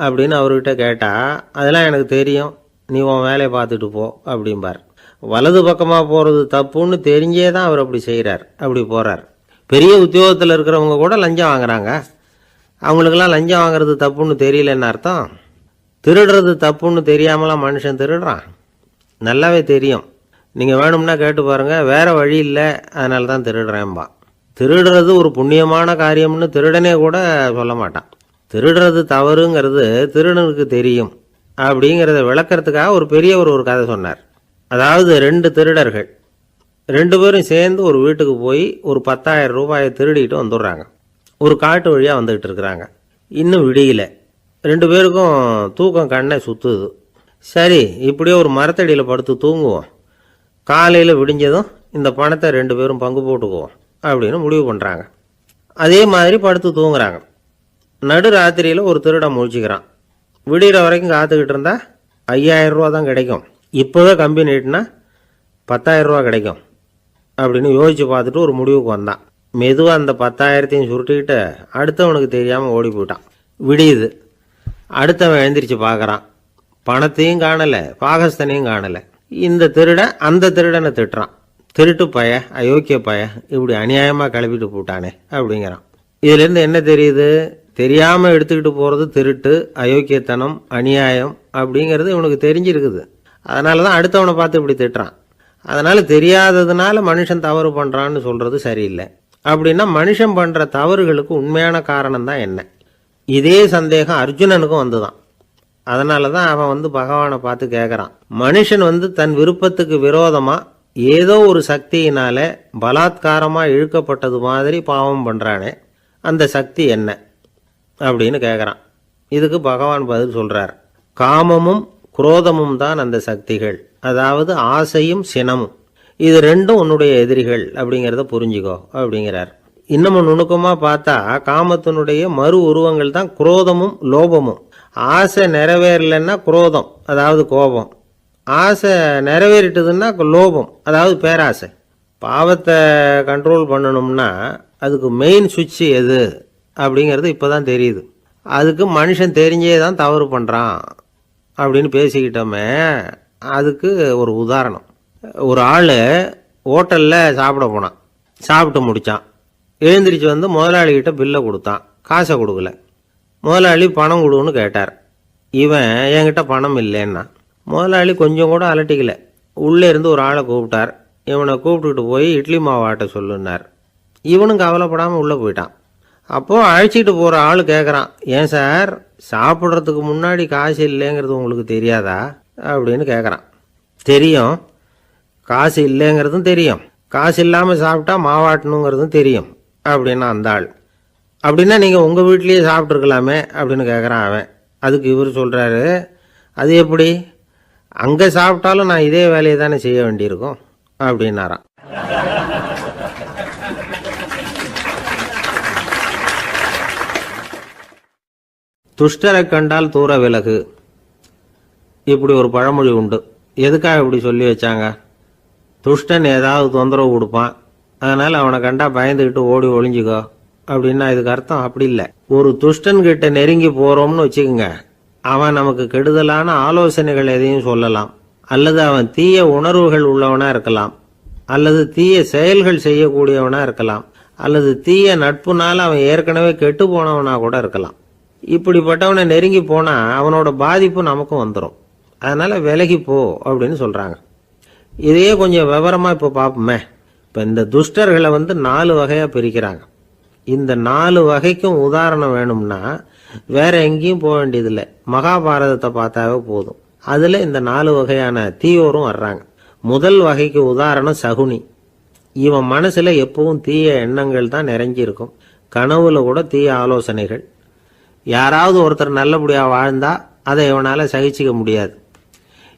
Speaker 1: அப்படின்னு அவர்கிட்ட கேட்டால், அதெல்லாம் எனக்கு தெரியும், நீ உன் வேலையை பார்த்துட்டு போ அப்படிம்பார். வலது பக்கமாக போகிறது தப்புன்னு தெரிஞ்சே தான் அவர் அப்படி செய்கிறார், அப்படி போகிறார். பெரிய உத்தியோகத்தில் இருக்கிறவங்க கூட லஞ்சம் வாங்குறாங்க. அவங்களுக்கெல்லாம் லஞ்சம் வாங்குறது தப்புன்னு தெரியலன்னு அர்த்தம். திருடுறது தப்புன்னு தெரியாமலாம் மனுஷன் திருடுறான், நல்லாவே தெரியும். நீங்கள் வேணும்னா கேட்டு பாருங்கள், வேறு வழி இல்லை அதனால தான் திருடுறேன்பா. திருடுறது ஒரு புண்ணியமான காரியம்னு திருடனே கூட சொல்ல மாட்டான். திருடுறது தவறுங்கிறது திருடனுக்கு தெரியும் அப்படிங்கிறத விளக்கிறதுக்காக ஒரு பெரியவர் ஒரு கதை சொன்னார். அதாவது 2 திருடர்கள் 2 பேரும் சேர்ந்து ஒரு வீட்டுக்கு போய் ஒரு 10,000 ரூபாயை திருடிட்டு வந்துடுறாங்க. ஒரு காட்டு வழியாக வந்துக்கிட்டு இருக்கிறாங்க. இன்னும் விடியல. 2 பேருக்கும் தூக்கம் கண்ணை சுற்றுது. சரி, இப்படியே ஒரு மரத்தடியில் படுத்து தூங்குவோம், காலையில் விடிஞ்சதும் இந்த பணத்தை 2 பேரும் பங்கு போட்டுக்குவோம் அப்படின்னு முடிவு பண்ணுறாங்க. அதே மாதிரி படுத்து தூங்குறாங்க. நடு ராத்திரியில் ஒரு திருடன் முழிச்சிக்கிறான். விடிகிற வரைக்கும் காத்துக்கிட்டு இருந்தால் 5,000 ரூபா தான் கிடைக்கும், இப்போவே கம்பி நீட்டினா 10,000 ரூபா கிடைக்கும் அப்படின்னு யோசித்து பார்த்துட்டு ஒரு முடிவுக்கு வந்தான். மெதுவாக அந்த 10,000த்தையும் சுருட்டிக்கிட்டு அடுத்தவனுக்கு தெரியாமல் ஓடி போயிட்டான். விடியுது. அடுத்தவன் எழுந்திரிச்சு பார்க்குறான், பணத்தையும் காணலை, பாகஸ்தனையும் காணலை. இந்த திருடன் அந்த திருடனை திட்டுறான், திருட்டு பய, அயோக்கிய பய, இப்படி அநியாயமாக கிளப்பிட்டு போட்டானே அப்படிங்கிறான். இதுலேருந்து என்ன தெரியுது? தெரியாமல் எடுத்துக்கிட்டு போகிறது திருட்டு, அயோக்கியத்தனம், அநியாயம் அப்படிங்கிறது இவனுக்கு தெரிஞ்சிருக்குது. அதனால தான் அடுத்தவனை பார்த்து இப்படி திட்டுறான். அதனால் தெரியாததுனால மனுஷன் தவறு பண்ணுறான்னு சொல்கிறது சரியில்லை. அப்படின்னா மனுஷன் பண்ணுற தவறுகளுக்கு உண்மையான காரணம் தான் என்ன? இதே சந்தேகம் அர்ஜுனனுக்கும் வந்துதான். அதனால தான் அவன் பகவானை பார்த்து கேட்குறான், மனுஷன் தன் விருப்பத்துக்கு விரோதமாக ஏதோ ஒரு சக்தியினால பலாத்காரமாக இழுக்கப்பட்டது மாதிரி பாவம் பண்ணுறானே, அந்த சக்தி என்ன அப்படின்னு கேட்குறான். இதுக்கு பகவான் பதில் சொல்கிறார், காமமும் குரோதமும் தான் அந்த சக்திகள், அதாவது ஆசையும் சினமும். இது 2ம் உன்னுடைய எதிரிகள் அப்படிங்கிறத புரிஞ்சுக்கோ அப்படிங்கிறார். இன்னமும் நுணுக்கமாக பார்த்தா காமத்தினுடைய மறு உருவங்கள் தான் குரோதமும் லோபமும். ஆசை நிறைவேறலைன்னா குரோதம், அதாவது கோபம். ஆசை நிறைவேறிட்டதுன்னா லோபம், அதாவது பேராசை. பாவத்தை கண்ட்ரோல் பண்ணணும்னா அதுக்கு மெயின் சுவிட்ச் எது அப்படிங்கிறது இப்போ தான் தெரியுது. அதுக்கு மனுஷன் தெரிஞ்சே தான் தவறு பண்ணுறான் அப்படின்னு பேசிக்கிட்டோமே. அதுக்கு ஒரு உதாரணம். ஒரு ஆள் ஹோட்டலில் சாப்பிட போனான். சாப்பிட்டு முடித்தான். எழுந்திரிச்சு வந்து முதலாளிகிட்ட பில்லை கொடுத்தான். காசை கொடுக்கல. முதலாளி பணம் கொடுன்னு கேட்டார். இவன் என்கிட்ட பணம் இல்லைன்னா. முதலாளி கொஞ்சம் கூட அலட்டிக்கல. உள்ளே இருந்து ஒரு ஆளை கூப்பிட்டார். இவனை கூப்பிட்டுக்கிட்டு போய் இட்லி மாவு ஆட்ட சொல்லுன்னார். இவனும் கவலைப்படாமல் உள்ளே போயிட்டான். அப்போது அழைச்சிட்டு போகிற ஆள் கேட்குறான், ஏன் சார் சாப்பிட்றதுக்கு முன்னாடி காசு இல்லைங்கிறது உங்களுக்கு தெரியாதா அப்படின்னு கேட்குறான். தெரியும், காசு இல்லைங்கிறதும் தெரியும், காசு இல்லாமல் சாப்பிட்டா மாவாட்டணுங்கிறதும் தெரியும் அப்படின்னா அந்த ஆள். அப்படின்னா நீங்கள் உங்கள் வீட்லேயே சாப்பிட்ருக்கலாமே அப்படின்னு கேட்குறான் அவன். அதுக்கு இவர் சொல்கிறாரு, அது எப்படி, அங்கே சாப்பிட்டாலும் நான் இதே வேலையை தானே செய்ய வேண்டியிருக்கும் அப்படின்னாராம். துஷ்டரை கண்டால் தூர விலகு, இப்படி ஒரு பழமொழி உண்டு. எதுக்காக இப்படி சொல்லி வச்சாங்க? துஷ்டன் ஏதாவது தொந்தரவு கொடுப்பான், அதனால் அவனை கண்டா பயந்துக்கிட்டு ஓடி ஒளிஞ்சிக்கோ அப்படின்னா இதுக்கு அர்த்தம் அப்படி இல்லை. ஒரு துஷ்டன் கிட்ட நெருங்கி போகிறோம்னு வச்சுக்கோங்க, அவன் நமக்கு கெடுதலான ஆலோசனைகள் எதையும் சொல்லலாம், அல்லது அவன் தீய உணர்வுகள் உள்ளவனா இருக்கலாம், அல்லது தீய செயல்கள் செய்யக்கூடியவனா இருக்கலாம், அல்லது தீய நட்புனால அவன் ஏற்கனவே கெட்டு போனவனா கூட இருக்கலாம். இப்படிப்பட்டவனை நெருங்கி போனா அவனோட பாதிப்பு நமக்கும் வந்துடும். அதனால விலகி போ அப்படின்னு சொல்றாங்க. இதையே கொஞ்சம் விவரமா இப்போ பார்ப்போமே. இப்போ இந்த துஷ்டர்களை 4 வகையா பிரிக்கிறாங்க. இந்த 4 வகைக்கும் உதாரணம் வேணும்னா வேற எங்கேயும் போக வேண்டியதில்லை, மகாபாரதத்தை பார்த்தாவே போதும். அதுல இந்த 4 வகையான தீயோரும் வர்றாங்க. முதல் வகைக்கு உதாரணம் சகுனி. இவன் மனசுல எப்பவும் தீய எண்ணங்கள் தான் நிறைஞ்சிருக்கும். கனவுல கூட தீய ஆலோசனைகள். யாராவது ஒருத்தர் நல்லபடியா வாழ்ந்தா அதை இவனால சகிச்சிக்க முடியாது.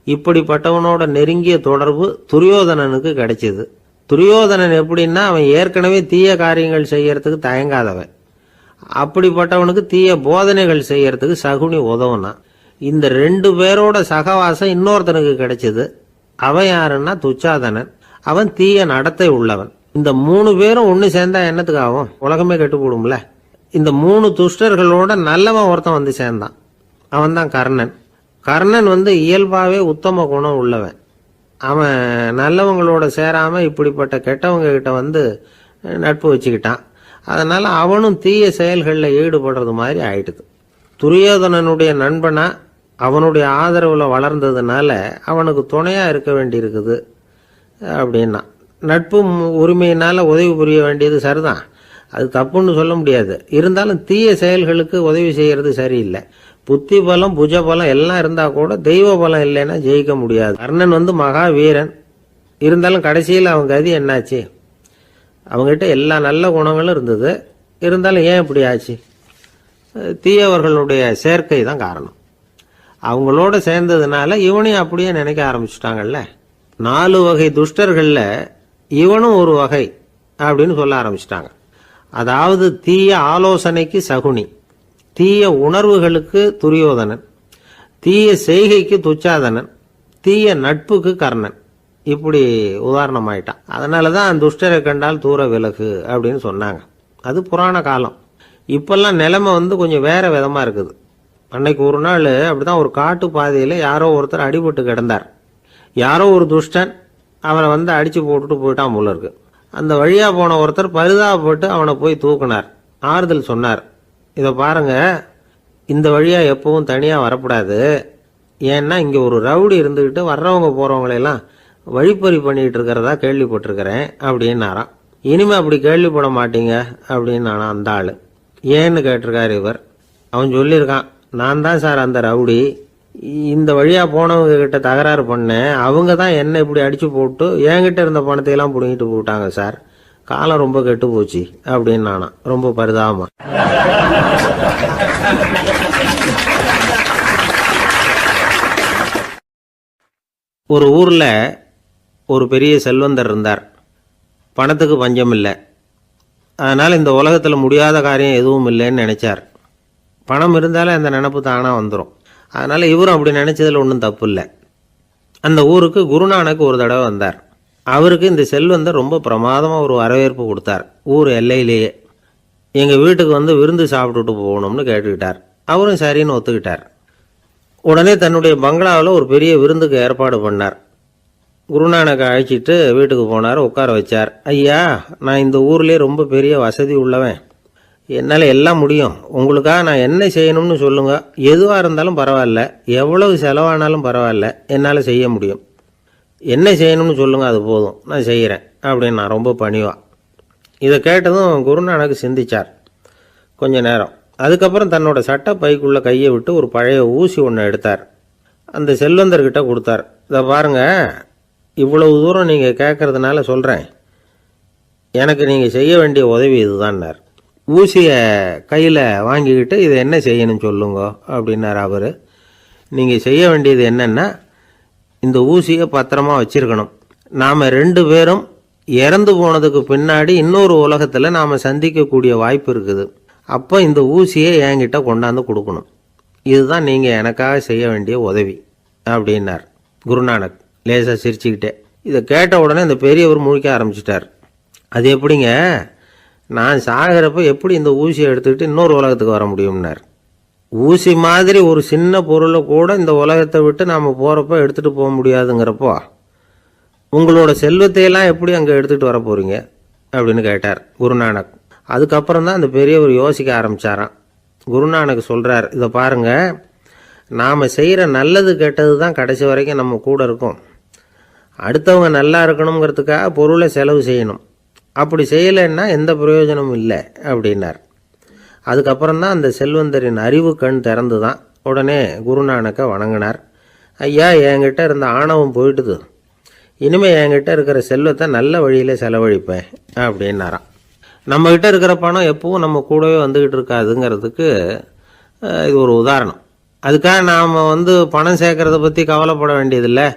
Speaker 1: இப்படிப்பட்டவனோட நெருங்கிய தொடர்பு துரியோதனனுக்கு கிடைச்சது. துரியோதனன் எப்படின்னா அவன் ஏற்கனவே தீய காரியங்கள் செய்யறதுக்கு தயங்காதவன். அப்படிப்பட்டவனுக்கு தீய போதனைகள் செய்யறதுக்கு சகுனி உதவுனா. இந்த 2 பேரோட சகவாசம் இன்னொருத்தனுக்கு கிடைச்சது. அவன் யாருன்னா துச்சாதனன். அவன் தீய நடத்தை உள்ளவன். இந்த 3 பேரும் ஒன்று சேர்ந்தா என்னத்துக்கு ஆகும்? உலகமே கெட்டு போடும்ல. இந்த 3 துஷ்டர்களோட நல்லவன் ஒருத்தன் சேர்ந்தான். அவன் தான் கர்ணன். கர்ணன் இயல்பாவே உத்தம குணம் உள்ளவன். அவன் நல்லவங்களோட சேராம இப்படிப்பட்ட கெட்டவங்க கிட்ட நட்பு வச்சுக்கிட்டான். அதனால அவனும் தீய செயல்களில் ஈடுபடுறது மாதிரி ஆயிடுது. துரியோதனனுடைய நண்பனா அவனுடைய ஆதரவுல வளர்ந்ததுனால அவனுக்கு துணையா இருக்க வேண்டி இருக்குது அப்படின்னா. நட்பு உரிமையினால உதவி புரிய வேண்டியது சரிதான், அது தப்புன்னு சொல்ல முடியாது. இருந்தாலும் தீய செயல்களுக்கு உதவி செய்யறது சரியில்லை. புத்தி பலம் புஜ பலம் எல்லாம் இருந்தா கூட தெய்வ பலம் இல்லைன்னா ஜெயிக்க முடியாது. கர்ணன் மகா வீரன். இருந்தாலும் கடைசியில் அவன் கதி என்னாச்சு? அவங்ககிட்ட எல்லா நல்ல குணங்களும் இருந்தது, இருந்தாலும் ஏன் இப்படி ஆச்சு? தீயவர்களுடைய சேர்க்கை தான் காரணம். அவங்களோட சேர்ந்ததுனால இவனையும் அப்படியே நினைக்க ஆரம்பிச்சுட்டாங்கல்ல. 4 வகை துஷ்டர்கள்ல இவனும் ஒரு வகை அப்படின்னு சொல்ல ஆரம்பிச்சிட்டாங்க. அதாவது தீய ஆலோசனைக்கு சகுனி, தீய உணர்வுகளுக்கு துரியோதனன், தீய செய்கைக்கு துச்சாதனன், தீய நட்புக்கு கர்ணன். இப்படி உதாரணமாயிட்டான். அதனாலதான் துஷ்டரை கண்டால் தூர விலகு அப்படின்னு சொன்னாங்க. அது புராண காலம். இப்பெல்லாம் நிலைமை கொஞ்சம் வேற விதமா இருக்குது. அன்னைக்கு ஒரு நாள் அப்படிதான் ஒரு காட்டு பாதையில யாரோ ஒருத்தர் அடிபட்டு கிடந்தார். யாரோ ஒரு துஷ்டன் அவனை அடிச்சு போட்டுட்டு போயிட்டான் போல இருக்கு. அந்த வழியா போன ஒருத்தர் பரிதாபப்பட்டு அவனை போய் தூக்குனார். ஆறுதல் சொன்னார், இதை பாருங்க, இந்த வழியா எப்பவும் தனியா வரக்கூடாது. ஏன்னா இங்க ஒரு ரவுடி இருந்துகிட்டு வர்றவங்க போறவங்களெல்லாம் வழிப்பறி பண்ணிட்டு இருக்கிறதா கேள்விப்பட்டிருக்கிறேன் அப்படின்னாராம். இனிமே அப்படி கேள்விப்பட மாட்டீங்க அப்படின்னு அந்த ஆளு. ஏன்னு கேட்டிருக்காரு இவர். அவன் சொல்லியிருக்கான், நான் தான் சார் அந்த ரவுடி. இந்த வழியா போனவங்க கிட்ட தகராறு பண்ணேன். அவங்க தான் என்ன இப்படி அடிச்சு போட்டு என்கிட்ட இருந்த பணத்தை எல்லாம் புடுங்கிட்டு போட்டாங்க சார். காலம் ரொம்ப கெட்டு போச்சு அப்படின்னு நானா ரொம்ப பரிதாபமா. ஒரு ஊர்ல ஒரு பெரிய செல்வந்தர் இருந்தார். பணத்துக்கு பஞ்சம் இல்லை. அதனால இந்த உலகத்துல முடியாத காரியம் எதுவும் இல்லைன்னு நினைச்சார். பணம் இருந்தாலும் அந்த நினப்பு தானா வந்துடும். அதனால இவரும் அப்படி நினைச்சதுல ஒன்றும் தப்பு இல்லை. அந்த ஊருக்கு குருநானக் ஒரு தடவை வந்தார். அவருக்கு இந்த செல்வந்தர் ரொம்ப பிரமாதமாக ஒரு வரவேற்பு கொடுத்தார். ஊர் எல்லையிலேயே எங்கள் வீட்டுக்கு வந்து விருந்து சாப்பிட்டுட்டு போகணும்னு கேட்டுக்கிட்டார். அவரும் சரின்னு ஒத்துக்கிட்டார். உடனே தன்னுடைய பங்களாவில் ஒரு பெரிய விருந்துக்கு ஏற்பாடு பண்ணார். குருநானக்கை அழைச்சிட்டு வீட்டுக்கு போனார், உட்கார வச்சார். ஐயா, நான் இந்த ஊர்லேயே ரொம்ப பெரிய வசதி உள்ளவன், என்னால் எல்லாம் முடியும், உங்களுக்காக நான் என்ன செய்யணும்னு சொல்லுங்கள், எதுவாக இருந்தாலும் பரவாயில்ல, எவ்வளவு செலவானாலும் பரவாயில்ல, என்னால் செய்ய முடியும், என்ன செய்யணும்னு சொல்லுங்கள், அது போதும், நான் செய்கிறேன் அப்படின்னு நான் ரொம்ப பணிவா. இதை கேட்டதும் குருநானக் சிந்திச்சார் கொஞ்ச நேரம். அதுக்கப்புறம் தன்னோட சட்டை பைக்குள்ளே கையை விட்டு ஒரு பழைய ஊசி ஒன்று எடுத்தார். அந்த செல்வந்தர்கிட்ட கொடுத்தார். இதை பாருங்கள், இவ்வளவு தூரம் நீங்கள் கேட்கறதுனால சொல்கிறேன், எனக்கு நீங்கள் செய்ய வேண்டிய உதவி இதுதான்னார். ஊசியை கையில் வாங்கிக்கிட்டு இதை என்ன செய்யணும்னு சொல்லுங்க அப்படின்னார் அவர். நீங்கள் செய்ய வேண்டியது என்னென்னா, இந்த ஊசியை பத்திரமா வச்சிருக்கணும். நாம் 2 பேரும் இறந்து போனதுக்கு பின்னாடி இன்னொரு உலகத்தில் நாம் சந்திக்கக்கூடிய வாய்ப்பு இருக்குது. அப்போ இந்த ஊசியை என்கிட்ட கொண்டாந்து கொடுக்கணும். இதுதான் நீங்கள் எனக்காக செய்ய வேண்டிய உதவி அப்படின்னார் குருநானக் லேசாக சிரிச்சுக்கிட்டே. இதை கேட்ட உடனே இந்த பெரியவர் முழிக்க ஆரம்பிச்சிட்டார். அது எப்படிங்க, நான் சாகிறப்ப எப்படி இந்த ஊசியை எடுத்துக்கிட்டு இன்னொரு உலகத்துக்கு வர முடியும்னார். ஊசி மாதிரி ஒரு சின்ன பொருளை கூட இந்த உலகத்தை விட்டு நாம் போகிறப்ப எடுத்துகிட்டு போக முடியாதுங்கிறப்போ உங்களோட செல்வத்தையெல்லாம் எப்படி அங்கே எடுத்துகிட்டு வர போகிறீங்க அப்படின்னு கேட்டார் குருநானக். அதுக்கப்புறம் தான் அந்த பெரியவர் யோசிக்க ஆரம்பித்தாராம். குருநானக் சொல்கிறார், இதை பாருங்கள், நாம் செய்கிற நல்லது கெட்டது தான் கடைசி வரைக்கும் நம்ம கூட இருக்கும். அடுத்தவங்க நல்லா இருக்கணுங்கிறதுக்காக பொருளை செலவு செய்யணும், அப்படி செய்யலைன்னா எந்த பிரயோஜனமும் இல்லை அப்படின்னார். அதுக்கப்புறம் தான் அந்த செல்வந்தரின் அறிவு கண் திறந்து தான். உடனே குருநானக்கை வணங்கினார். ஐயா, என்கிட்ட இருந்த ஆணவம் போயிட்டுது, இனிமேல் என்கிட்ட இருக்கிற செல்வத்தை நல்ல வழியில் செலவழிப்பேன் அப்படின்னாராம். நம்மக்கிட்ட இருக்கிற பணம் எப்பவும் நம்ம கூடவே வந்துக்கிட்டு இருக்காதுங்கிறதுக்கு இது ஒரு உதாரணம். அதுக்காக நாம் பணம் சேர்க்கறத பற்றி கவலைப்பட வேண்டியதில்லை,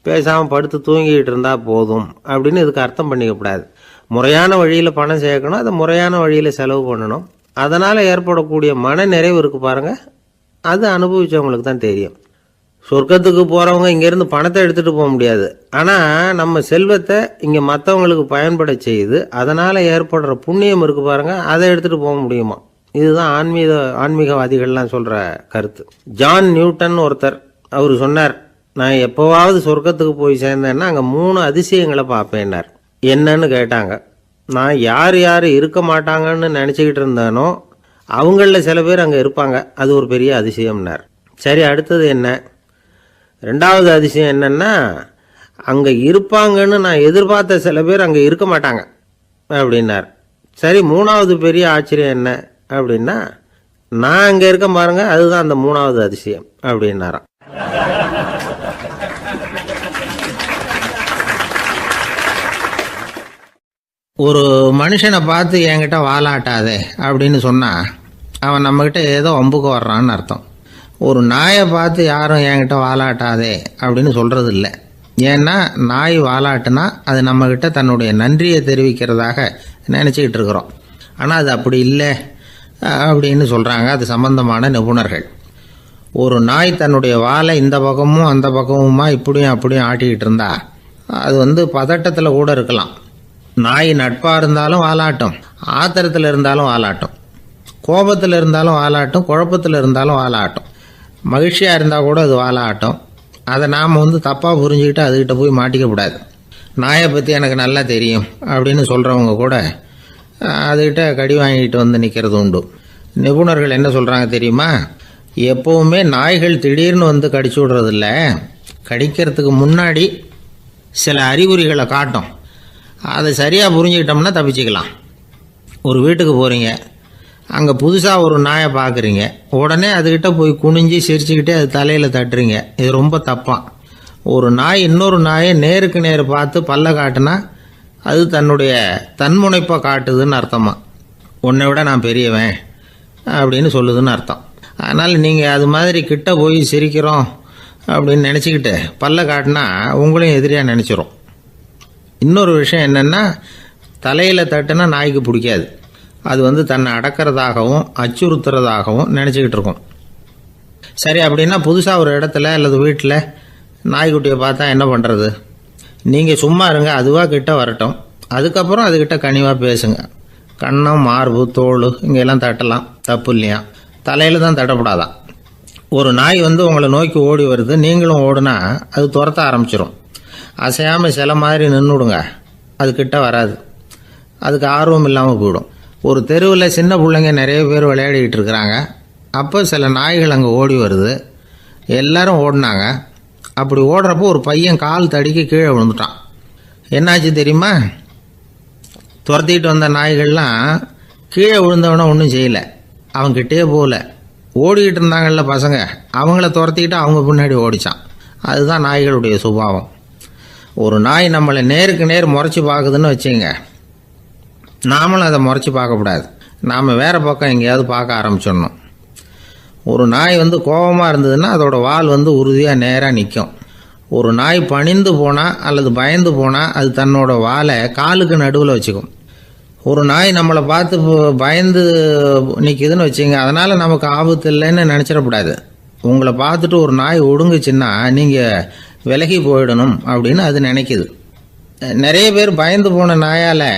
Speaker 1: பேசாமல் படுத்து தூங்கிக்கிட்டு இருந்தால் போதும் அப்படின்னு இதுக்கு அர்த்தம் பண்ணிக்கப்படாது. முறையான வழியில் பணம் சேர்க்கணும், அதை முறையான வழியில் செலவு பண்ணணும். அதனால் ஏற்படக்கூடிய மன நிறைவு இருக்குது பாருங்கள், அது அனுபவித்தவங்களுக்கு தான் தெரியும். சொர்க்கத்துக்கு போகிறவங்க இங்கேருந்து பணத்தை எடுத்துகிட்டு போக முடியாது, ஆனால் நம்ம செல்வத்தை இங்கே மற்றவங்களுக்கு பயன்பட செய்து அதனால் ஏற்படுற புண்ணியம் இருக்குது பாருங்கள், அதை எடுத்துகிட்டு போக முடியுமா. இதுதான் ஆன்மீகவாதிகள்லாம் சொல்கிற கருத்து. ஜான் நியூட்டன் ஒருத்தர், அவர் சொன்னார், நான் எப்போவாவது சொர்க்கத்துக்கு போய் சேர்ந்தேன்னா அங்கே 3 அதிசயங்களை பார்ப்பேன்னார். என்னன்னு கேட்டாங்க. நான் யார் யார் இருக்க மாட்டாங்கன்னு நினச்சிக்கிட்டு இருந்தானோ அவங்களில் சில பேர் அங்கே இருப்பாங்க, அது ஒரு பெரிய அதிசயம்னார். சரி, அடுத்தது என்ன? 2வது அதிசயம் என்னன்னா, அங்கே இருப்பாங்கன்னு நான் எதிர்பார்த்த சில பேர் அங்கே இருக்க மாட்டாங்க அப்படின்னார். சரி, 3வது பெரிய ஆச்சரியம் என்ன அப்படின்னா, நான் அங்கே இருக்க பாருங்க, அதுதான் அந்த 3வது அதிசயம் அப்படின்னாராம். ஒரு மனுஷனை பார்த்து என்கிட்ட வாலாட்டாதே அப்படின்னு சொன்னால் அவன் நம்மக்கிட்ட ஏதோ வம்புக்கு வர்றான்னு அர்த்தம். ஒரு நாயை பார்த்து யாரும் என்கிட்ட வாலாட்டாதே அப்படின்னு சொல்கிறது இல்லை. ஏன்னா நாய் வாலாட்டுனா அது நம்மக்கிட்ட தன்னுடைய நன்றியை தெரிவிக்கிறதாக நினச்சிக்கிட்டு இருக்கிறோம். ஆனால் அது அப்படி இல்லை அப்படின்னு சொல்கிறாங்க அது சம்பந்தமான நிபுணர்கள். ஒரு நாய் தன்னுடைய வாலை இந்த பக்கமும் அந்த பக்கமுமா இப்படியும் அப்படியும் ஆட்டிக்கிட்டு இருந்தா அது பதட்டத்தில் கூட இருக்கலாம். நாய் நட்பாக இருந்தாலும் வாலாட்டும், ஆத்திரத்தில் இருந்தாலும் வாலாட்டும், கோபத்தில் இருந்தாலும் வாலாட்டும், குழப்பத்தில் இருந்தாலும் வாலாட்டும், மகிழ்ச்சியாக இருந்தால் கூட அது வாலாட்டும். அதை நாம் தப்பாக புரிஞ்சுக்கிட்டு அதுக்கிட்ட போய் மாட்டிக்கக்கூடாது. நாயை பற்றி எனக்கு நல்லா தெரியும் அப்படின்னு சொல்கிறவங்க கூட அதுக்கிட்ட கடி வாங்கிட்டு நிற்கிறது உண்டு. நிபுணர்கள் என்ன சொல்கிறாங்க தெரியுமா? எப்போவுமே நாய்கள் திடீர்னு கடிச்சு விடுறதில்ல, கடிக்கிறதுக்கு முன்னாடி சில அறிகுறிகளை காட்டும். அதை சரியாக புரிஞ்சுக்கிட்டோம்னா தப்பிச்சிக்கலாம். ஒரு வீட்டுக்கு போகிறீங்க, அங்கே புதுசாக ஒரு நாயை பார்க்குறீங்க, உடனே அதுக்கிட்ட போய் குனிஞ்சு சிரிச்சுக்கிட்டே அது தலையில் தட்டுறீங்க. இது ரொம்ப தப்பான். ஒரு நாய் இன்னொரு நாயை நேருக்கு நேர் பார்த்து பல்ல காட்டுனா அது தன்னுடைய தன்முனைப்பை காட்டுதுன்னு அர்த்தமா. உன்னை விட நான் பெரியவன் அப்படின்னு சொல்லுதுன்னு அர்த்தம். அதனால் நீங்கள் அது மாதிரி கிட்ட போய் சிரிக்கிறோம் அப்படின்னு நினச்சிக்கிட்டு பல்ல காட்டினா உங்களையும் எதிரியாக நினச்சிரும். இன்னொரு விஷயம் என்னென்னா, தலையில் தட்டுனா நாய்க்கு பிடிக்காது. அது தன்னை அடக்கிறதாகவும் அச்சுறுத்துறதாகவும் நினச்சிக்கிட்டு இருக்கும். சரி, அப்படின்னா புதுசாக ஒரு இடத்துல அல்லது வீட்டில் நாய்க்குட்டியை பார்த்தா என்ன பண்ணுறது? நீங்கள் சும்மா இருங்க, அதுவாக கிட்ட வரட்டும். அதுக்கப்புறம் அதுக்கிட்ட கனிவாக பேசுங்க. கன்னம், மார்பு, தோல் இங்கெல்லாம் தட்டலாம், தப்பு இல்லையா? தலையில் தான் தட்டப்படாதான். ஒரு நாய் வந்து உங்களை நோக்கி ஓடி வருது, நீங்களும் ஓடுனா அது துரத்த ஆரம்பிச்சிடும். அசையாமல் சில மாதிரி நின்றுடுங்க, அது கிட்ட வராது. அதுக்கு ஆர்வம் இல்லாமல் போயிடும். ஒரு தெருவில் சின்ன பிள்ளைங்க நிறைய பேர் விளையாடிக்கிட்டு இருக்கிறாங்க. அப்போ சில நாய்கள் அங்கே ஓடி வருது. எல்லாரும் ஓடினாங்க. அப்படி ஓடுறப்போ ஒரு பையன் கால் தடிக்க கீழே விழுந்துட்டான். என்னாச்சு தெரியுமா? துரத்திட்டு வந்த நாய்கள்லாம் கீழே விழுந்தவன ஒன்றும் செய்யலை, அவன்கிட்டே போகல. ஓடிக்கிட்டு இருந்தாங்கல்ல பசங்க, அவங்கள துரத்திக்கிட்டு அவங்க பின்னாடி ஓடிச்சான். அதுதான் நாய்களுடைய சுபாவம். ஒரு நாய் நம்மளை நேருக்கு நேர் முறைச்சி பார்க்குதுன்னு வச்சுங்க, நாமளும் அதை முறைச்சி பார்க்கக்கூடாது. நாம் வேறு பக்கம் எங்கேயாவது பார்க்க ஆரம்பிச்சிடணும். ஒரு நாய் வந்து கோபமாக இருந்ததுன்னா அதோட வால் வந்து உறுதியாக நேராக நிற்கும். ஒரு நாய் பணிந்து போனால் அல்லது பயந்து போனால் அது தன்னோட வாலை காலுக்கு நடுவில் வச்சுக்கும். ஒரு நாய் நம்மளை பார்த்து பயந்து நிற்கிதுன்னு வச்சுங்க, அதனால் நமக்கு ஆபத்து இல்லைன்னு நினச்சிடக்கூடாது. உங்களை பார்த்துட்டு ஒரு நாய் ஒடுங்குச்சுன்னா நீங்கள் விலகி போயிடணும் அப்படின்னு அது நினைக்குது. நிறைய பேர் பயந்து போன நாயால்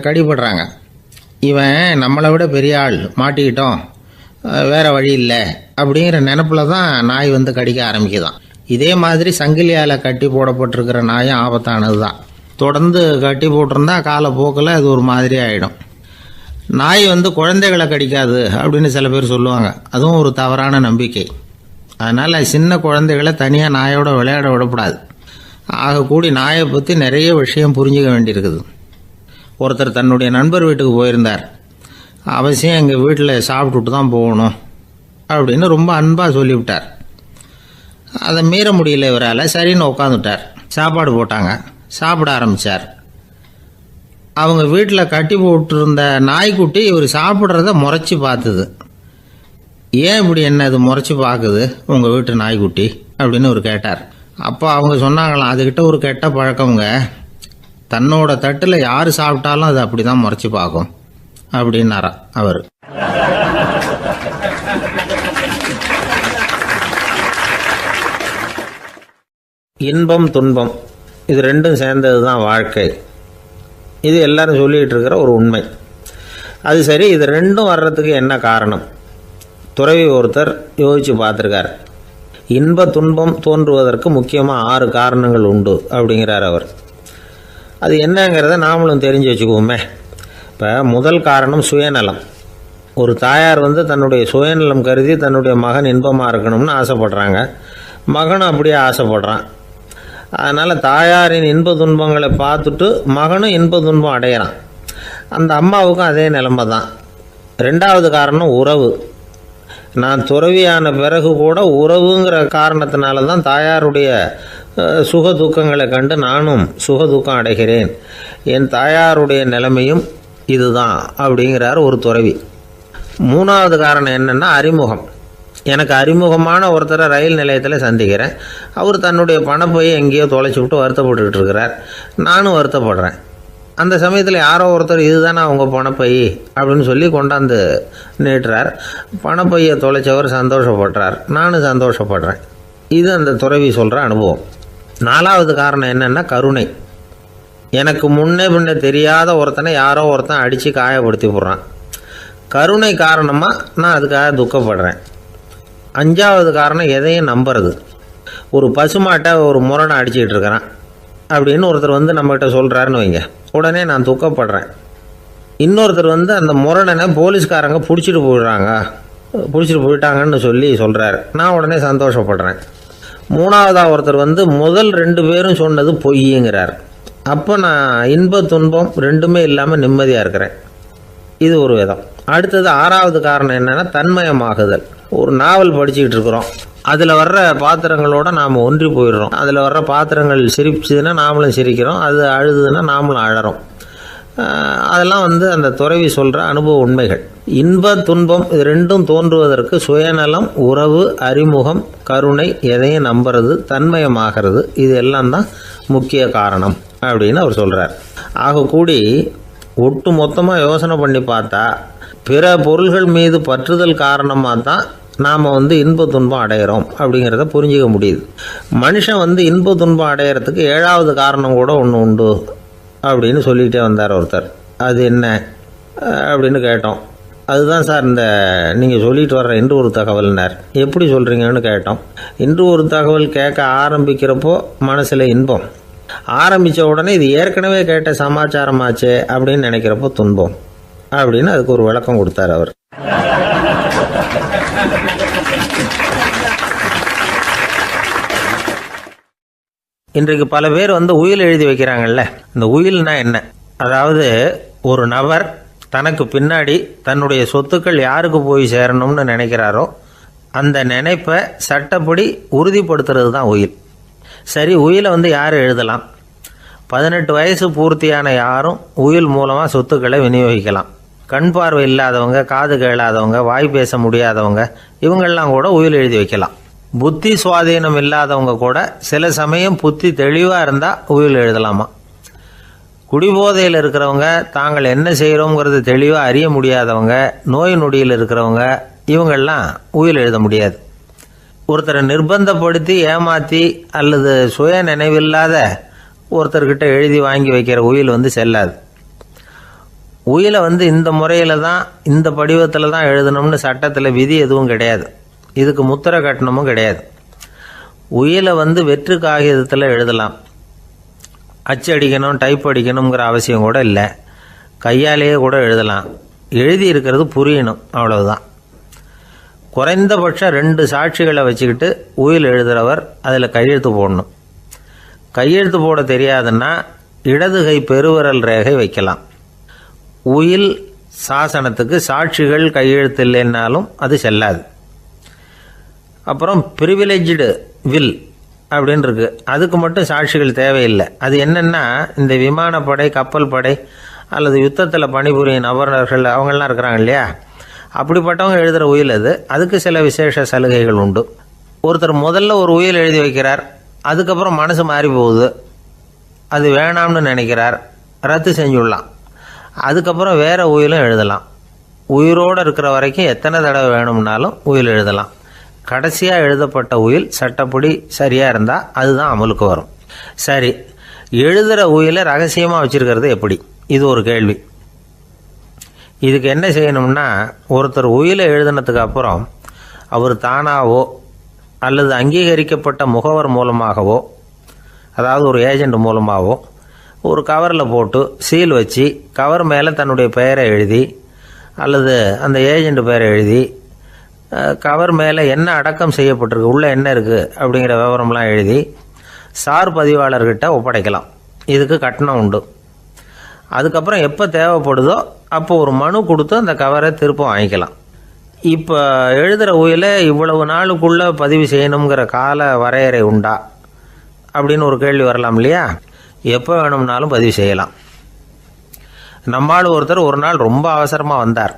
Speaker 1: கடிபடுறாங்க. இவன் நம்மளை விட பெரிய ஆள், மாட்டிக்கிட்டோம், வேறு வழி இல்லை அப்படிங்கிற நினப்பில் தான் நாய் வந்து கடிக்க ஆரம்பிக்குதான். இதே மாதிரி சங்கிலியால் கட்டி போடப்பட்டிருக்கிற நாயும் ஆபத்தானது தான். தொடர்ந்து கட்டி போட்டிருந்தா காலப்போக்கில் அது ஒரு மாதிரி ஆகிடும். நாய் வந்து குழந்தைகளை கடிக்காது அப்படின்னு சில பேர் சொல்லுவாங்க. அதுவும் ஒரு தவறான நம்பிக்கை. அதனால் சின்ன குழந்தைகளை தனியாக நாயோட விளையாட விடக்கூடாது. ஆகக்கூடி நாயை பற்றி நிறைய விஷயம் புரிஞ்சுக்க வேண்டியிருக்குது. ஒருத்தர் தன்னுடைய நண்பர் வீட்டுக்கு போயிருந்தார். அவசியம் எங்கள் வீட்டில் சாப்பிட்டுட்டு தான் போகணும் அப்படின்னு ரொம்ப அன்பாக சொல்லிவிட்டார். அதை மீற முடியல இவரால். சரின்னு உட்காந்துட்டார். சாப்பாடு போட்டாங்க, சாப்பிட ஆரம்பித்தார். அவங்க வீட்டில் கட்டி போட்டிருந்த நாய்க்குட்டி இவர் சாப்பிட்றத முறைச்சி பார்த்துது. ஏன் இப்படி என்ன இது முறைச்சி பார்க்குது உங்கள் வீட்டு நாய்க்குட்டி அப்படின்னு அவர் கேட்டார். அப்போ அவங்க சொன்னாங்களாம், அதுக்கிட்ட ஒரு கெட்ட பழக்கம்ங்க, தன்னோட தட்டில் யார் சாப்பிட்டாலும் அது அப்படி தான் முறைச்சி பார்க்கும் அப்படின்னாரா அவர். இன்பம் துன்பம் இது ரெண்டும் சேர்ந்தது தான் வாழ்க்கை. இது எல்லாரும் சொல்லிகிட்டு இருக்கிற ஒரு உண்மை. அது சரி, இது ரெண்டும் வர்றதுக்கு என்ன காரணம்? துறவி ஒருத்தர் யோசித்து பார்த்துருக்கார். இன்ப துன்பம் தோன்றுவதற்கு முக்கியமாக 6 காரணங்கள் உண்டு அப்படிங்கிறார் அவர். அது என்னங்கிறத நாமளும் தெரிஞ்சு வச்சுக்குவோமே. இப்போ முதல் காரணம் சுயநலம். ஒரு தாயார் வந்து தன்னுடைய சுயநலம் கருதி தன்னுடைய மகன் இன்பமாக இருக்கணும்னு ஆசைப்படுறாங்க. மகனும் அப்படியே ஆசைப்படுறான். அதனால் தாயாரின் இன்ப துன்பங்களை பார்த்துட்டு மகனும் இன்ப துன்பம் அடையிறான். அந்த அம்மாவுக்கும் அதே நிலைமை தான். ரெண்டாவது காரணம் உறவு. நான் துறவியான பிறகு கூட உறவுங்கிற காரணத்தினால தான் தாயாருடைய சுக துக்கங்களை கண்டு நானும் சுக துக்கம் அடைகிறேன். என் தாயாருடைய நிலைமையும் இதுதான் அப்படிங்கிறார் ஒரு துறவி. மூணாவது காரணம் என்னென்னா அறிமுகம். எனக்கு அறிமுகமான ஒருத்தரை ரயில் நிலையத்தில் சந்திக்கிறேன். அவர் தன்னுடைய பணப்பையை எங்கேயோ தொலைச்சி விட்டு வருத்தப்பட்டுக்கிட்டு இருக்கிறார். நானும் வருத்தப்படுறேன். அந்த சமயத்தில் யாரோ ஒருத்தர் இதுதானே அவங்க பணப்பை அப்படின்னு சொல்லி கொண்டாந்து நீட்டுறார். பணப்பையை தொலைச்சவர் சந்தோஷப்படுறார், நானும் சந்தோஷப்படுறேன். இது அந்த துறவி சொல்கிற அனுபவம். நாலாவது காரணம் என்னென்னா கருணை. எனக்கு முன்னே பின்னே தெரியாத ஒருத்தனை யாரோ ஒருத்தன் அடித்து காயப்படுத்தி போடுறான். கருணை காரணமாக நான் அதுக்காக துக்கப்படுறேன். அஞ்சாவது காரணம் எதையும் நம்புறது. ஒரு பசுமாட்டை ஒரு முரணை அடிச்சுக்கிட்டு இருக்கிறான் அப்படின்னு ஒருத்தர் வந்து நம்மகிட்ட சொல்கிறாருன்னு வைங்க, உடனே நான் துக்கப்படுறேன். இன்னொருத்தர் வந்து அந்த முரணனை போலீஸ்காரங்க பிடிச்சிட்டு போயிட்டாங்கன்னு சொல்லி சொல்கிறாரு, நான் உடனே சந்தோஷப்படுறேன். மூணாவதாக ஒருத்தர் வந்து முதல் 2 பேரும் சொன்னது பொய்யுங்கிறார். அப்போ நான் இன்ப துன்பம் ரெண்டுமே இல்லாமல் நிம்மதியாக இருக்கிறேன். இது ஒரு விதம். அடுத்தது 6வது காரணம் என்னென்னா தன்மயமாகுதல். ஒரு நாவல் படிச்சுக்கிட்டு இருக்கிறோம், அதில் வர்ற பாத்திரங்களோட நாம் ஒன்றி போயிடுறோம். அதில் வர்ற பாத்திரங்கள் சிரிச்சுதுன்னா நாமளும் சிரிக்கிறோம், அது அழுதுன்னா நாமளும் அழறோம். அதெல்லாம் வந்து அந்த துறவி சொல்கிற அனுபவ உண்மைகள். இன்ப துன்பம் இது ரெண்டும் தோன்றுவதற்கு சுயநலம், உறவு, அறிமுகம், கருணை, எதையும் நம்புறது, தன்மயமாகிறது, இது எல்லாம் தான் முக்கிய காரணம் அப்படின்னு அவர் சொல்கிறார். ஆகக்கூடி ஒட்டு மொத்தமாக யோசனை பண்ணி பார்த்தா பிற பொருள்கள் மீது பற்றுதல் காரணமாக தான் நாம் இன்ப துன்பம் அடையிறோம் அப்படிங்கிறத புரிஞ்சிக்க முடியுது. மனுஷன் இன்ப துன்பம் அடையிறதுக்கு 7வது காரணம் கூட ஒன்று உண்டு அப்படின்னு சொல்லிகிட்டே வந்தார் ஒருத்தர். அது என்ன அப்படின்னு கேட்டோம். அதுதான் சார் இந்த நீங்கள் சொல்லிட்டு வர்ற இன்று ஒரு தகவல்னார். எப்படி சொல்கிறீங்கன்னு கேட்டோம். இன்று ஒரு தகவல் கேட்க ஆரம்பிக்கிறப்போ மனசில் இன்பம், ஆரம்பித்த உடனே இது ஏற்கனவே கேட்ட சமாச்சாரமாச்சே அப்படின்னு நினைக்கிறப்போ துன்பம் அப்படின்னு அதுக்கு ஒரு விளக்கம் கொடுத்தார் அவர். இன்றைக்கு பல பேர் உயில் எழுதி வைக்கிறாங்கல்ல. இந்த உயில்னா என்ன? அதாவது ஒரு நபர் தனக்கு பின்னாடி தன்னுடைய சொத்துக்கள் யாருக்கு போய் சேரணும்னு நினைக்கிறாரோ அந்த நினைப்பை சட்டப்படி உறுதிப்படுத்துறது தான் உயில். சரி, உயிலை யார் எழுதலாம்? 18 வயசு பூர்த்தியான யாரும் உயில் மூலமாக சொத்துக்களை விநியோகிக்கலாம். கண் பார்வை இல்லாதவங்க, காது கேளாதவங்க, வாய் பேச முடியாதவங்க, இவங்கெல்லாம் கூட உயில் எழுதி வைக்கலாம். புத்தி சுவாதீனம் இல்லாதவங்க கூட சில சமயம் புத்தி தெளிவாக இருந்தால் உயில் எழுதலாமா. குடிபோதையில் இருக்கிறவங்க, தாங்கள் என்ன செய்கிறோங்கிறது தெளிவாக அறிய முடியாதவங்க, நோய் நொடியில் இருக்கிறவங்க, இவங்கெல்லாம் உயில் எழுத முடியாது. ஒருத்தரை நிர்பந்தப்படுத்தி ஏமாற்றி அல்லது சுய நினைவில்லாத ஒருத்தர்கிட்ட எழுதி வாங்கி வைக்கிற உயில் செல்லாது. உயிலை இந்த முறையில் தான், இந்த படிவத்தில் தான் எழுதணும்னு சட்டத்தில் விதி எதுவும் கிடையாது. இதுக்கு முத்திரை கட்டணமும் கிடையாது. உயிலை வெற்று காகிதத்தில் எழுதலாம். அச்சு அடிக்கணும், டைப் அடிக்கணுங்கிற அவசியம் கூட இல்லை. கையாலேயே கூட எழுதலாம். எழுதி இருக்கிறது புரியணும், அவ்வளவுதான். குறைந்தபட்சம் 2 சாட்சிகளை வச்சுக்கிட்டு உயில் எழுதுகிறவர் அதில் கையெழுத்து போடணும். கையெழுத்து போட தெரியாதுன்னா இடது கை பெருவிரல் ரேகை வைக்கலாம். உயில் சாசனத்துக்கு சாட்சிகள் கையெழுத்து இல்லைன்னாலும் அது செல்லாது. அப்புறம் ப்ரிவிலேஜ்டு வில் அப்படின்னு இருக்கு. அதுக்கு மட்டும் சாட்சிகள் தேவையில்லை. அது என்னென்னா, இந்த விமானப்படை, கப்பல் படை அல்லது யுத்தத்தில் பணிபுரியும் நபர்கள் அவங்கெல்லாம் இருக்கிறாங்க இல்லையா, அப்படிப்பட்டவங்க எழுதுகிற உயில் அது. அதுக்கு சில விசேஷ சலுகைகள் உண்டு. ஒருத்தர் முதல்ல ஒரு உயில் எழுதி வைக்கிறார், அதுக்கப்புறம் மனசு மாறி போகுது, அது வேணாம்னு நினைக்கிறார், ரத்து செஞ்சுடலாம். அதுக்கப்புறம் வேறு உயிலும் எழுதலாம். உயிரோடு இருக்கிற வரைக்கும் எத்தனை தடவை வேணும்னாலும் உயில் எழுதலாம். கடைசியாக எழுதப்பட்ட உயில் சட்டப்படி சரியாக இருந்தால் அதுதான் அமலுக்கு வரும். சரி, எழுதுகிற உயிலை ரகசியமாக வச்சுருக்கிறது எப்படி? இது ஒரு கேள்வி. இதுக்கு என்ன செய்யணும்னா, ஒருத்தர் உயிலை எழுதினதுக்கு அப்புறம் அவர் தானாவோ அல்லது அங்கீகரிக்கப்பட்ட முகவர் மூலமாகவோ, அதாவது ஒரு ஏஜெண்ட் மூலமாகவோ, ஒரு கவரில் போட்டு சீல் வச்சு கவர் மேலே தன்னுடைய பெயரை எழுதி அல்லது அந்த ஏஜெண்ட் பெயரை எழுதி கவர் மேலே என்ன அடக்கம் செய்யப்பட்டிருக்கு, உள்ளே என்ன இருக்குது அப்படிங்கிற விவரம்லாம் எழுதி சார் பதிவாளர்கிட்ட ஒப்படைக்கலாம். இதுக்கு கட்டணம் உண்டு. அதுக்கப்புறம் எப்போ தேவைப்படுதோ அப்போ ஒரு மனு கொடுத்து அந்த கவரை திரும்ப வாங்கிக்கலாம். இப்போ எழுதுகிற உயிலை இவ்வளவு நாளுக்குள்ளே பதிவு செய்யணுங்கிற கால வரையறை உண்டா அப்படின்னு ஒரு கேள்வி வரலாம் இல்லையா? எப்போ வேணும்னாலும் பதிவு செய்யலாம். நம்மால் ஒருத்தர் ஒரு நாள் ரொம்ப அவசரமாக வந்தார்.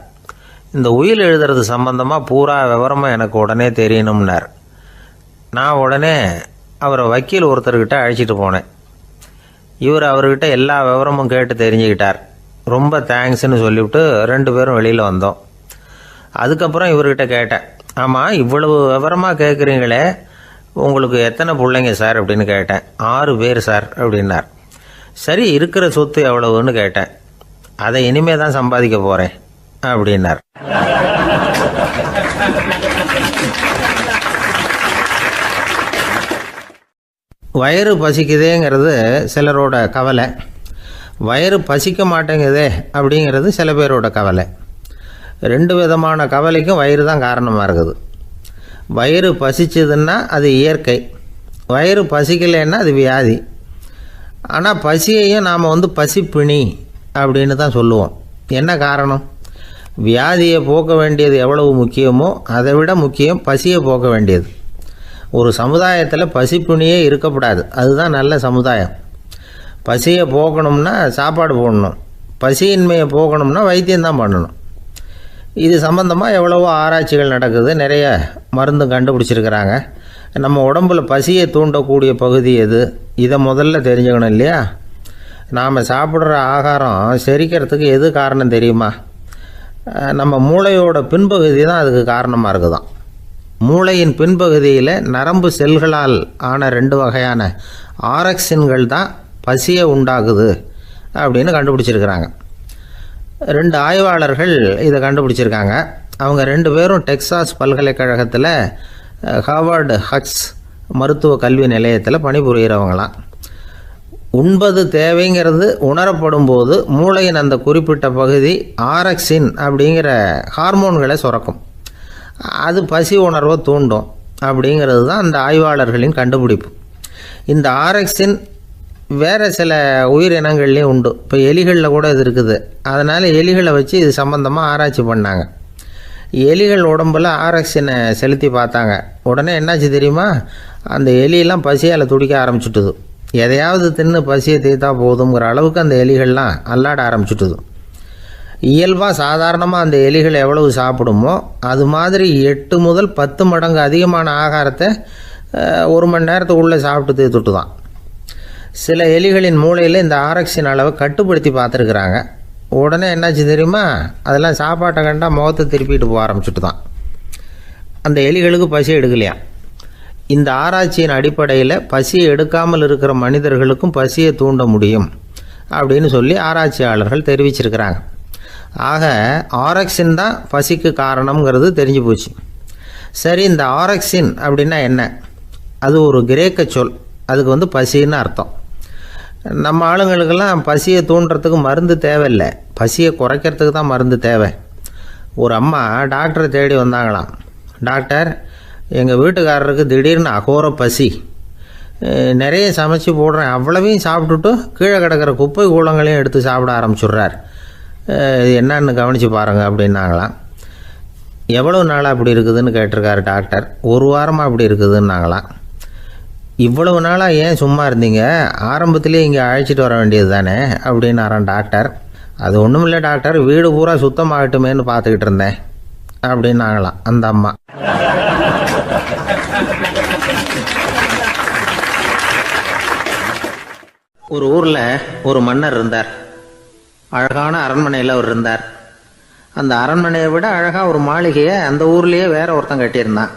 Speaker 1: இந்த உயில் எழுதுறது சம்பந்தமாக பூரா விவரமாக எனக்கு உடனே தெரியணும்னார். நான் உடனே அவரை வக்கீல் ஒருத்தர்கிட்ட அழைச்சிட்டு போனேன். இவர் அவர்கிட்ட எல்லா விவரமும் கேட்டு தெரிஞ்சுக்கிட்டார். ரொம்ப தேங்க்ஸ்ன்னு சொல்லிவிட்டு 2 பேரும் வெளியில் வந்தோம். அதுக்கப்புறம் இவர்கிட்ட கேட்டேன், ஆமாம் இவ்வளவு விவரமாக கேட்குறீங்களே, உங்களுக்கு எத்தனை பிள்ளைங்க சார் அப்படின்னு கேட்டேன். 6 பேர் சார் அப்படின்னார். சரி, இருக்கிற சொத்து எவ்வளவுன்னு கேட்டேன். அதை இனிமே தான் சம்பாதிக்க போகிறேன் அப்படின்னார். வயிறு பசிக்குதேங்கிறது சிலரோட கவலை, வயிறு பசிக்க மாட்டேங்குதே அப்படிங்கிறது சில பேரோட கவலை. 2 விதமான கவலைக்கும் வயிறு தான் காரணமாக இருக்குது. வயிறு பசிச்சதுன்னா அது இயற்கை, வயிறு பசிக்கலைன்னா அது வியாதி. ஆனால் பசியையும் நாம் பசிப்பிணி அப்படின்னு தான் சொல்லுவோம். என்ன காரணம்? வியாதியை போக்க வேண்டியது எவ்வளவு முக்கியமோ அதை விட முக்கியம் பசியை போக்க வேண்டியது. ஒரு சமுதாயத்தில் பசிப்பிணியே இருக்கக்கூடாது, அதுதான் நல்ல சமுதாயம். பசியை போக்கணும்னா சாப்பாடு போடணும், பசியின்மையை போக்கணும்னா வைத்தியம்தான் பண்ணணும். இது சம்பந்தமாக எவ்வளவோ ஆராய்ச்சிகள் நடக்குது, நிறைய மருந்து கண்டுபிடிச்சிருக்கிறாங்க. நம்ம உடம்புல பசியை தூண்டக்கூடிய பகுதி எது, இதை முதல்ல தெரிஞ்சுக்கணும் இல்லையா? நாம் சாப்பிட்ற ஆகாரம் செரிக்கிறதுக்கு எது காரணம் தெரியுமா? நம்ம மூளையோட பின்பகுதி தான் அதுக்கு காரணமாக இருக்குதான். மூளையின் பின்பகுதியில் நரம்பு செல்களால் ஆன 2 வகையான ஆரக்சின்கள் தான் பசியை உண்டாகுது அப்படின்னு கண்டுபிடிச்சிருக்கிறாங்க. 2 ஆய்வாளர்கள் இதை கண்டுபிடிச்சிருக்காங்க. அவங்க 2 பேரும் டெக்சாஸ் பல்கலைக்கழகத்தில் ஹார்வர்டு ஹக்ஸ் மருத்துவ கல்வி நிலையத்தில் பணிபுரிகிறவங்களாம். உண்பது தேவைங்கிறது உணரப்படும் போது மூளையின் அந்த குறிப்பிட்ட பகுதி ஆரக்சின் அப்படிங்கிற ஹார்மோன்களை சுரக்கும். அது பசி உணர்வை தூண்டும் அப்படிங்கிறது தான் அந்த ஆய்வாளர்களின் கண்டுபிடிப்பு. இந்த ஆரக்சின் வேறு சில உயிரினங்கள்லேயும் உண்டு. இப்போ எலிகளில் கூட இது இருக்குது. அதனால் எலிகளை வச்சு இது சம்மந்தமாக ஆராய்ச்சி பண்ணாங்க. எலிகள் உடம்பில் ஆரக்சினை செலுத்தி பார்த்தாங்க. உடனே என்னாச்சு தெரியுமா? அந்த எலியெல்லாம் பசியால் துடிக்க ஆரம்பிச்சுட்டுது. எதையாவது தின்னு பசியை தீர்த்தா போதுங்கிற அளவுக்கு அந்த எலிகள்லாம் அல்லாட ஆரம்பிச்சுட்டுது. இயல்பாக சாதாரணமாக அந்த எலிகள் எவ்வளவு சாப்பிடுமோ அது மாதிரி 8 முதல் 10 மடங்கு அதிகமான ஆகாரத்தை 1 மணி நேரத்துக்குள்ளே சாப்பிட்டு தீர்த்துட்டு தான். சில எலிகளின் மூளையில் இந்த ஆரக்சின் அளவை கட்டுப்படுத்தி பார்த்துருக்குறாங்க. உடனே என்னாச்சு தெரியுமா? அதெல்லாம் சாப்பாட்டை கண்டா முகத்தை திருப்பிட்டு போக ஆரம்பிச்சுட்டு தான். அந்த எலிகளுக்கு பசி எடுக்கலையாம். இந்த ஆராய்ச்சியின் அடிப்படையில் பசியை எடுக்காமல் இருக்கிற மனிதர்களுக்கும் பசியை தூண்ட முடியும் அப்படின்னு சொல்லி ஆராய்ச்சியாளர்கள் தெரிவிச்சிருக்கிறாங்க. ஆக ஆரக்சின் தான் பசிக்கு காரணம்ங்கிறது தெரிஞ்சு போச்சு. சரி, இந்த ஆரக்சின் அப்படின்னா என்ன? அது ஒரு கிரேக்க சொல். அதுக்கு பசின்னு அர்த்தம். நம்ம ஆளுங்களுக்கெல்லாம் பசியை தூண்டுறதுக்கு மருந்து தேவையில்லை, பசியை குறைக்கிறதுக்கு தான் மருந்து தேவை. ஒரு அம்மா டாக்டரை தேடி வந்தாங்களாம். டாக்டர், எங்கள் வீட்டுக்காரருக்கு திடீர்னு அகோர பசி, நிறைய சமைச்சு போடுறேன், அவ்வளவையும் சாப்பிட்டுட்டு கீழே கிடக்கிற குப்பை கூலங்களையும் எடுத்து சாப்பிட ஆரம்பிச்சுட்றார், இது என்னன்னு கவனித்து பாருங்கள் அப்படின்னாங்களாம். எவ்வளவு நாளாக அப்படி இருக்குதுன்னு கேட்டிருக்காரு டாக்டர். 1 வாரமாக அப்படி இருக்குதுன்னாங்களாம். இவ்வளவு நாளாக ஏன் சும்மா இருந்தீங்க? ஆரம்பத்திலே இங்கே அழைச்சிட்டு வர வேண்டியது தானே அப்படின்னாரான் டாக்டர். அது ஒன்றும் இல்லை டாக்டர், வீடு பூரா சுத்தமாகட்டுமேன்னு பார்த்துக்கிட்டு இருந்தேன் அப்படின்னாங்களாம் அந்த அம்மா. ஒரு ஊரில் ஒரு மன்னர் இருந்தார். அழகான அரண்மனையில் அவர் இருந்தார். அந்த அரண்மனையை விட அழகாக ஒரு மாளிகையை அந்த ஊர்லேயே வேற ஒருத்தன் கட்டியிருந்தான்.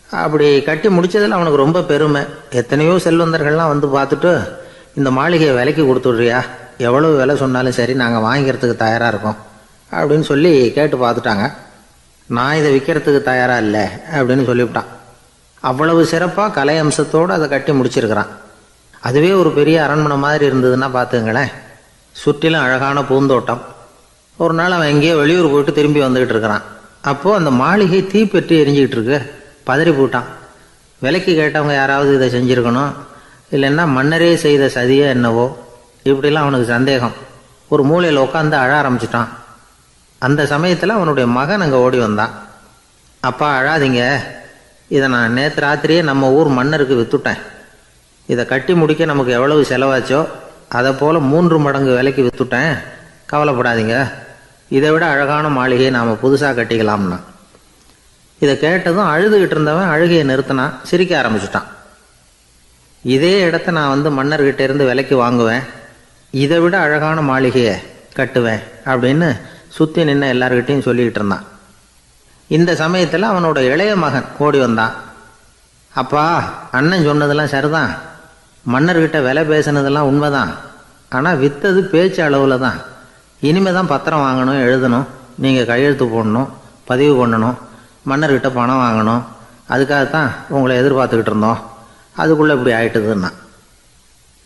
Speaker 1: அப்படி கட்டி முடித்ததில் அவனுக்கு ரொம்ப பெருமை. எத்தனையோ செல்வந்தர்கள்லாம் வந்து பார்த்துட்டு, இந்த மாளிகையை விலைக்கு கொடுத்துட்றியா, எவ்வளவு விலை சொன்னாலும் சரி நாங்கள் வாங்கிக்கிறதுக்கு தயாராக இருக்கோம் அப்படின்னு சொல்லி கேட்டு பார்த்துட்டாங்க. நான் இதை விற்கிறதுக்கு தயாராக இல்லை அப்படின்னு சொல்லிவிட்டான். அவ்வளவு சிறப்பாக கலை அம்சத்தோடு அதை கட்டி முடிச்சிருக்கிறான். அதுவே ஒரு பெரிய அரண்மனை மாதிரி இருந்ததுன்னா பார்த்துங்களேன். சுற்றிலும் அழகான பூந்தோட்டம். ஒரு நாள் அவன் எங்கேயோ வெளியூர் போயிட்டு திரும்பி வந்துக்கிட்டு இருக்கிறான். அப்போது அந்த மாளிகை தீப்பெட்டி எரிஞ்சிக்கிட்டு இருக்கு. பதறி போட்டான். விலைக்கு கேட்டவங்க யாராவது இதை செஞ்சுருக்கணும், இல்லைன்னா மன்னரே செய்த சதியே என்னவோ, இப்படிலாம் அவனுக்கு சந்தேகம். ஒரு மூலையில் உட்காந்து அழ ஆரம்பிச்சிட்டான். அந்த சமயத்தில் அவனுடைய மகன் அங்கே ஓடி வந்தான். அப்பா அழாதீங்க, இதை நான் நேற்று ராத்திரியே நம்ம ஊர் மன்னருக்கு விற்றுட்டேன். இதை கட்டி முடிக்க நமக்கு எவ்வளவு செலவாச்சோ அதை போல் 3 மடங்கு விலைக்கு விற்றுட்டேன், கவலைப்படாதீங்க. இதை விட அழகான மாளிகையை நாம் புதுசாக கட்டிக்கலாம்னா. இதை கேட்டதும் அழுதுகிட்டு இருந்தவன் அழுகையை நிறுத்தினான், சிரிக்க ஆரம்பிச்சுட்டான். இதே இடத்த நான் மன்னர்கிட்ட இருந்து விலைக்கு வாங்குவேன், இதை விட அழகான மாளிகையை கட்டுவேன் அப்படின்னு சுற்றி நின்று எல்லார்கிட்டையும் சொல்லிக்கிட்டு இருந்தான். இந்த சமயத்தில் அவனோட இளைய மகன் ஓடி வந்தான். அப்பா, அண்ணன் சொன்னதெல்லாம் சரிதான், மன்னர்கிட்ட விலை பேசினதெல்லாம் உண்மைதான், ஆனால் விற்றது பேச்சு அளவில் தான். இனிமே தான் பத்திரம் வாங்கணும், எழுதணும், நீங்கள் கையெழுத்து போடணும், பதிவு பண்ணணும், மன்னர்கிட்ட பணம் வாங்கணும். அதுக்காகத்தான் உங்களை எதிர்பார்த்துக்கிட்டு இருந்தோம். அதுக்குள்ளே இப்படி ஆயிட்டுதுன்னா.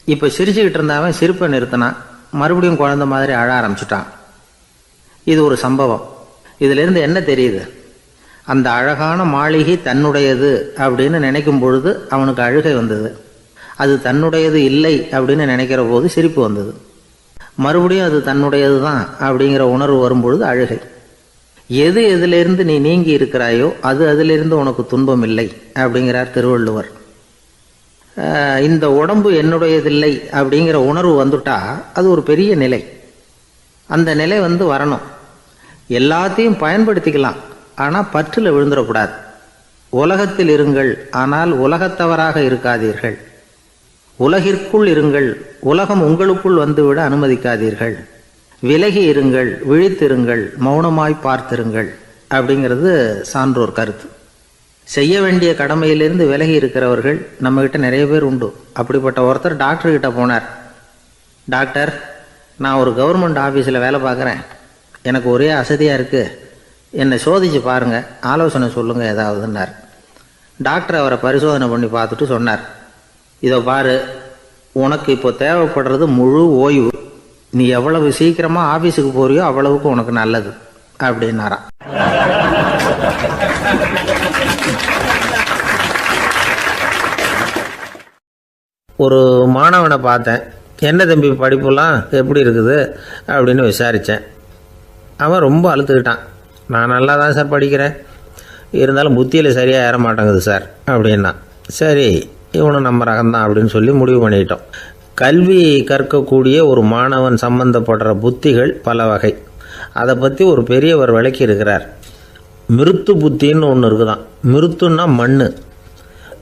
Speaker 1: இப்போ சிரிச்சுக்கிட்டு இருந்தவன் சிரிப்பை நிறுத்தினான். மறுபடியும் குழந்தை மாதிரி அழ ஆரம்பிச்சுட்டான். இது ஒரு சம்பவம். இதிலிருந்து என்ன தெரியுது? அந்த அழகான மாளிகை தன்னுடையது அப்படின்னு நினைக்கும் பொழுது அவனுக்கு அழுகை வந்தது. அது தன்னுடையது இல்லை அப்படின்னு நினைக்கிற போது சிரிப்பு வந்தது. மறுபடியும் அது தன்னுடையது தான் அப்படிங்கிற உணர்வு வரும்பொழுது அழுகை. எது எதிலிருந்து நீ நீங்கி இருக்கிறாயோ அது அதிலிருந்து உனக்கு துன்பம் இல்லை அப்படிங்கிறார் திருவள்ளுவர். இந்த உடம்பு என்னுடையதில்லை அப்படிங்கிற உணர்வு வந்துட்டா அது ஒரு பெரிய நிலை. அந்த நிலை வரணும். எல்லாத்தையும் பயன்படுத்திக்கலாம், ஆனால் பற்றில் விழுந்துடக்கூடாது. உலகத்தில் இருங்கள், ஆனால் உலகத்தவராக இருக்காதீர்கள். உலகிற்குள் இருங்கள், உலகம் உங்களுக்குள் வந்துவிட அனுமதிக்காதீர்கள். விலகி இருங்கள், விழித்திருங்கள், மௌனமாய் பார்த்திருங்கள் அப்படிங்கிறது சான்றோர் கருத்து. செய்ய வேண்டிய கடமையிலிருந்து விலகி இருக்கிறவர்கள் நம்மக்கிட்ட நிறைய பேர் உண்டு. அப்படிப்பட்ட ஒருத்தர் டாக்டர்கிட்ட போனார். டாக்டர், நான் ஒரு கவர்மெண்ட் ஆஃபீஸில் வேலை பார்க்குறேன், எனக்கு ஒரே அசதியாக இருக்குது, என்னை சோதிச்சு பாருங்கள், ஆலோசனை சொல்லுங்கள் ஏதாவதுன்னார். டாக்டர் அவரை பரிசோதனை பண்ணி பார்த்துட்டு சொன்னார், இதோ பாரு, உனக்கு இப்போ தேவைப்படுறது முழு ஓய்வு. நீ எவ்வளவு சீக்கிரமாக ஆஃபீஸுக்கு போறியோ அவ்வளவுக்கு உனக்கு நல்லது அப்படின்னாராம். ஒரு மாணவனை பார்த்தேன். என்ன தம்பி படிப்புலாம் எப்படி இருக்குது அப்படின்னு விசாரித்தேன். அவன் ரொம்ப அழுத்துக்கிட்டான். நான் நல்லா தான் சார் படிக்கிறேன், இருந்தாலும் புத்தியில் சரியாக ஏற மாட்டேங்குது சார் அப்படின்னா. சரி, இவனும் நம்ம ரகம்தான் அப்படின்னு சொல்லி முடிவு பண்ணிட்டோம். கல்வி கற்கக்கூடிய ஒரு மாணவன் சம்பந்தப்படுற புத்திகள் பல வகை. அதை பற்றி ஒரு பெரியவர் விளக்கி இருக்கிறார். மிருத்து புத்தின்னு ஒன்று இருக்குதான். மிருத்துன்னா மண்.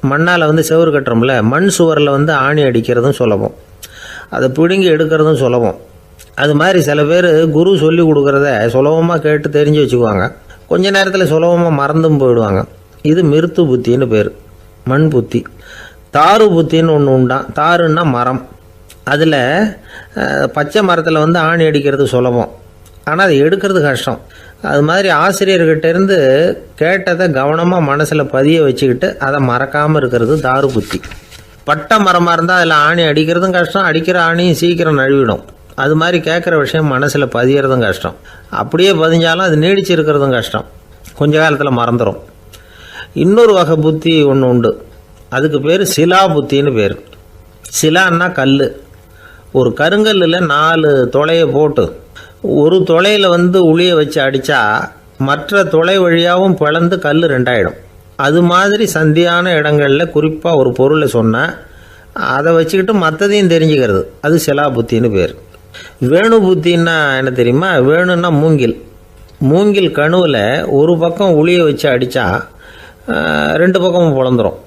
Speaker 1: மண்ணால் செவுறு கட்டுறோம்ல, மண் சுவரில் ஆணி அடிக்கிறதும் சுலபம், அதை பிடுங்கி எடுக்கிறதும் சுலபம். அது மாதிரி சில பேர் குரு சொல்லி கொடுக்குறத சுலபமாக கேட்டு தெரிஞ்சு வச்சுக்குவாங்க, கொஞ்ச நேரத்தில் சுலபமாக மறந்தும் போயிடுவாங்க. இது மிருத்து புத்தின்னு பேர், மண் புத்தி. தாரு புத்தின்னு ஒன்று உண்டான். தாருன்னா மரம். அதில் பச்சை மரத்தில் ஆணி அடிக்கிறது சுலபம், ஆனால் அதை எடுக்கிறது கஷ்டம். அது மாதிரி ஆசிரியர்கிட்டேருந்து கேட்டதை கவனமாக மனசில் பதிய வச்சுக்கிட்டு அதை மறக்காமல் இருக்கிறது தாரு புத்தி. பட்டை மரமாக இருந்தால் அதில் ஆணி அடிக்கிறதும் கஷ்டம், அடிக்கிற ஆணியும் சீக்கிரம் நழுவிடும். அது மாதிரி கேட்குற விஷயம் மனசில் பதியறதும் கஷ்டம். அப்படியே பதிஞ்சாலும் அது நீடிச்சு இருக்கிறதும் கஷ்டம், கொஞ்ச காலத்தில் மறந்துடும். இன்னொரு வகை புத்தி ஒன்று உண்டு, அதுக்கு பேர் சிலா புத்தின்னு பேர். சிலான்னா கல். ஒரு கருங்கல்லில் 4 துளையை போட்டு ஒரு துளையில் உளியை வச்சு அடித்தா மற்ற துளை வழியாகவும் பிளந்து கல் 2 ஆகிடும். அது மாதிரி சந்தியான இடங்களில் குறிப்பாக ஒரு பொருளை சொன்னால் அதை வச்சுக்கிட்டு மற்றதையும் தெரிஞ்சுக்கிறது, அது சிலா புத்தின்னு பேர். வேணு புத்தின்னா என்ன தெரியுமா? வேணுன்னா மூங்கில். மூங்கில் கணுவில் ஒரு பக்கம் உளியை வச்சு அடித்தா 2 பக்கமும் பிளந்துடும்.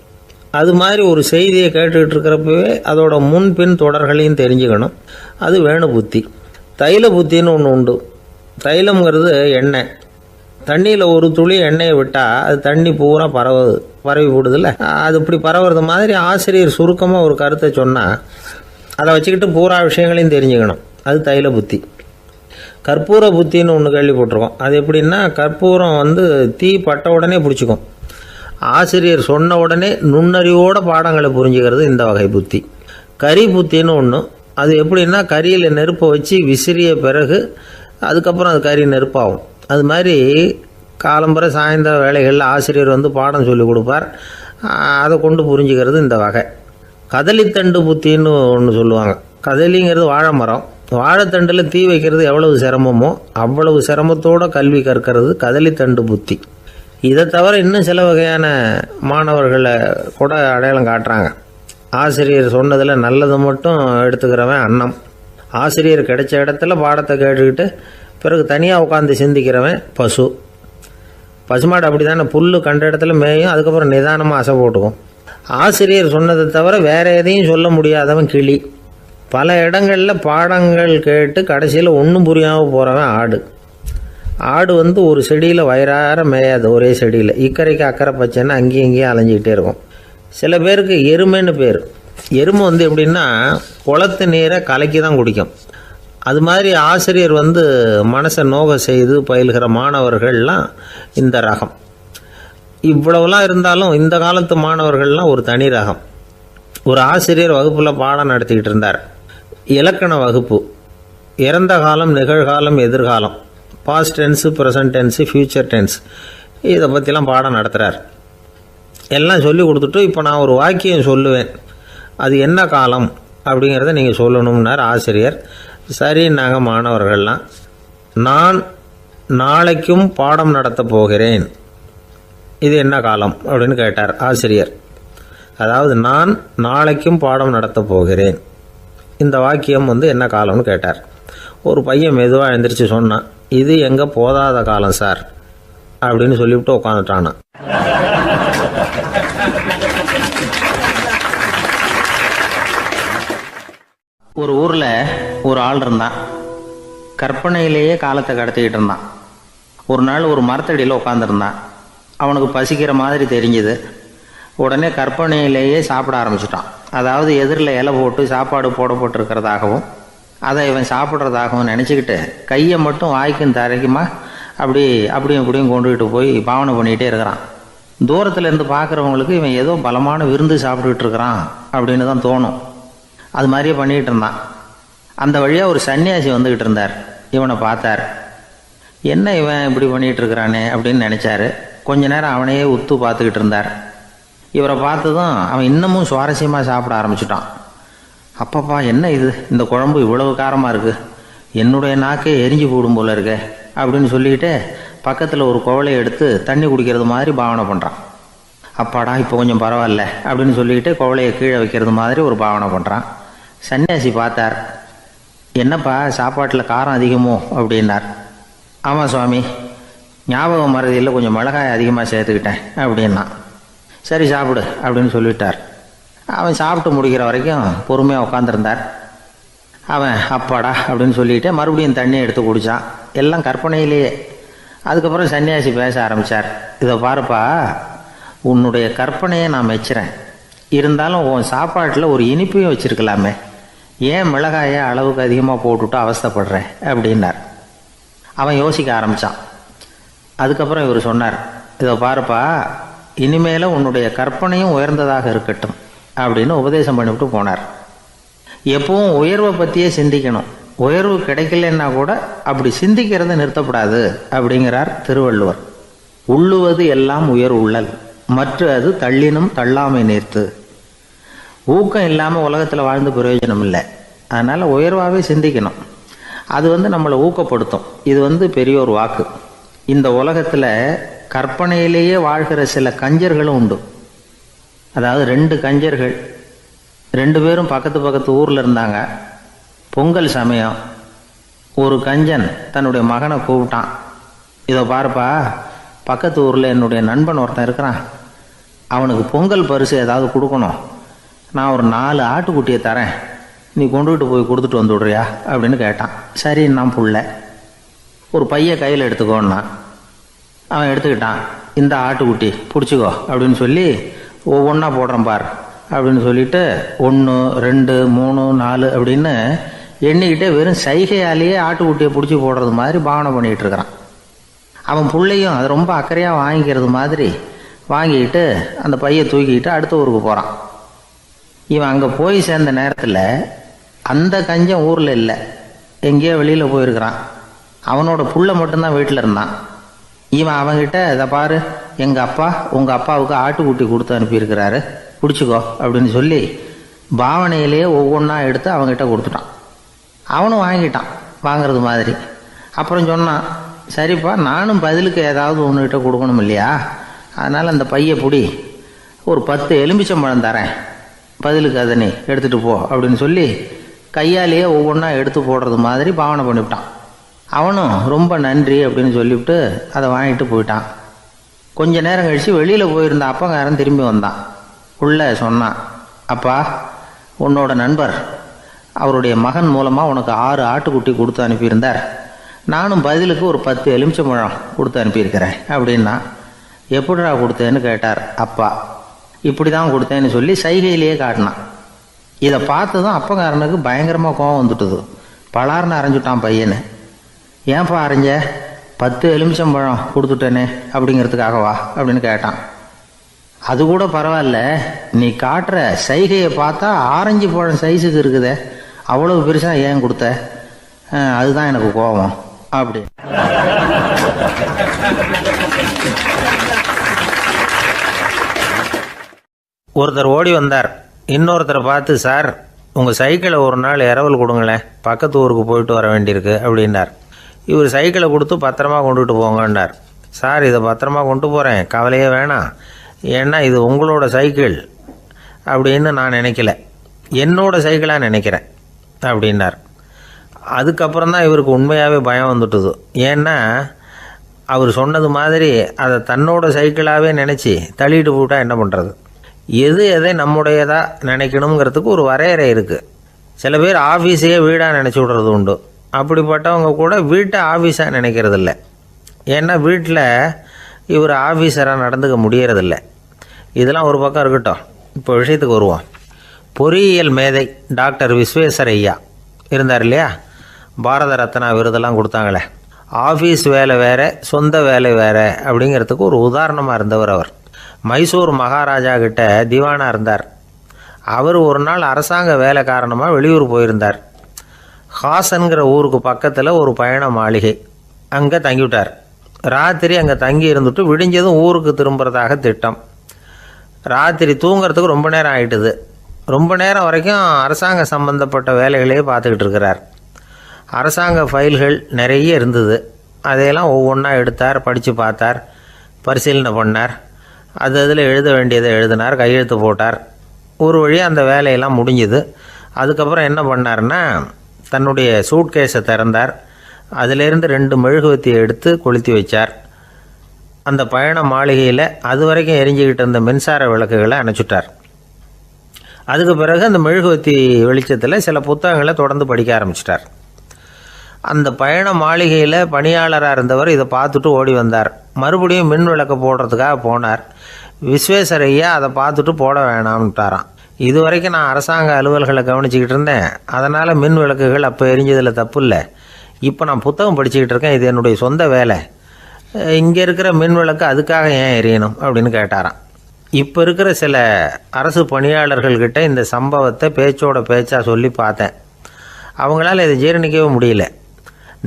Speaker 1: அது மாதிரி ஒரு செய்தியை கேட்டுக்கிட்டு இருக்கிறப்பவே அதோட முன்பின் தொடர்களையும் தெரிஞ்சுக்கணும், அது வேணு புத்தி. தைல புத்தின்னு ஒன்று உண்டு. தைலம்ங்கிறது எண்ணெய். தண்ணியில் ஒரு துளி எண்ணெயை விட்டால் அது தண்ணி பூரா பரவி போடுதில்ல, அது இப்படி பரவுறது மாதிரி ஆசிரியர் சுருக்கமாக ஒரு கருத்தை சொன்னால் அதை வச்சுக்கிட்டு பூரா விஷயங்களையும் தெரிஞ்சுக்கணும், அது தைல புத்தி. கற்பூர புத்தின்னு ஒன்று கேள்விப்பட்டிருக்கோம். அது எப்படின்னா, கற்பூரம் தீ பட்ட உடனே பிடிச்சிக்கும். ஆசிரியர் சொன்ன உடனே நுண்ணறிவோட பாடங்களை புரிஞ்சுக்கிறது இந்த வகை புத்தி. கரி புத்தின்னு ஒன்று. அது எப்படின்னா, கரியில் நெருப்பை வச்சு விசிறிய பிறகு அதுக்கப்புறம் அது கறி நெருப்பாகும். அது மாதிரி காலம்பரை சாயந்தர வேலைகளில் ஆசிரியர் பாடம் சொல்லி கொடுப்பார், அதை கொண்டு புரிஞ்சுக்கிறது இந்த வகை. கதலித்தண்டு புத்தின்னு ஒன்று சொல்லுவாங்க. கதலிங்கிறது வாழை மரம். வாழைத்தண்டில் தீ வைக்கிறது எவ்வளவு சிரமமோ அவ்வளவு சிரமத்தோடு கல்வி கற்கிறது கதலித்தண்டு புத்தி. இதை தவிர இன்னும் சில வகையான மாணவர்களை கூட அடையாளம் காட்டுறாங்க. ஆசிரியர் சொன்னதில் நல்லதை மட்டும் எடுத்துக்கிறவன் அன்னம். ஆசிரியர் கிடைச்ச இடத்துல பாடத்தை கேட்டுக்கிட்டு பிறகு தனியாக உட்காந்து சிந்திக்கிறவன் பசு. பசுமாடு அப்படி தானே, புல் கண்ட இடத்துல மேயும், அதுக்கப்புறம் நிதானமாக அசை போட்டுக்கும். ஆசிரியர் சொன்னதை தவிர வேறு எதையும் சொல்ல முடியாதவன் கிளி. பல இடங்களில் பாடங்கள் கேட்டு கடைசியில் ஒன்றும் புரியாமல் போகிறவன் ஆடு. ஆடு ஒரு செடியில் வயிறார மேயாது, ஒரே செடியில். இக்கரைக்கு அக்கறை பச்சைன்னா அங்கேயும் இங்கேயும் அலைஞ்சிக்கிட்டே இருக்கும். சில பேருக்கு எருமைன்னு பேர். எருமை எப்படின்னா, குளத்து நீரை கலக்கி தான் குடிக்கும். அது மாதிரி ஆசிரியர் மனசை நோக செய்து பயில்கிற மாணவர்கள்லாம் இந்த ரகம். இவ்வளவுலாம் இருந்தாலும் இந்த காலத்து மாணவர்கள்லாம் ஒரு தனி ரகம். ஒரு ஆசிரியர் வகுப்பில் பாடம் நடத்திக்கிட்டு இருந்தார். இலக்கண வகுப்பு. இறந்த காலம், நிகழ்காலம், எதிர்காலம், past tense, present tense, future tense, இதை பற்றிலாம் பாடம் நடத்துகிறார். எல்லாம் சொல்லி கொடுத்துட்டு இப்போ நான் ஒரு வாக்கியம் சொல்லுவேன், அது என்ன காலம் அப்படிங்கிறத நீங்கள் சொல்லணும்னார் ஆசிரியர். சரி, நாங்கள் மாணவர்கள்லாம், நான் நாளைக்கும் பாடம் நடத்தப் போகிறேன், இது என்ன காலம் அப்படின்னு கேட்டார் ஆசிரியர். அதாவது நான் நாளைக்கும் பாடம் நடத்தப் போகிறேன், இந்த வாக்கியம் என்ன காலம்னு கேட்டார். ஒரு பையன் மெதுவாக எழுந்திரிச்சு சொன்னான், இது எங்கே போதாத காலம் சார் அப்படின்னு சொல்லிவிட்டு உட்காந்துட்டானா. ஒரு ஊரில் ஒரு ஆள் இருந்தான். கற்பனையிலேயே காலத்தை கடத்திக்கிட்டு இருந்தான். ஒரு நாள் ஒரு மரத்தடியில் உட்காந்துருந்தான். அவனுக்கு பசிக்கிற மாதிரி தெரிஞ்சுது. உடனே கற்பனையிலேயே சாப்பிட ஆரம்பிச்சிட்டான். அதாவது எதிரில் இலை போட்டு சாப்பாடு போடப்பட்டிருக்கிறதாகவும் அதை இவன் சாப்பிட்றதாகவும் நினச்சிக்கிட்டு கையை மட்டும் வாய்க்கும் தரைக்குமா அப்படியும் இப்படியும் கொண்டுகிட்டு போய் பாவனை பண்ணிகிட்டே இருக்கிறான். தூரத்தில் இருந்து பார்க்குறவங்களுக்கு இவன் ஏதோ பலமான விருந்து சாப்பிட்டுக்கிட்டு இருக்கிறான் அப்படின்னு தான் தோணும். அது மாதிரியே பண்ணிக்கிட்டு இருந்தான். அந்த வழியாக ஒரு சன்னியாசி வந்துக்கிட்டு இருந்தார். இவனை பார்த்தார். என்ன இவன் இப்படி பண்ணிகிட்டு இருக்கிறானே அப்படின்னு நினச்சாரு. கொஞ்ச நேரம் அவனையே உத்து பார்த்துக்கிட்டு இருந்தார். இவரை பார்த்ததும் அவன் இன்னமும் சுவாரஸ்யமாக சாப்பிட ஆரம்பிச்சிட்டான். அப்பப்பா என்ன இது, இந்த குழம்பு இவ்வளவு காரமாக இருக்குது, என்னுடைய நாக்கே எரிஞ்சு போடும் போல இருக்கே அப்படின்னு சொல்லிக்கிட்டு பக்கத்தில் ஒரு குவளையை எடுத்து தண்ணி குடிக்கிறது மாதிரி பாவனை பண்ணுறான். அப்பாடா இப்போ கொஞ்சம் பரவாயில்ல அப்படின்னு சொல்லிக்கிட்டு குவளையை கீழே வைக்கிறது மாதிரி ஒரு பாவனை பண்ணுறான். சன்னியாசி பார்த்தார். என்னப்பா சாப்பாட்டில் காரம் அதிகமோ அப்படின்னார். ஆமாம் சுவாமி, ஞாபகம் மறதியில் கொஞ்சம் மிளகாய் அதிகமாக சேர்த்துக்கிட்டேன் அப்படின்னா. சரி சாப்பிடு அப்படின்னு சொல்லிட்டார். அவன் சாப்பிட்டு முடிக்கிற வரைக்கும் பொறுமையாக உட்காந்துருந்தார். அவன் அப்பாடா அப்படின்னு சொல்லிட்டு மறுபடியும் தண்ணியை எடுத்து குடித்தான். எல்லாம் கற்பனையிலேயே. அதுக்கப்புறம் சன்னியாசி பேச ஆரம்பித்தார். இதை பாருப்பா, உன்னுடைய கற்பனையை நான் மெச்சுறேன். இருந்தாலும் உன் சாப்பாட்டில் ஒரு இனிப்பையும் வச்சுருக்கலாமே, ஏன் மிளகாயை அளவுக்கு அதிகமாக போட்டுவிட்டு அவஸ்தைப்படுறேன் அப்படின்னார். அவன் யோசிக்க ஆரம்பித்தான். அதுக்கப்புறம் இவர் சொன்னார், இதை பாருப்பா, இனிமேல உன்னுடைய கற்பனையும் உயர்ந்ததாக இருக்கட்டும் அப்படின்னு உபதேசம் பண்ணிவிட்டு போனார். எப்பவும் உயர்வை பற்றியே சிந்திக்கணும். உயர்வு கிடைக்கலன்னா கூட அப்படி சிந்திக்கிறத நிறுத்தப்படாது அப்படிங்கிறார் திருவள்ளுவர். உள்ளுவது எல்லாம் உயர் உள்ளல், மற்ற அது தள்ளினும் தள்ளாமை நேர்த்து. ஊக்கம் இல்லாமல் உலகத்தில் வாழ்ந்து பிரயோஜனம் இல்லை. அதனால் உயர்வாகவே சிந்திக்கணும். அது நம்மளை ஊக்கப்படுத்தும். இது பெரியோர் வாக்கு. இந்த உலகத்தில் கற்பனையிலேயே வாழ்கிற சில கஞ்சர்களும் உண்டு. அதாவது 2 கஞ்சர்கள், 2 பேரும் பக்கத்து ஊரில் இருந்தாங்க. பொங்கல் சமயம் ஒரு கஞ்சன் தன்னுடைய மகனை கூப்பிட்டான். இதை பாருப்பா, பக்கத்து ஊரில் என்னுடைய நண்பன் ஒருத்தன் இருக்கிறான், அவனுக்கு பொங்கல் பரிசு ஏதாவது கொடுக்கணும். நான் ஒரு 4 ஆட்டுக்குட்டியை தரேன், நீ கொண்டுகிட்டு போய் கொடுத்துட்டு வந்து விட்றியா அப்படின்னு கேட்டான். சரி, நான் புள்ள ஒரு பைய கையில் எடுத்துக்கோன்னா. அவன் எடுத்துக்கிட்டான். இந்த ஆட்டுக்குட்டி பிடிச்சிக்கோ அப்படின்னு சொல்லி ஒவ்வொன்றா போடுறேன் பார் அப்படின்னு சொல்லிட்டு 1 2 3 4 அப்படின்னு எண்ணிக்கிட்டே வெறும் சைகையாலேயே ஆட்டுக்குட்டியை பிடிச்சி போடுறது மாதிரி பாவனை பண்ணிகிட்டு இருக்கிறான். அவன் பிள்ளையும் அதை ரொம்ப அக்கறையாக வாங்கிக்கிறது மாதிரி வாங்கிக்கிட்டு அந்த பையை தூக்கிக்கிட்டு அடுத்த ஊருக்கு போகிறான். இவன் அங்கே போய் சேர்ந்த நேரத்தில் அந்த கஞ்சன் ஊரில் இல்லை, எங்கேயோ வெளியில் போயிருக்கிறான். அவனோட புள்ள மட்டும்தான் வீட்டில் இருந்தான். இவன் அவன்கிட்ட, இதை பாரு, எங்கள் அப்பா உங்கள் அப்பாவுக்கு ஆட்டுக்குட்டி கொடுத்து அனுப்பியிருக்கிறாரு, பிடிச்சிக்கோ அப்படின்னு சொல்லி பாவனையிலேயே ஒவ்வொன்றா எடுத்து அவங்ககிட்ட கொடுத்துட்டான். அவனும் வாங்கிட்டான் வாங்கிறது மாதிரி. அப்புறம் சொன்னான், சரிப்பா, நானும் பதிலுக்கு ஏதாவது ஒன்றுகிட்ட கொடுக்கணும் இல்லையா, அதனால் அந்த பையை பிடி, ஒரு 10 எலுமிச்சம்பழம் தரேன், பதிலுக்கு அதை நீ எடுத்துகிட்டு போ அப்படின்னு சொல்லி கையாலேயே ஒவ்வொன்றா எடுத்து போடுறது மாதிரி பாவனை பண்ணிவிட்டான். அவனும் ரொம்ப நன்றி அப்படின்னு சொல்லிவிட்டு அதை வாங்கிட்டு போயிட்டான். கொஞ்ச நேரம் கழித்து வெளியில் போயிருந்த அப்பங்காரன் திரும்பி வந்தான். உள்ள சொன்னான், அப்பா, உன்னோட நண்பர் அவருடைய மகன் மூலமாக உனக்கு 6 ஆட்டுக்குட்டி கொடுத்து அனுப்பியிருந்தார், நானும் பதிலுக்கு ஒரு 10 எலுமிச்சம்பழம் கொடுத்து அனுப்பியிருக்கிறேன் அப்படின்னா. எப்படிடா கொடுத்தேன்னு கேட்டார் அப்பா. இப்படி தான் கொடுத்தேன்னு சொல்லி சைகையிலேயே காட்டினான். இதை பார்த்ததும் அப்பங்காரனுக்கு பயங்கரமாக கோபம் வந்துட்டுது. பலார்னு அரைஞ்சுட்டான் பையனு. ஏன்ப்பா அரைஞ்ச, 10 எலுமிச்சம்பழம் கொடுத்துட்டேனே அப்படிங்கிறதுக்காகவா அப்படின்னு கேட்டான். அது கூட பரவாயில்ல, நீ காட்டுற சைகையை பார்த்தா ஆரஞ்சு பழம் சைஸுக்கு இருக்குதே, அவ்வளவு பெருசாக ஏன் கொடுத்த, அதுதான் எனக்கு கோபம் அப்படி. ஒருத்தர் ஓடி வந்தார். இன்னொருத்தரை பார்த்து, சார், உங்கள் சைக்கிளை ஒரு நாள் இரவல் கொடுங்களேன், பக்கத்து ஊருக்கு போயிட்டு வர வேண்டியிருக்கு அப்படின்னார். இவர் சைக்கிளை கொடுத்து பத்திரமா கொண்டுகிட்டு போங்கன்னார். சார், இதை பத்திரமா கொண்டு போகிறேன், கவலையே வேணாம், ஏன்னா இது உங்களோட சைக்கிள் அப்படின்னு நான் நினைக்கல, என்னோட சைக்கிளாக நினைக்கிறேன் அப்படின்னார். அதுக்கப்புறம் தான் இவருக்கு உண்மையாகவே பயம் வந்துட்டுது. ஏன்னா அவர் சொன்னது மாதிரி அதை தன்னோட சைக்கிளாகவே நினச்சி தள்ளிட்டு போட்டால் என்ன பண்ணுறது. எதை நம்முடையதாக நினைக்கணுங்கிறதுக்கு ஒரு வரையறை இருக்குது. சில பேர் ஆஃபீஸையே வீடாக நினச்சி விடுறது உண்டு. அப்படிப்பட்டவங்க கூட வீட்டை ஆஃபீஸாக நினைக்கிறது இல்லை. ஏன்னா வீட்டில் இவர் ஆஃபீஸராக நடந்துக்க முடியறதில்ல. இதெல்லாம் ஒரு பக்கம் இருக்கட்டும். இப்போ விஷயத்துக்கு வருவோம். பொறியியல் மேதை டாக்டர் விஸ்வேஸ்வரய்யா இருந்தார் இல்லையா, பாரத ரத்னா விருதெல்லாம் கொடுத்தாங்களே. ஆஃபீஸ் வேலை வேறு, சொந்த வேலை வேறு அப்படிங்கிறதுக்கு ஒரு உதாரணமாக இருந்தவர் அவர். மைசூர் மகாராஜா கிட்ட திவானாக இருந்தார். அவர் ஒரு நாள் அரசாங்க வேலை காரணமாக வெளியூர் போயிருந்தார். ஹாசன்கிற ஊருக்கு பக்கத்தில் ஒரு பயண மாளிகை, அங்கே தங்கிவிட்டார். ராத்திரி அங்கே தங்கி இருந்துட்டு விடிஞ்சதும் ஊருக்கு திரும்புறதாக திட்டம். ராத்திரி தூங்கிறதுக்கு ரொம்ப நேரம் ஆகிட்டுது. ரொம்ப நேரம் வரைக்கும் அரசாங்க சம்பந்தப்பட்ட வேலைகளையே பார்த்துக்கிட்டு இருக்கிறார். அரசாங்க ஃபைல்கள் நிறைய இருந்தது. அதையெல்லாம் ஒவ்வொன்றா எடுத்தார், படித்து பார்த்தார், பரிசீலனை பண்ணார். அதில் எழுத வேண்டியதை எழுதினார், கையெழுத்து போட்டார். ஒரு வழியாக அந்த வேலையெல்லாம் முடிஞ்சுது. அதுக்கப்புறம் என்ன பண்ணார்னா, தன்னுடைய சூட்கேஸை திறந்தார். அதிலேருந்து 2 மெழுகுவத்தியை எடுத்து கொளுத்தி வச்சார். அந்த பயண மாளிகையில் அது வரைக்கும் எரிஞ்சிக்கிட்டு இருந்த மின்சார விளக்குகளை அணைச்சிட்டார். அதுக்கு பிறகு அந்த மெழுகுவத்தி வெளிச்சத்தில் சில புத்தகங்களை தொடர்ந்து படிக்க ஆரம்பிச்சிட்டார். அந்த பயண மாளிகையில் பணியாளராக இருந்தவர் இதை பார்த்துட்டு ஓடி வந்தார். மறுபடியும் மின் விளக்கை போடுறதுக்காக போனார். விஸ்வேஸ்வரய்யா அதை பார்த்துட்டு போட வேணாம்ட்டாராம். இது வரைக்கும் நான் அரசாங்க அலுவல்களை கவனிச்சிக்கிட்டு இருந்தேன், அதனால் மின் விளக்குகள் அப்போ எரிஞ்சதில் தப்பு இல்லை. இப்போ நான் புத்தகம் படிச்சுக்கிட்டு இருக்கேன், இது என்னுடைய சொந்த வேலை. இங்கே இருக்கிற மின் விளக்கு அதுக்காக ஏன் எரியணும் அப்படின்னு கேட்டாராம். இப்போ இருக்கிற சில அரசு பணியாளர்கள்கிட்ட இந்த சம்பவத்தை பேச்சோட பேச்சாக சொல்லி பார்த்தேன். அவங்களால இதை ஜீரணிக்கவே முடியல.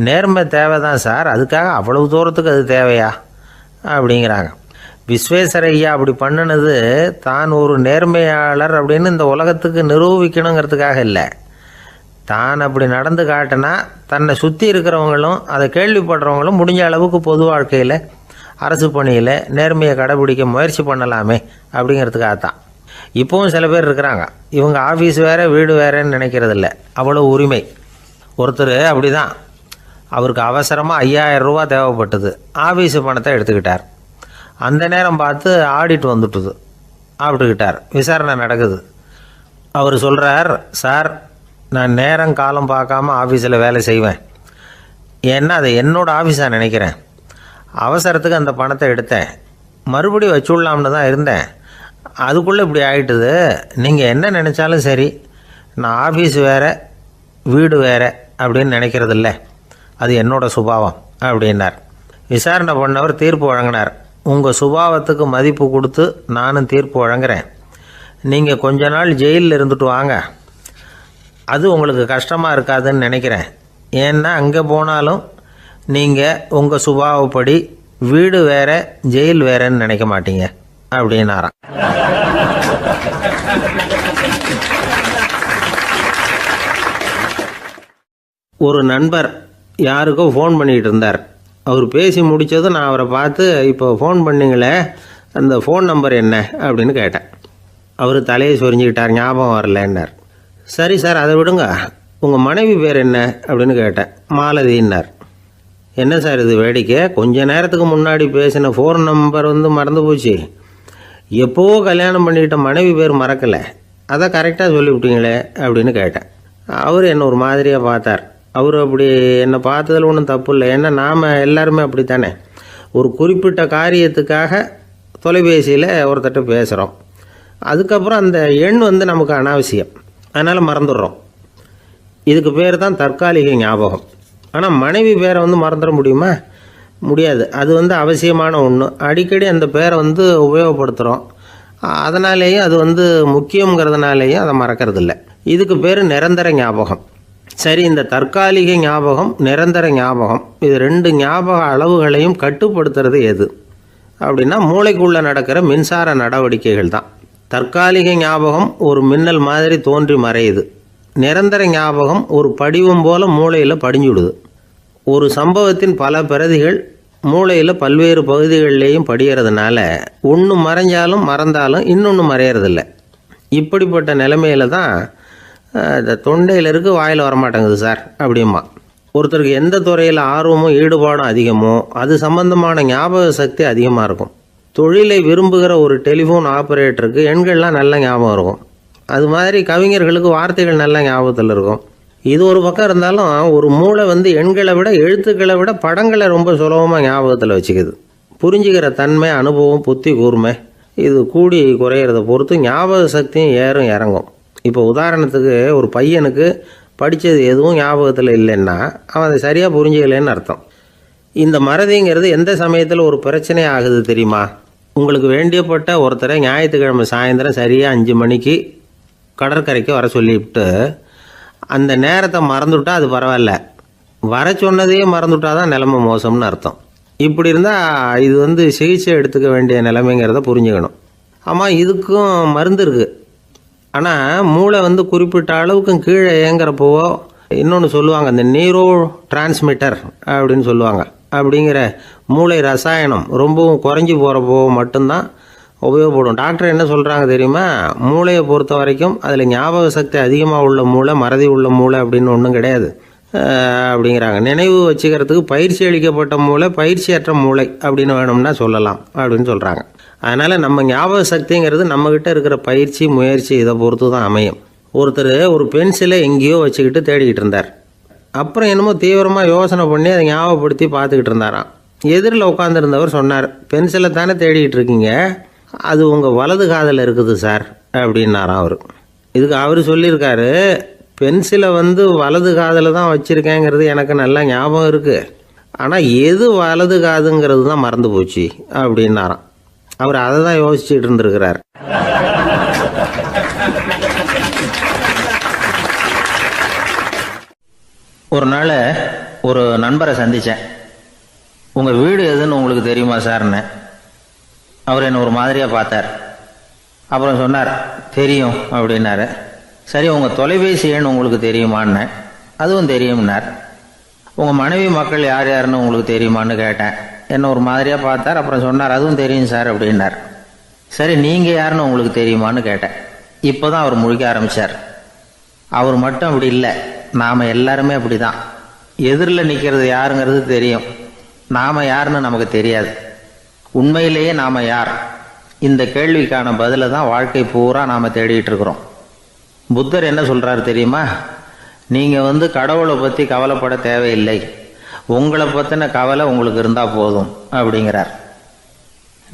Speaker 1: நேர்மை தேவை தான் சார், அதுக்காக அவ்வளவு தூரத்துக்கு அது தேவையா அப்படிங்கிறாங்க. விஸ்வேஸ்வரய்யா அப்படி பண்ணினது தான் ஒரு நேர்மையாளர் அப்படின்னு இந்த உலகத்துக்கு நிரூபிக்கணுங்கிறதுக்காக இல்லை. தான் அப்படி நடந்து காட்டினா தன்னை சுற்றி இருக்கிறவங்களும் அதை கேள்விப்படுறவங்களும் முடிஞ்ச அளவுக்கு பொது வாழ்க்கையில், அரசு பணியில் நேர்மையை கடைபிடிக்க முயற்சி பண்ணலாமே அப்படிங்கிறதுக்காகத்தான். இப்போவும் சில பேர் இருக்கிறாங்க, இவங்க ஆஃபீஸ் வேறு வீடு வேறேன்னு நினைக்கிறதில்ல, அவ்வளோ உரிமை. ஒருத்தர் அப்படி தான், அவருக்கு அவசரமாக 5000 ரூபா தேவைப்பட்டது. ஆஃபீஸு பணத்தை எடுத்துக்கிட்டார். அந்த நேரம் பார்த்து ஆடிட் வந்துட்டுது. ஆப்பிட்டுக்கிட்டார். விசாரணை நடக்குது. அவர் சொல்கிறார், சார் நான் நேரம் காலம் பார்க்காம ஆஃபீஸில் வேலை செய்வேன். ஏன்னா அதை என்னோடய ஆஃபீஸாக நினைக்கிறேன். அவசரத்துக்கு அந்த பணத்தை எடுத்தேன், மறுபடியும் வச்சுடலாம்னு தான் இருந்தேன். அதுக்குள்ளே இப்படி ஆகிட்டுது. நீங்கள் என்ன நினச்சாலும் சரி, நான் ஆஃபீஸ் வேறு வீடு வேறு அப்படின்னு நினைக்கிறதில்ல, அது என்னோட சுபாவம் அப்படின்னார். விசாரணை பண்ணவர் தீர்ப்பு வழங்கினார். உங்கள் சுபாவத்துக்கு மதிப்பு கொடுத்து நானும் தீர்ப்பு வழங்குறேன். நீங்கள் கொஞ்ச நாள் ஜெயிலில் இருந்துட்டு வாங்க, அது உங்களுக்கு கஷ்டமாக இருக்காதுன்னு நினைக்கிறேன். ஏன்னா அங்கே போனாலும் நீங்கள் உங்கள் சுபாவப்படி வீடு வேறு ஜெயில் வேறேன்னு நினைக்க மாட்டீங்க அப்படின்னாராம். ஒரு நண்பர் யாருக்கோ ஃபோன் பண்ணிகிட்டு இருந்தார். அவர் பேசி முடித்ததும் நான் அவரை பார்த்து, இப்போ ஃபோன் பண்ணிங்களே, அந்த ஃபோன் நம்பர் என்ன அப்படின்னு கேட்டேன். அவர் தலையை சொரிஞ்சுக்கிட்டார், ஞாபகம் வரலன்னார். சரி சார் அதை விடுங்க, உங்கள் மனைவி பேர் என்ன அப்படின்னு கேட்டேன். மாலதின்னார். என்ன சார் இது வேடிக்கை, கொஞ்ச நேரத்துக்கு முன்னாடி பேசின ஃபோன் நம்பர் மறந்து போச்சு. எப்போவோ கல்யாணம் பண்ணிக்கிட்ட மனைவி பேர் மறக்கலை, அதை கரெக்டாக சொல்லிவிட்டீங்களே அப்படின்னு கேட்டேன். அவர் என்ன ஒரு மாதிரியாக பார்த்தார். அவர் அப்படி என்னை பார்த்ததில் ஒன்றும் தப்பு இல்லை, ஏன்னா நாம் எல்லாருமே அப்படி தானே. ஒரு குறிப்பிட்ட காரியத்துக்காக தொலைபேசியில் ஒருத்தட்ட பேசுகிறோம், அதுக்கப்புறம் அந்த எண் நமக்கு அனாவசியம், அதனால் மறந்துடுறோம். இதுக்கு பேர் தான் தற்காலிக ஞாபகம். ஆனால் மனைவி பேரை மறந்துட முடியுமா? முடியாது. அது அவசியமான ஒன்று. அடிக்கடி அந்த பேரை உபயோகப்படுத்துகிறோம், அதனாலேயும் அது முக்கியங்கிறதுனாலேயும் அதை மறக்கிறதில்ல. இதுக்கு பேர் நிரந்தர ஞாபகம். சரி, இந்த தற்காலிக ஞாபகம், நிரந்தர ஞாபகம், இது 2 ஞாபக அளவுகளையும் கட்டுப்படுத்துறது எது அப்படின்னா மூளைக்குள்ளே நடக்கிற மின்சார நடவடிக்கைகள் தான். தற்காலிக ஞாபகம் ஒரு மின்னல் மாதிரி தோன்றி மறையுது. நிரந்தர ஞாபகம் ஒரு படிவம் போல் மூளையில் படிஞ்சுடுது. ஒரு சம்பவத்தின் பல பிரதிகள் மூளையில் பல்வேறு பகுதிகளிலேயும் படிகிறதுனால ஒன்று மறைஞ்சாலும் மறந்தாலும் இன்னொன்று மறையறதில்ல. இப்படிப்பட்ட நிலைமையில தான் இந்த தொண்டையில் இருக்கு, வாயில் வரமாட்டேங்குது சார் அப்படிமா. ஒருத்தருக்கு எந்த துறையில் ஆர்வமும் ஈடுபாடும் அதிகமோ அது சம்பந்தமான ஞாபக சக்தி அதிகமாக இருக்கும். தொழிலை விரும்புகிற ஒரு டெலிஃபோன் ஆப்ரேட்டருக்கு எண்கள்லாம் நல்ல ஞாபகம் இருக்கும். அது மாதிரி கவிஞர்களுக்கு வார்த்தைகள் நல்ல ஞாபகத்தில் இருக்கும். இது ஒரு பக்கம் இருந்தாலும் ஒரு மூளை எண்களை விட எழுத்துக்களை விட படங்களை ரொம்ப சுலபமாக ஞாபகத்தில் வச்சுக்குது. புரிஞ்சுக்கிற தன்மை, அனுபவம், புத்தி கூர்மை இது கூடி குறையிறத பொறுத்து ஞாபக சக்தியும் ஏறும் இறங்கும். இப்போ உதாரணத்துக்கு ஒரு பையனுக்கு படித்தது எதுவும் ஞாபகத்தில் இல்லைன்னா அவன் அதை சரியாக புரிஞ்சுக்கலைன்னு அர்த்தம். இந்த மறதிங்கிறது எந்த சமயத்தில் ஒரு பிரச்சனை ஆகுது தெரியுமா? உங்களுக்கு வேண்டியப்பட்ட ஒருத்தரை ஞாயிற்றுக்கிழமை சாயந்தரம் சரியாக 5 மணிக்கு கடற்கரைக்கு வர சொல்லிவிட்டு அந்த நேரத்தை மறந்துவிட்டா அது பரவாயில்ல, வர சொன்னதையே மறந்துவிட்டா தான் நிலைமை மோசம்னு அர்த்தம். இப்படி இருந்தால் இது சிகிச்சை எடுத்துக்க வேண்டிய நிலைமைங்கிறத புரிஞ்சுக்கணும். ஆமாம், இதுக்கும் மருந்து இருக்குது. ஆனால் மூளை குறிப்பிட்ட அளவுக்கும் கீழே இயங்குறப்போவோ இன்னொன்று சொல்லுவாங்க, இந்த நியூரோ டிரான்ஸ்மிட்டர் அப்படின்னு சொல்லுவாங்க. அப்படிங்கிற மூளை ரசாயனம் ரொம்பவும் குறைஞ்சி போகிறப்போ மட்டும்தான் உபயோகப்படும். டாக்டர் என்ன சொல்கிறாங்க தெரியுமா? மூளையை பொறுத்த வரைக்கும் அதில் ஞாபக சக்தி அதிகமாக உள்ள மூளை, மறதி உள்ள மூளை அப்படின்னு ஒன்றும் கிடையாது அப்படிங்கிறாங்க. நினைவு வச்சுக்கிறதுக்கு பயிற்சி அளிக்கப்பட்ட மூளை, பயிற்சியற்ற மூளை அப்படின்னு வேணும்னா சொல்லலாம் அப்படின்னு சொல்கிறாங்க. அதனால் நம்ம ஞாபக சக்திங்கிறது நம்மக்கிட்ட இருக்கிற பயிற்சி, முயற்சி இதை பொறுத்து தான் அமையும். ஒருத்தர் ஒரு பென்சிலை எங்கேயோ வச்சுக்கிட்டு தேடிக்கிட்டு இருந்தார். அப்புறம் என்னமோ தீவிரமாக யோசனை பண்ணி அதை ஞாபகப்படுத்தி பார்த்துக்கிட்டு இருந்தாராம். எதிரில் உட்காந்துருந்தவர் சொன்னார், பென்சிலை தானே தேடிக்கிட்டு இருக்கீங்க, அது உங்கள் வலது காதில் இருக்குது சார் அப்படின்னாராம் அவர். இதுக்கு அவர் சொல்லியிருக்காரு, பென்சிலை வலது காதில் தான் வச்சுருக்கேங்கிறது எனக்கு நல்லா ஞாபகம் இருக்குது, ஆனால் எது வலது காதுங்கிறது தான் மறந்து போச்சு அப்படின்னாராம். அவர் அதை தான் யோசிச்சுட்டு இருந்திருக்கிறார். ஒரு நாள் ஒரு நண்பரை சந்தித்தேன். உங்கள் வீடு எதுன்னு உங்களுக்கு தெரியுமா சார்ன்னு. அவர் என்னை ஒரு மாதிரியாக பார்த்தார். அப்புறம் சொன்னார், தெரியும் அப்படின்னாரு. சரி, உங்கள் தொலைபேசி எண் உங்களுக்கு தெரியுமான்னு. அதுவும் தெரியும்னார். உங்கள் மனைவி மக்கள் யார் யாருன்னு உங்களுக்கு தெரியுமான்னு கேட்டேன். என்ன ஒரு மாதிரியாக பார்த்தார். அப்புறம் சொன்னார், அதுவும் தெரியும் சார் அப்படின்னார். சரி, நீங்கள் யாருன்னு உங்களுக்கு தெரியுமான்னு கேட்டேன். இப்போ தான் அவர் முழிக்க ஆரம்பித்தார். அவர் மட்டும் அப்படி இல்லை, நாம் எல்லாருமே அப்படி தான். எதிரில் நிற்கிறது யாருங்கிறது தெரியும், நாம் யாருன்னு நமக்கு தெரியாது. உண்மையிலேயே நாம் யார்? இந்த கேள்விக்கான பதிலை தான் வாழ்க்கை பூரா நாம் தேடிட்டு இருக்கிறோம். புத்தர் என்ன சொல்கிறாரு தெரியுமா? நீங்கள் கடவுளை பற்றி கவலைப்பட தேவையில்லை, உங்களை பற்றின கவலை உங்களுக்கு இருந்தால் போதும் அப்படிங்கிறார்.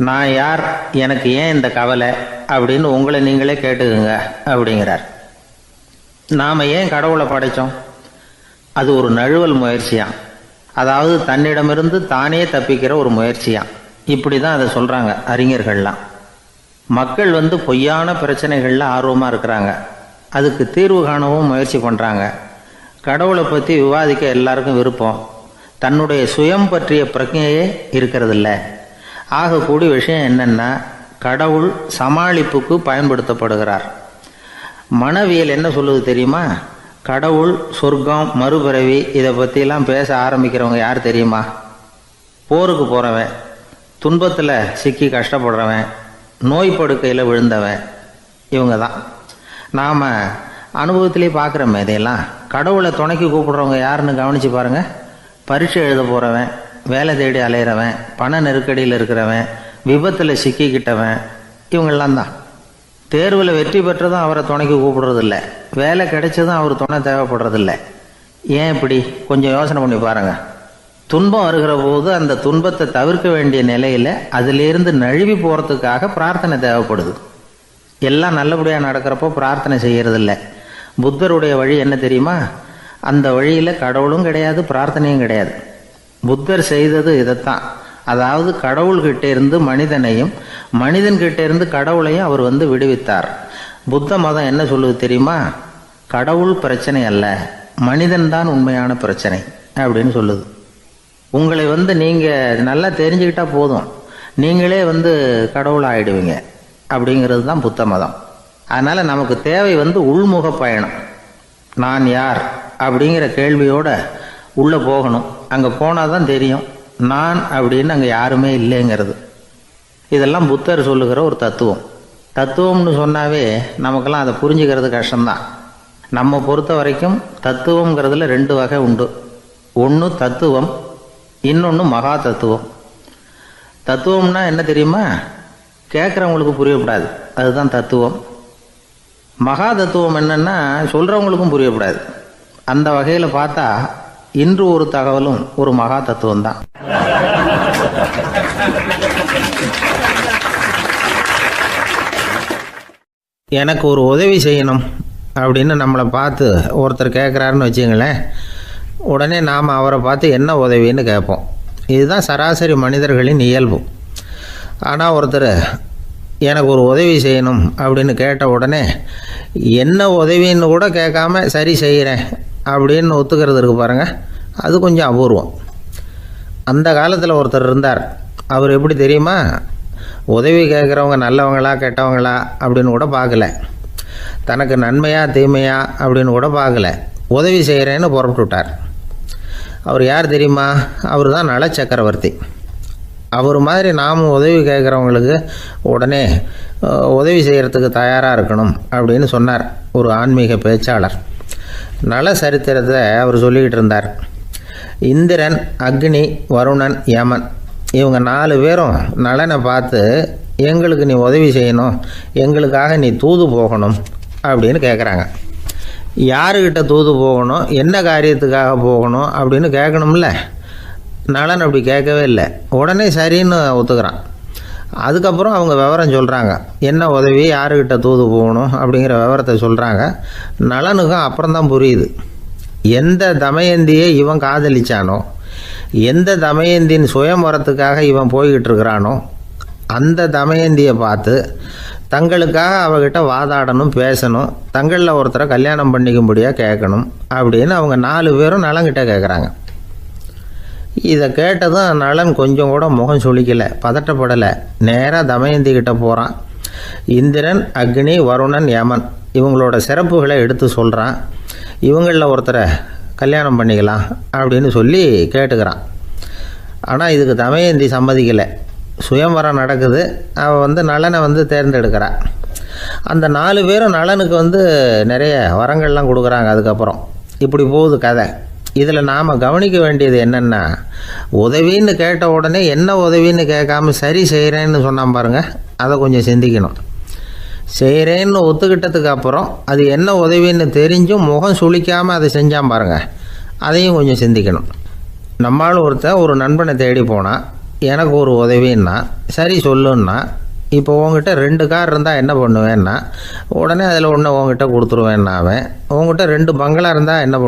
Speaker 1: நான் யார், எனக்கு ஏன் இந்த கவலை அப்படின்னு உங்களை நீங்களே கேட்டுக்குங்க அப்படிங்கிறார். நாம் ஏன் கடவுளை படைத்தோம்? அது ஒரு நழுவல் முயற்சியாம். அதாவது தன்னிடமிருந்து தானே தப்பிக்கிற ஒரு முயற்சியாம். இப்படி தான் அதை சொல்கிறாங்க அறிஞர்கள்லாம். மக்கள் பொய்யான பிரச்சனைகளில் ஆர்வமாக இருக்கிறாங்க, அதுக்கு தீர்வு காணவும் முயற்சி பண்ணுறாங்க. கடவுளை பற்றி விவாதிக்க எல்லாருக்கும் விருப்பம், தன்னுடைய சுயம் பற்றிய பிரஜையே இருக்கிறதில்ல. ஆகக்கூடிய விஷயம் என்னென்னா, கடவுள் சமாளிப்புக்கு பயன்படுத்தப்படுகிறார். மனவியல் என்ன சொல்லுது தெரியுமா? கடவுள், சொர்க்கம், மறுபிறவி இதை பற்றிலாம் பேச ஆரம்பிக்கிறவங்க யார் தெரியுமா? போருக்கு போகிறவன், துன்பத்தில் சிக்கி கஷ்டப்படுறவன், நோய் படுக்கையில் விழுந்தவன், இவங்க தான். நாம் அனுபவத்திலே பார்க்குறோமே இதையெல்லாம். கடவுளை துணைக்கு கூப்பிடுறவங்க யாருன்னு கவனித்து பாருங்கள். பரீட்சை எழுத போகிறவன், வேலை தேடி அலையிறவன், பண நெருக்கடியில் இருக்கிறவன், விபத்தில் சிக்கிக்கிட்டவன், இவங்கெல்லாம் தான். தேர்வில் வெற்றி பெற்றதும் அவரை துணைக்கு கூப்பிடுறதில்ல, வேலை கிடைச்சதும் அவர் துணை தேவைப்படுறதில்ல. ஏன் இப்படி? கொஞ்சம் யோசனை பண்ணி பாருங்கள். துன்பம் வருகிற போது அந்த துன்பத்தை தவிர்க்க வேண்டிய நிலையில் அதிலிருந்து நழுவி போகிறதுக்காக பிரார்த்தனை தேவைப்படுது. எல்லாம் நல்லபடியாக நடக்கிறப்போ பிரார்த்தனை செய்கிறதில்ல. புத்தருடைய வழி என்ன தெரியுமா? அந்த வழியில் கடவுளும் கிடையாது, பிரார்த்தனையும் கிடையாது. புத்தர் செய்தது இதைத்தான். அதாவது கடவுள்கிட்ட இருந்து மனிதனையும், மனிதன்கிட்ட இருந்து கடவுளையும் அவர் விடுவித்தார். புத்த மதம் என்ன சொல்லுது தெரியுமா? கடவுள் பிரச்சனை அல்ல, மனிதன்தான் உண்மையான பிரச்சனை அப்படின்னு சொல்லுது. உங்களை நீங்கள் நல்லா தெரிஞ்சுக்கிட்டா போதும், நீங்களே கடவுள் ஆகிடுவீங்க அப்படிங்கிறது தான் புத்த மதம். அதனால் நமக்கு தேவை உள்முக பயணம். நான் யார் அப்படிங்கிற கேள்வியோடு உள்ளே போகணும். அங்கே போனால் தான் தெரியும் நான் அப்படின்னு அங்கே யாருமே இல்லைங்கிறது. இதெல்லாம் புத்தர் சொல்லுகிற ஒரு தத்துவம். தத்துவம்னு சொன்னாவே நமக்கெல்லாம் அதை புரிஞ்சுக்கிறது கஷ்டம்தான். நம்ம பொறுத்த வரைக்கும் தத்துவங்கிறதுல 2 வகை உண்டு. ஒன்று தத்துவம், இன்னொன்று மகா தத்துவம். தத்துவம்னா என்ன தெரியுமா? கேட்குறவங்களுக்கு புரியப்படாது, அதுதான் தத்துவம். மகா தத்துவம் என்னன்னா சொல்கிறவங்களுக்கும் புரியப்படாது. அந்த வகையில் பார்த்தா இன்று ஒரு தகவலும் ஒரு மகா தத்துவம் தான். எனக்கு ஒரு உதவி செய்யணும் அப்படின்னு நம்மளை பார்த்து ஒருத்தர் கேட்குறாருன்னு வச்சுங்களேன், உடனே நாம் அவரை பார்த்து என்ன உதவின்னு கேட்போம். இதுதான் சராசரி மனிதர்களின் இயல்பு. ஆனால் ஒருத்தர் எனக்கு ஒரு உதவி செய்யணும் அப்படின்னு கேட்ட உடனே என்ன உதவின்னு கூட கேட்காம சரி செய்கிறேன் அப்படின்னு ஒத்துக்கிறது இருக்கு பாருங்கள், அது கொஞ்சம் அபூர்வம். அந்த காலத்தில் ஒருத்தர் இருந்தார். அவர் எப்படி தெரியுமா? உதவி கேட்குறவங்க நல்லவங்களா கெட்டவங்களா அப்படின்னு கூட பார்க்கல, தனக்கு நன்மையா தீமையா அப்படின்னு கூட பார்க்கல, உதவி செய்கிறேன்னு புறப்பட்டு விட்டார். அவர் யார் தெரியுமா? அவர் தான் நல சக்கரவர்த்தி. அவர் மாதிரி நாமும் உதவி கேட்குறவங்களுக்கு உடனே உதவி செய்கிறதுக்கு தயாராக இருக்கணும் அப்படின்னு சொன்னார் ஒரு ஆன்மீக பேச்சாளர். நல சரித்திரத்தை அவர் சொல்லிக்கிட்டு இருந்தார். இந்திரன், அக்னி, வருணன், யமன் இவங்க 4 பேரும் நலனை பார்த்து எங்களுக்கு நீ உதவி செய்யணும், எங்களுக்காக நீ தூது போகணும் அப்படின்னு கேட்குறாங்க. யாருக்கிட்ட தூது போகணும், என்ன காரியத்துக்காக போகணும் அப்படின்னு கேட்கணும்ல. நலன் அப்படி கேட்கவே இல்லை, உடனே சரின்னு ஒத்துக்கிறான். அதுக்கப்புறம் அவங்க விவரம் சொல்கிறாங்க, என்ன உதவி, யாருக்கிட்ட தூது போகணும் அப்படிங்கிற விவரத்தை சொல்கிறாங்க. நலனுக்கும் அப்புறம்தான் புரியுது, எந்த தமயந்தியை இவன் காதலிச்சானோ, எந்த தமயந்தின் சுயம்பரத்துக்காக இவன் போய்கிட்டு இருக்கிறானோ அந்த தமயந்தியை பார்த்து தங்களுக்காக அவகிட்ட வாதாடணும், பேசணும், தங்களில் ஒருத்தரை கல்யாணம் பண்ணிக்கும்படியாக கேட்கணும் அப்படின்னு அவங்க 4 பேரும் நலன்கிட்ட கேட்குறாங்க. இதை கேட்டதும் நலன் கொஞ்சம் கூட முகம் சுளிக்கலை, பதட்டப்படலை. நேராக தமயந்தி கிட்ட போகிறான். இந்திரன், அக்னி, வருணன், யமன் இவங்களோட சிறப்புகளை எடுத்து சொல்கிறான். இவங்களில் ஒருத்தரை கல்யாணம் பண்ணிக்கலாம் அப்படின்னு சொல்லி கேட்டுக்கிறான். ஆனால் இதுக்கு தமயந்தி சம்மதிக்கலை. சுயம்வரம் நடக்குது, அவள் நலனை தேர்ந்தெடுக்கிறாள். அந்த 4 பேரும் நலனுக்கு நிறைய வரங்கள்லாம் கொடுக்குறாங்க. அதுக்கப்புறம் இப்படி போகுது கதை. இதில் நாம் கவனிக்க வேண்டியது என்னென்னா, உதவின்னு கேட்ட உடனே என்ன உதவின்னு கேட்காம சரி செய்கிறேன்னு சொன்னான் பாருங்கள், அதை கொஞ்சம் சிந்திக்கணும். செய்கிறேன்னு ஒத்துக்கிட்டதுக்கு அப்புறம் அது என்ன உதவின்னு தெரிஞ்சும் முகம் சுளிக்காமல் அதை செஞ்சான் பாருங்கள், அதையும் கொஞ்சம் சிந்திக்கணும். நம்மால் ஒருத்தன் ஒரு நண்பனை தேடி போனால் எனக்கு ஒரு உதவின்னா சரி சொல்லுன்னா, இப்போ உங்ககிட்ட 2 கார் இருந்தால் என்ன பண்ணுவேன்னா உடனே அதில் ஒன்று உங்ககிட்ட கொடுத்துருவேன்னா, அவன் உங்ககிட்ட 2 பங்களா இருந்தால் என்ன பண்ணுவேன்?